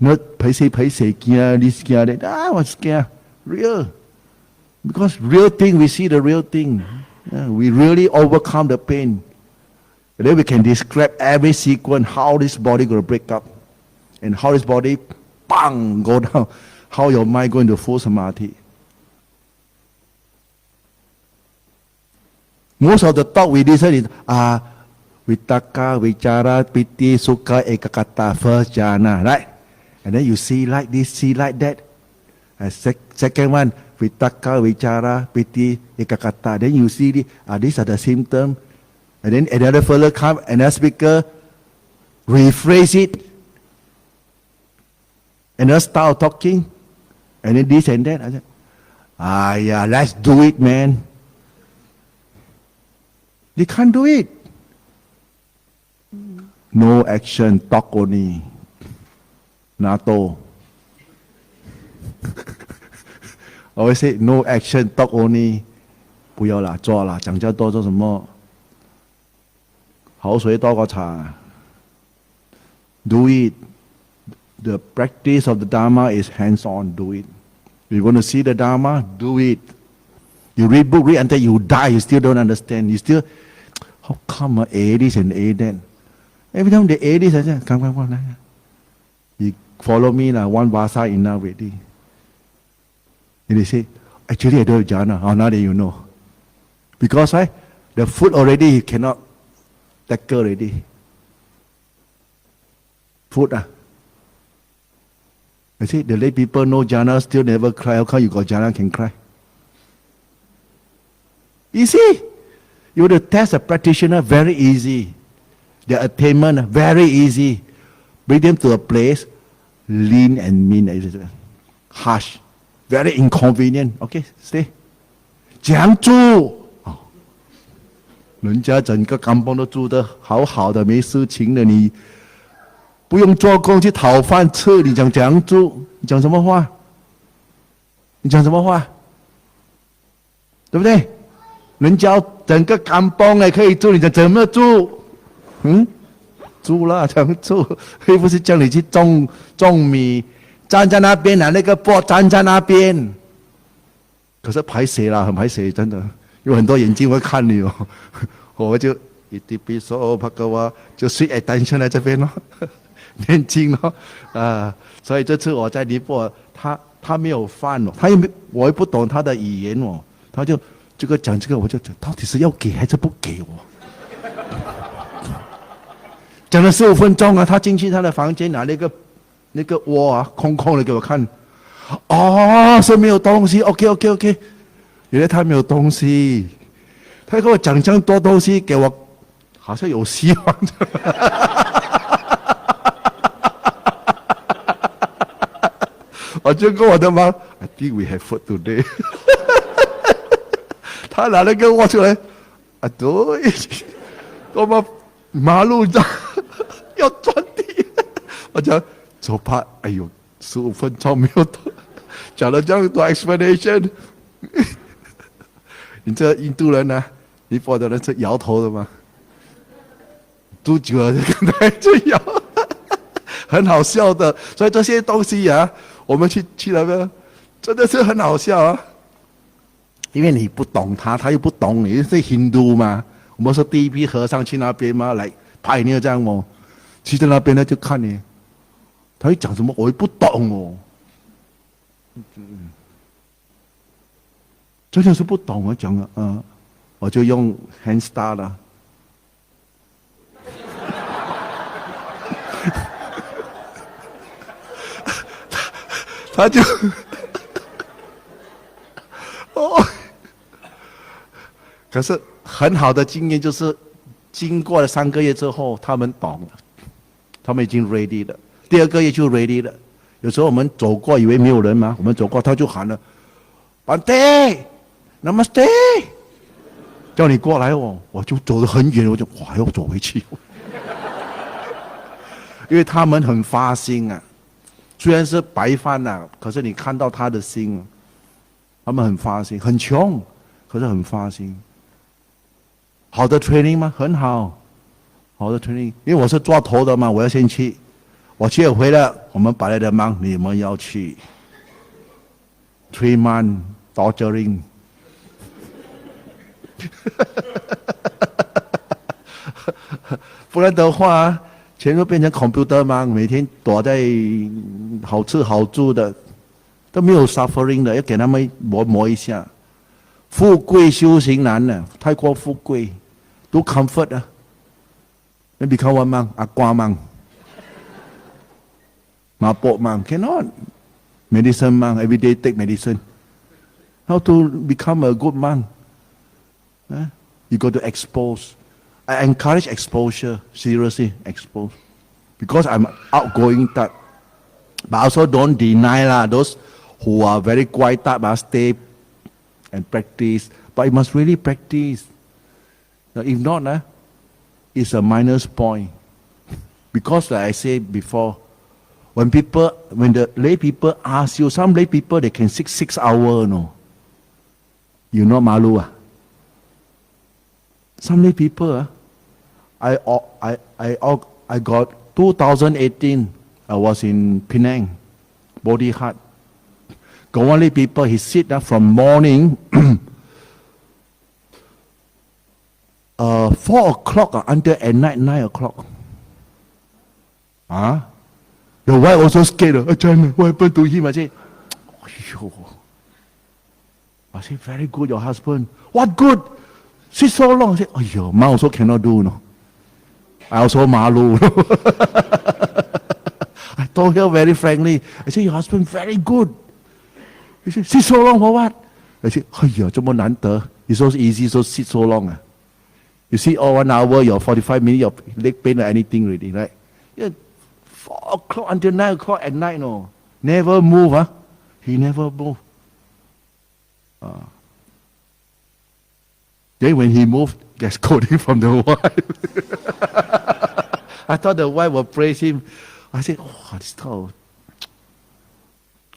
A: Not paiseh, kia, this, kia, that. What's kia? Real. Because real thing, we see the real thing. We really overcome the pain. And then we can describe every sequence, how this body going to break up. And how this body, bang, go down. How your mind going to full samadhi. Most of the talk we listen is, vitaka, vichara, piti, sukha, ekakata, first jhana, right? And then you see like this, see like that. Second one, vitaka, vichara, piti, ekakata. Then you see these are the symptoms. And then another fellow come, another speaker, rephrase it. Another style of talking. And then this and that. I said, yeah, let's do it, man. They can't do it. No action, talk only. NATO. Always say no action, talk only. 不要啦，做啦，讲这多做什么？口水多过茶。Do it. The practice of the Dhamma is hands-on. Do it. You want to see the Dhamma? Do it. You read book, read until you die. You still don't understand. You still, how come A this and A that? Every time they A this, I say, come. You follow me, one vasa enough already. And they say, actually I don't have jhana. Oh, now that you know. Because the food already you cannot tackle already. Food I say, the lay people know jhana, still never cry. How come you got jhana can cry? Easy. You want to test a practitioner, very easy. Their attainment, very easy. Bring them to a place, lean and mean, harsh, very inconvenient. Okay, stay. 讲住，人家整个甘榜都住得好好的，没事情的，你不用做工去讨饭吃，你讲住，你讲什么话？你讲什么话？对不对？人家整个甘榜可以住，你讲怎么住？住了讲住，又不是叫你去种米，站在那边那个波站在那边。可是排水啦，很排水，真的，有很多眼睛会看你哦。我就一滴鼻手帕个哇，就睡attention在这边咯。念经咯，所以这次我在尼泊尔，他没有饭哦，我也不懂他的语言哦，他就这个讲这个，我就到底是要给还是不给我？讲了15分钟他进去他的房间拿那个窝空空的给我看，是没有东西 ，OK， 原来他没有东西，他跟我讲这样多东西给我，好像有希望。我就跟我的妈 ，I think we have food today 。他拿那个握出来，对，我们马路上要钻地，我讲走吧，哎呦，15分钟没有到，讲了这样多 explanation， 你这印度人呢，尼泊尔的人是摇头的吗？住久了就跟他就摇，很好笑的。所以这些东西我们去那边，真的是很好笑啊！因为你不懂他，他又不懂你，是印度嘛。我们说第一批和尚去那边嘛，来拍你这样哦，去在那边呢就看你，他会讲什么我也不懂哦，真的是不懂我讲了，我就用 hand star 了。他就可是很好的经验就是，经过了3个月之后，他们懂了，他们已经 ready 了。第2个月就 ready 了。有时候我们走过，以为没有人嘛，我们走过，他就喊了 ，Bante Namaste， 叫你过来哦，我就走得很远，我就哇要走回去，因为他们很发心啊。虽然是白饭啊，可是你看到他的心，他们很发心，很穷，可是很发心。好的 training 吗？很好，好的 training。因为我是做头的嘛，我要先去。我去了回来，我们本来的忙，你们要去。3 months torturing， 不然的话，全都变成 computer 嘛，每天躲在好吃好住的，都没有 suffering 的，要给他们磨一下。富贵修行难呢，太过富贵，都 comfort 啊。Then become one monk, aqua monk, mapok monk, cannot. Medicine monk, every day take medicine. How to become a good monk? You got to expose. I encourage exposure, seriously expose. Because I'm outgoing type. But also don't deny lah, those who are very quiet type must stay and practice. But you must really practice. If not, it's a minus point. Because like I said before, when the lay people ask you, some lay people they can sit 6 hours, no. You know malu ah. Some lay people, I got 2018. I was in Penang, Bodhi Hut. Got one lay people, he sit from morning 4 o'clock until at night 9 o'clock. The wife also scared. What happened to him? I said, very good, your husband. What good? Sit so long. I said, ma also cannot do, no. I also malu. I told her very frankly. I said, your husband very good. He said, sit so long for what? I said, 这么难得. It's so easy, so sit so long. You see, 1 hour, your 45 minutes, your leg pain or anything already, right? 4 o'clock until 9 o'clock at night, no. Never move, He never move. Then when he moved, get scolding from the wife. I thought the wife would praise him. I said, this cow.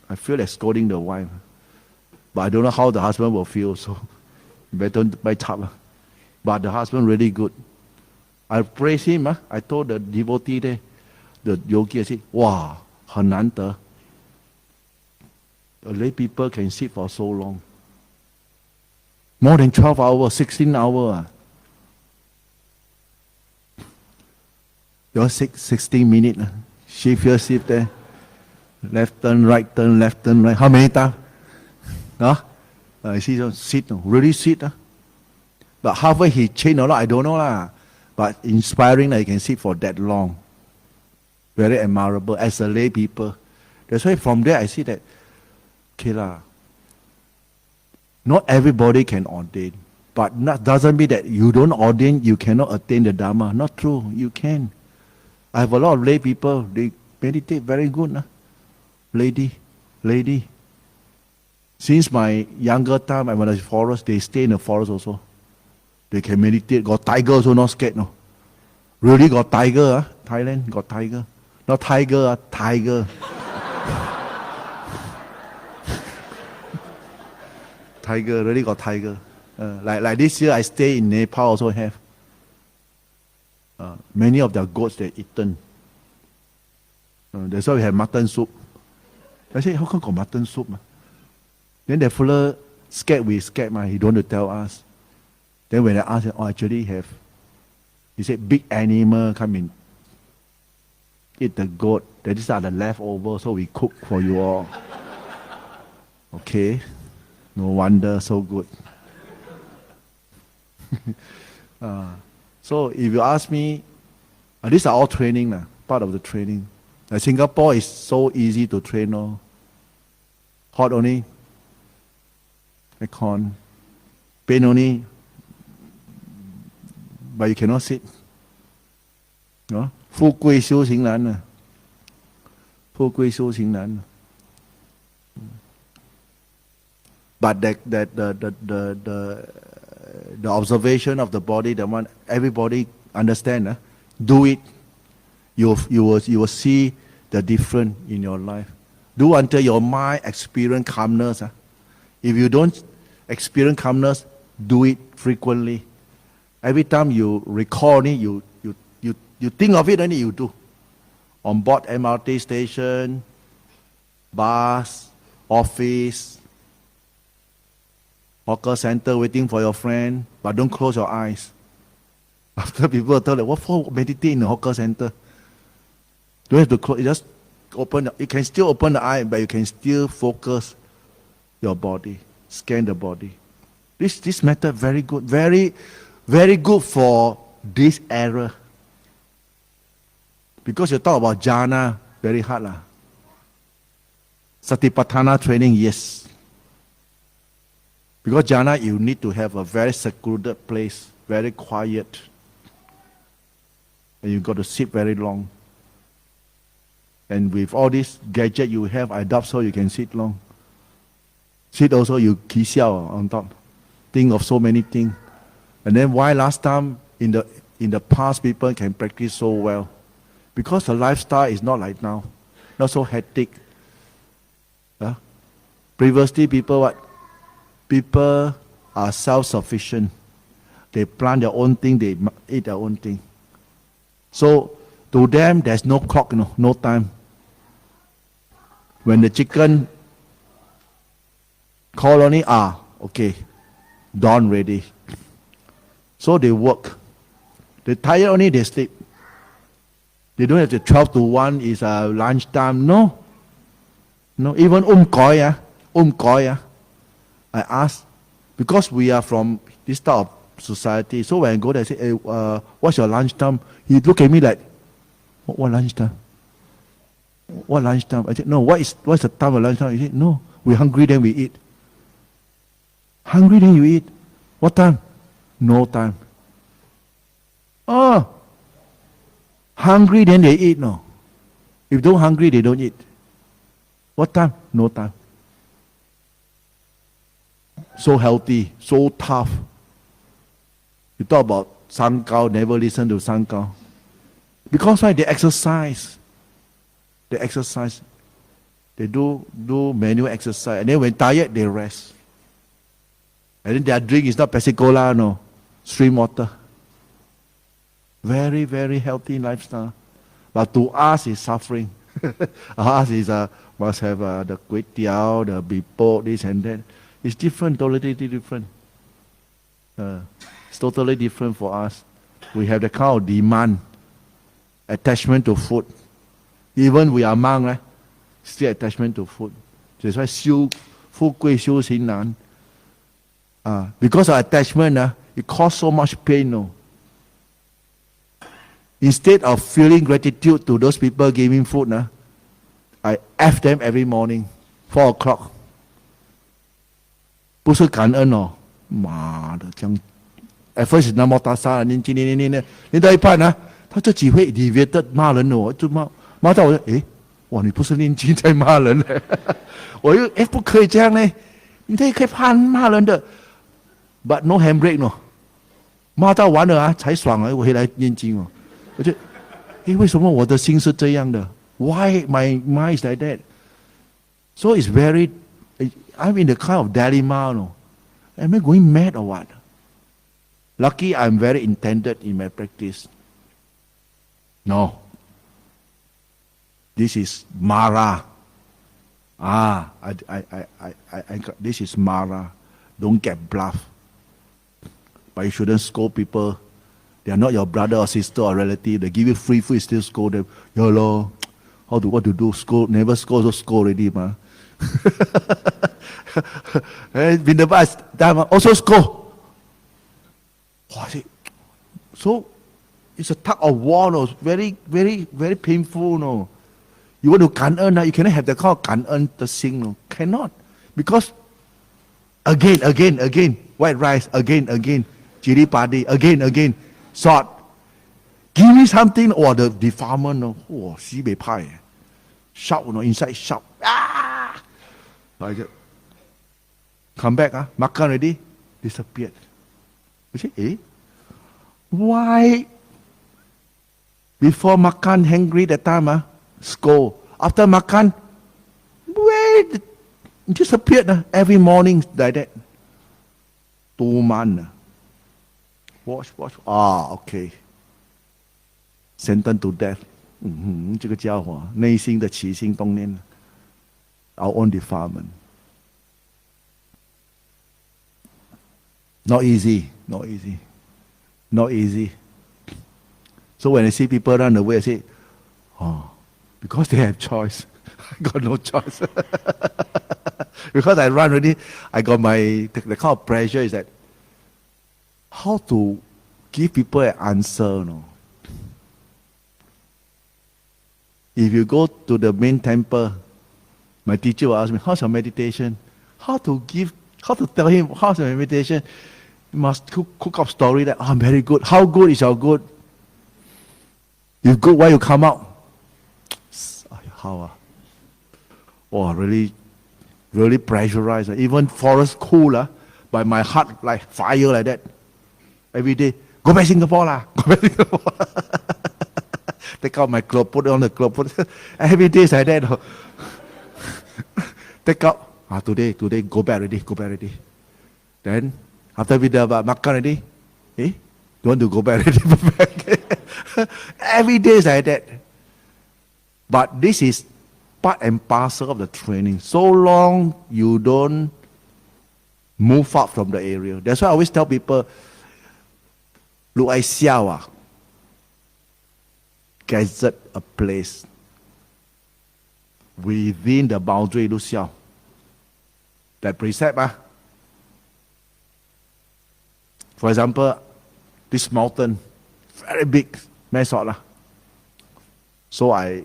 A: I feel like scolding the wife. But I don't know how the husband will feel, so better buy chap. But the husband really good. I praise him. I told the devotee there, the yogi, I said, wow, 很难得. The lay people can sit for so long. More than 12 hours, 16 hours. Your 16 minutes. Shift your seat there. Left turn, right turn, left turn, right. How many times? I see sit, really sit. But halfway he changed a lot, I don't know lah. But inspiring that he can sit for that long. Very admirable as a lay people. That's why from there I see that, okay lah. Not everybody can ordain. But that doesn't mean that you don't ordain, you cannot attain the Dhamma. Not true, you can. I have a lot of lay people, they meditate very good. Lady. Since my younger time, when I was in the forest, they stay in the forest also. They can meditate. Got tiger also, not scared, no. Really got tiger, Thailand got tiger. Not tiger, tiger. Tiger, really got tiger. Like this year, I stay in Nepal also have. Many of their goats they eaten. That's why we have mutton soup. I say, how come got mutton soup? Then the fellow scared, we scared, he don't want to tell us. Then when I asked him, actually have. He said, big animal come in. Eat the goat. Then these are the leftovers, so we cook for you all. Okay. No wonder, so good. So if you ask me, these are all training, part of the training. Singapore is so easy to train. Hot only, aircon, pain only, but you cannot sit. No? 富贵修行难啊，富贵修行难。But the observation of the body, the one everybody understand. Do it. You will see the difference in your life. Do until your mind experience calmness. If you don't experience calmness, do it frequently. Every time you recall it, you think of it, and you do. On board MRT station, bus, office, hawker center, waiting for your friend, but don't close your eyes. After people tell you, what for meditate in the hawker center? Don't have to close. You just open. You can still open the eye, but you can still focus your body, scan the body. This method very good, very good for this era. Because you talk about jhana, very hard lah. Satipatthana training, yes. Because jhana, you need to have a very secluded place, very quiet. And you got to sit very long. And with all this gadget you have, I doubt so you can sit long. Sit also, you ki xiao on top. Think of so many things. And then why last time in the past people can practice so well? Because the lifestyle is not like now. Not so hectic. Previously people what? People are self-sufficient. They plant their own thing, they eat their own thing. So to them there's no clock, no time. When the chicken call on it, okay, dawn ready. So they work. They tired only, they sleep. They don't have the 12 to 1 is lunchtime. No. Even koi, I ask, because we are from this type of society. So when I go there, I say, hey, what's your lunchtime? He look at me like, what lunchtime? What lunchtime? I said, no, what's the time of lunchtime? He said, no, we're hungry, then we eat. Hungry, then you eat. What time? No time. Oh, hungry, then they eat, no. If don't hungry, they don't eat. What time? No time. So healthy, so tough. You talk about Sankao, never listen to Sankao. Because why? They exercise. They exercise. They do manual exercise. And then when tired, they rest. And then their drink is not Pepsi-Cola, no. Stream water. Very, very healthy lifestyle. But to us, it's suffering. Us is must have the kway teow, the bipo, this and that. It's different, totally different. It's totally different for us. We have the kind of demand, attachment to food. Even we are monk, still attachment to food. That's why 富贵修行难. Because of attachment, it causes so much pain. No? Instead of feeling gratitude to those people giving food, I F them every morning, 4 o'clock. 不是感恩哦，妈的，这样 at first is 南无大萨，念到一半他自己会 deviated 骂人哦，就骂到我，哇，你不是念经在骂人嘞？我又不可以这样呢，你可以怕骂人的 ，but no handbrake 喏，骂到完了才爽我回来念经哦，我就，为什么我的心是这样的 ？Why my mind is like that? So it's very, I'm in the kind of dilemma, no? Am I going mad or what? Lucky I'm very intended in my practice. No. This is Mara. This is Mara. Don't get bluff. But you shouldn't scold people. They are not your brother or sister or relative. They give you free food, you still scold them. Ya Allah, what to do? Scold, never scold, so scold already, ma. Dhamma also scold. So it's a tug of war, no? Very, very, very painful, no? You want to 感恩, you cannot have the kind of 感恩 the sing, no? Cannot. Because again, white rice, again, chili padi, again. sword. Give me something. Or the defilement, no. Oh, sibei pai. Shout, no, inside shout. Ah! Like that. Come back, makan already, disappeared. You say, why? Before makan, hungry that time, scold. After makan, where? Disappeared every morning like that. 2 months. Watch. Okay. Sentenced to death. 这个家伙内心的起心动念 our own defilement. Not easy. So when I see people run away, I say, because they have choice. I got no choice. Because I run already, I got the kind of pressure is that how to give people an answer, no? If you go to the main temple, my teacher will ask me, how's your meditation? How to tell him, how's your meditation? You must cook up story that, I'm very good. How good is your good? If good, why you come out? How? Oh, really pressurized. Even forest cool, but my heart like fire like that. Every day, go back Singapore lah. Go back Singapore. Take out my clothes, put on the clothes. Every day is like that. Take out. Today, go back already. Then, after we do makan already, you want to go back already? Every day is like that. But this is part and parcel of the training. So long you don't move out from the area. That's why I always tell people, look, I xiao gazette a place within the boundary lu xiao. That precept, for example, this mountain, very big, so I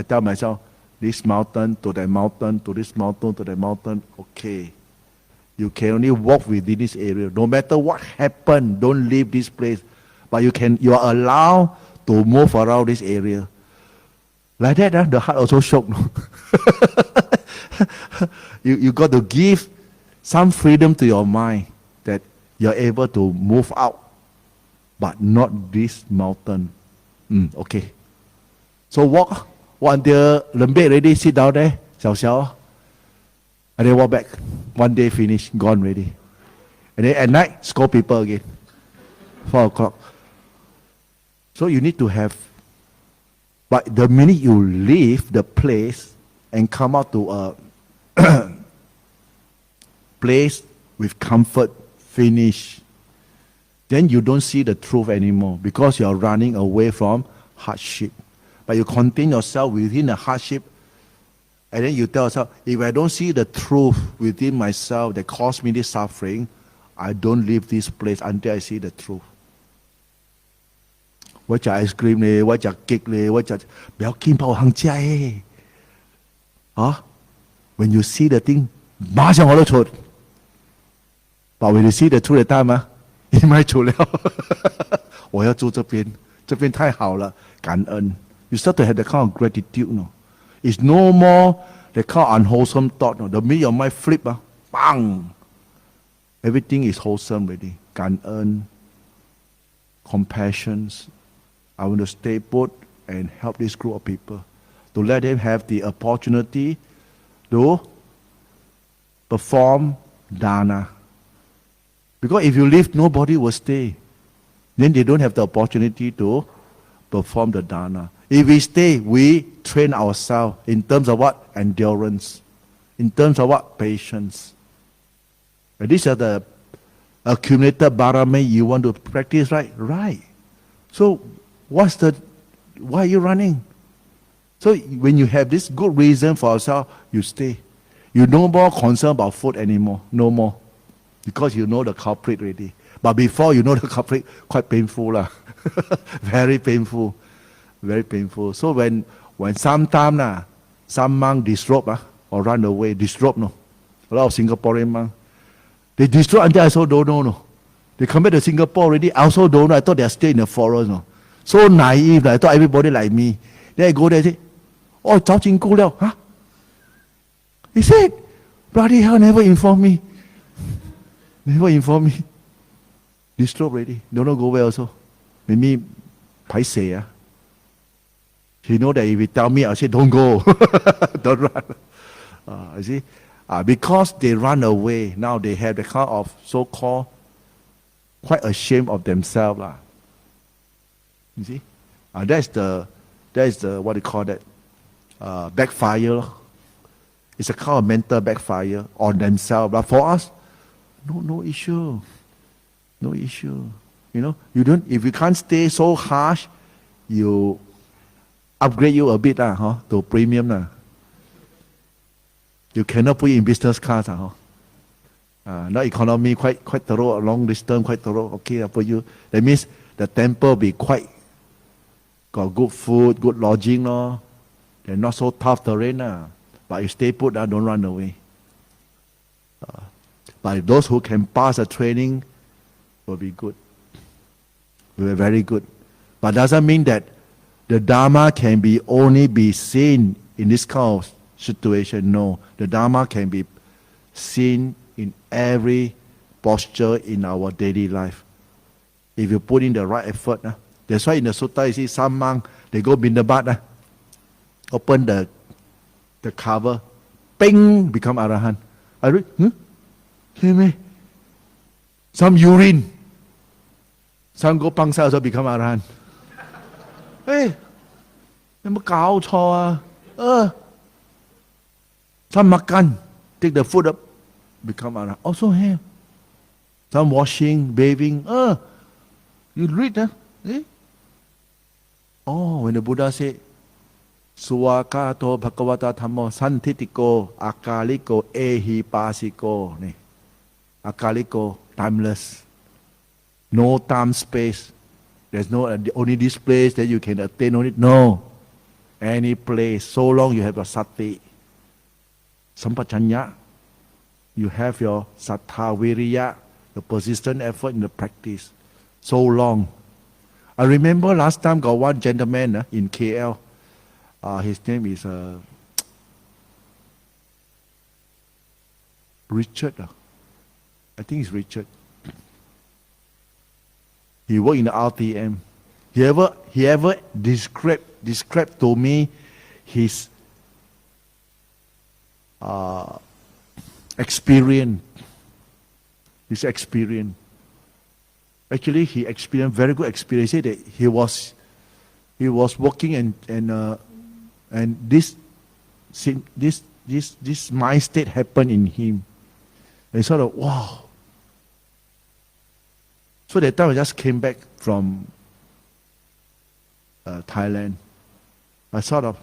A: tell myself, this mountain to that mountain, to this mountain, to that mountain, okay. You can only walk within this area. No matter what happened, don't leave this place. But you are allowed to move around this area. Like that, the heart also shook. No? you got to give some freedom to your mind that you're able to move out, but not this mountain. Okay. So walk until lembek ready, sit down there, xiao, and then walk back. One day finish, gone ready. And then at night, scold people again. 4 o'clock. So you need to have, but the minute you leave the place and come out to a place with comfort, finish, then you don't see the truth anymore because you are running away from hardship. But you contain yourself within the hardship, and then you tell yourself, if I don't see the truth within myself that caused me this suffering, I don't leave this place until I see the truth. 我食 ice cream 咧，我食 cake 咧，我食不要緊，我行食誒。When you see the thing，馬上我都出。But when you see the truth 嘅 time 你咪出了。我要住這邊，這邊太好了，感恩。You start to have the kind of gratitude, no? It's no more the kind of unwholesome thought, no? The minute your mind flip, bang! Everything is wholesome already. 感恩, compassion. I want to stay put and help this group of people. To let them have the opportunity to perform dana. Because if you leave, nobody will stay. Then they don't have the opportunity to perform the dana. If we stay, we train ourselves in terms of what? Endurance. In terms of what? Patience. And these are the accumulated barame you want to practice, right? Right. So why are you running? So when you have this good reason for yourself, you stay. You're no more concerned about food anymore. No more. Because you know the culprit already. But before you know the culprit, quite painful lah. Very painful. Very painful. So when sometime some monk disrobe or run away, disrobe no. A lot of Singaporean monk, they disrobe until I also don't know no. They come back to Singapore already. I also don't know. I thought they are still in the forest. No? So naive. I thought everybody like me. Then I go there and say, oh, Chao Jing Gu Liao. Huh? He said, bloody hell, never inform me. Never inform me. Disturb already. Don't know go where also. Maybe paiseh. He know that if he tell me, I say, don't go. Don't run. You see? Because they run away, now they have the kind of so-called quite ashamed of themselves. You see? That's the, what do you call that? Backfire. It's a kind of mental backfire on themselves. But for us, no issue. No issue. You know, if you can't stay so harsh, you upgrade you a bit to premium. You cannot put it in business class. Not economy, quite thorough, long distance, quite thorough. Okay, I put you. That means the temple be quite, got good food, good lodging. They're not so tough terrain. But you stay put, don't run away. But those who can pass the training will be good. Will be very good. But doesn't mean that the Dhamma can only be seen in this kind of situation. No. The Dhamma can be seen in every posture in our daily life. If you put in the right effort. That's why in the sutta you see some monks, they go bindabat. Open the cover. Ping! Become Arahant. I read, hear me? Some urine. Some go pangsa also become Arahant. Hey! Some makan, take the food up, become Arahant. Also have. Some washing, bathing. You read, eh? Oh, when the Buddha said, Suwakato bhagavata dhammo santitiko akaliko ehipasiko. Akaliko, timeless. No time, space. There's no only this place that you can attain on it. No. Any place. So long you have a sati. Sampachanya. You have your sattha viriya, the persistent effort in the practice. So long. I remember last time got one gentleman in KL. His name is Richard. I think it's Richard. He worked in the RTM. He ever described to me his experience. His experience. Actually, he experienced very good experience. He said that he was working and this mind state happened in him. And sort of, wow. So that time I just came back from Thailand. I sort of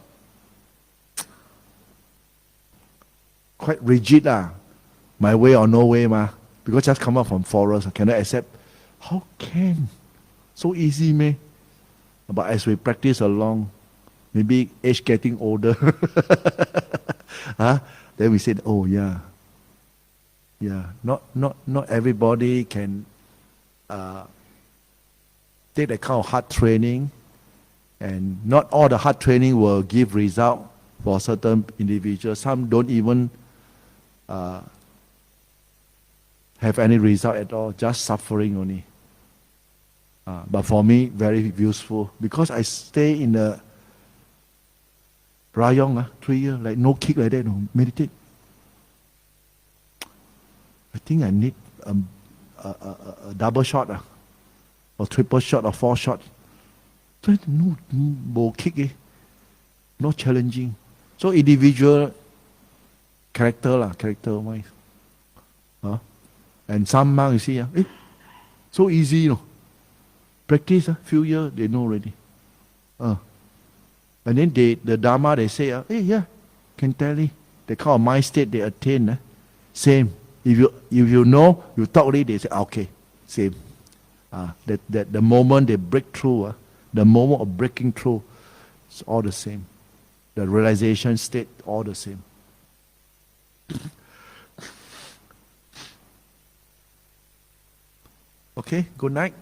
A: quite rigid my way or no way because just come out from forest, I cannot accept. How can? So easy, man. But as we practice along, maybe age getting older, then we said, oh yeah. Not everybody can take that kind of hard training, and not all the hard training will give result for certain individuals. Some don't even have any result at all, just suffering only. But for me, very useful because I stay in the Rayong 3 years, like no kick like that, no, meditate. I think I need a double shot or triple shot or 4 shots. So no kick, not challenging. So individual character wise. And some monks, you see, so easy, you know. Practice few years, they know already. And then the Dhamma, they say, hey, yeah, can tell you. The kind of mind state they attain, same. If you know, you talk already, they say, okay, same. That the moment they break through, the moment of breaking through, it's all the same. The realization state, all the same. Okay, good night.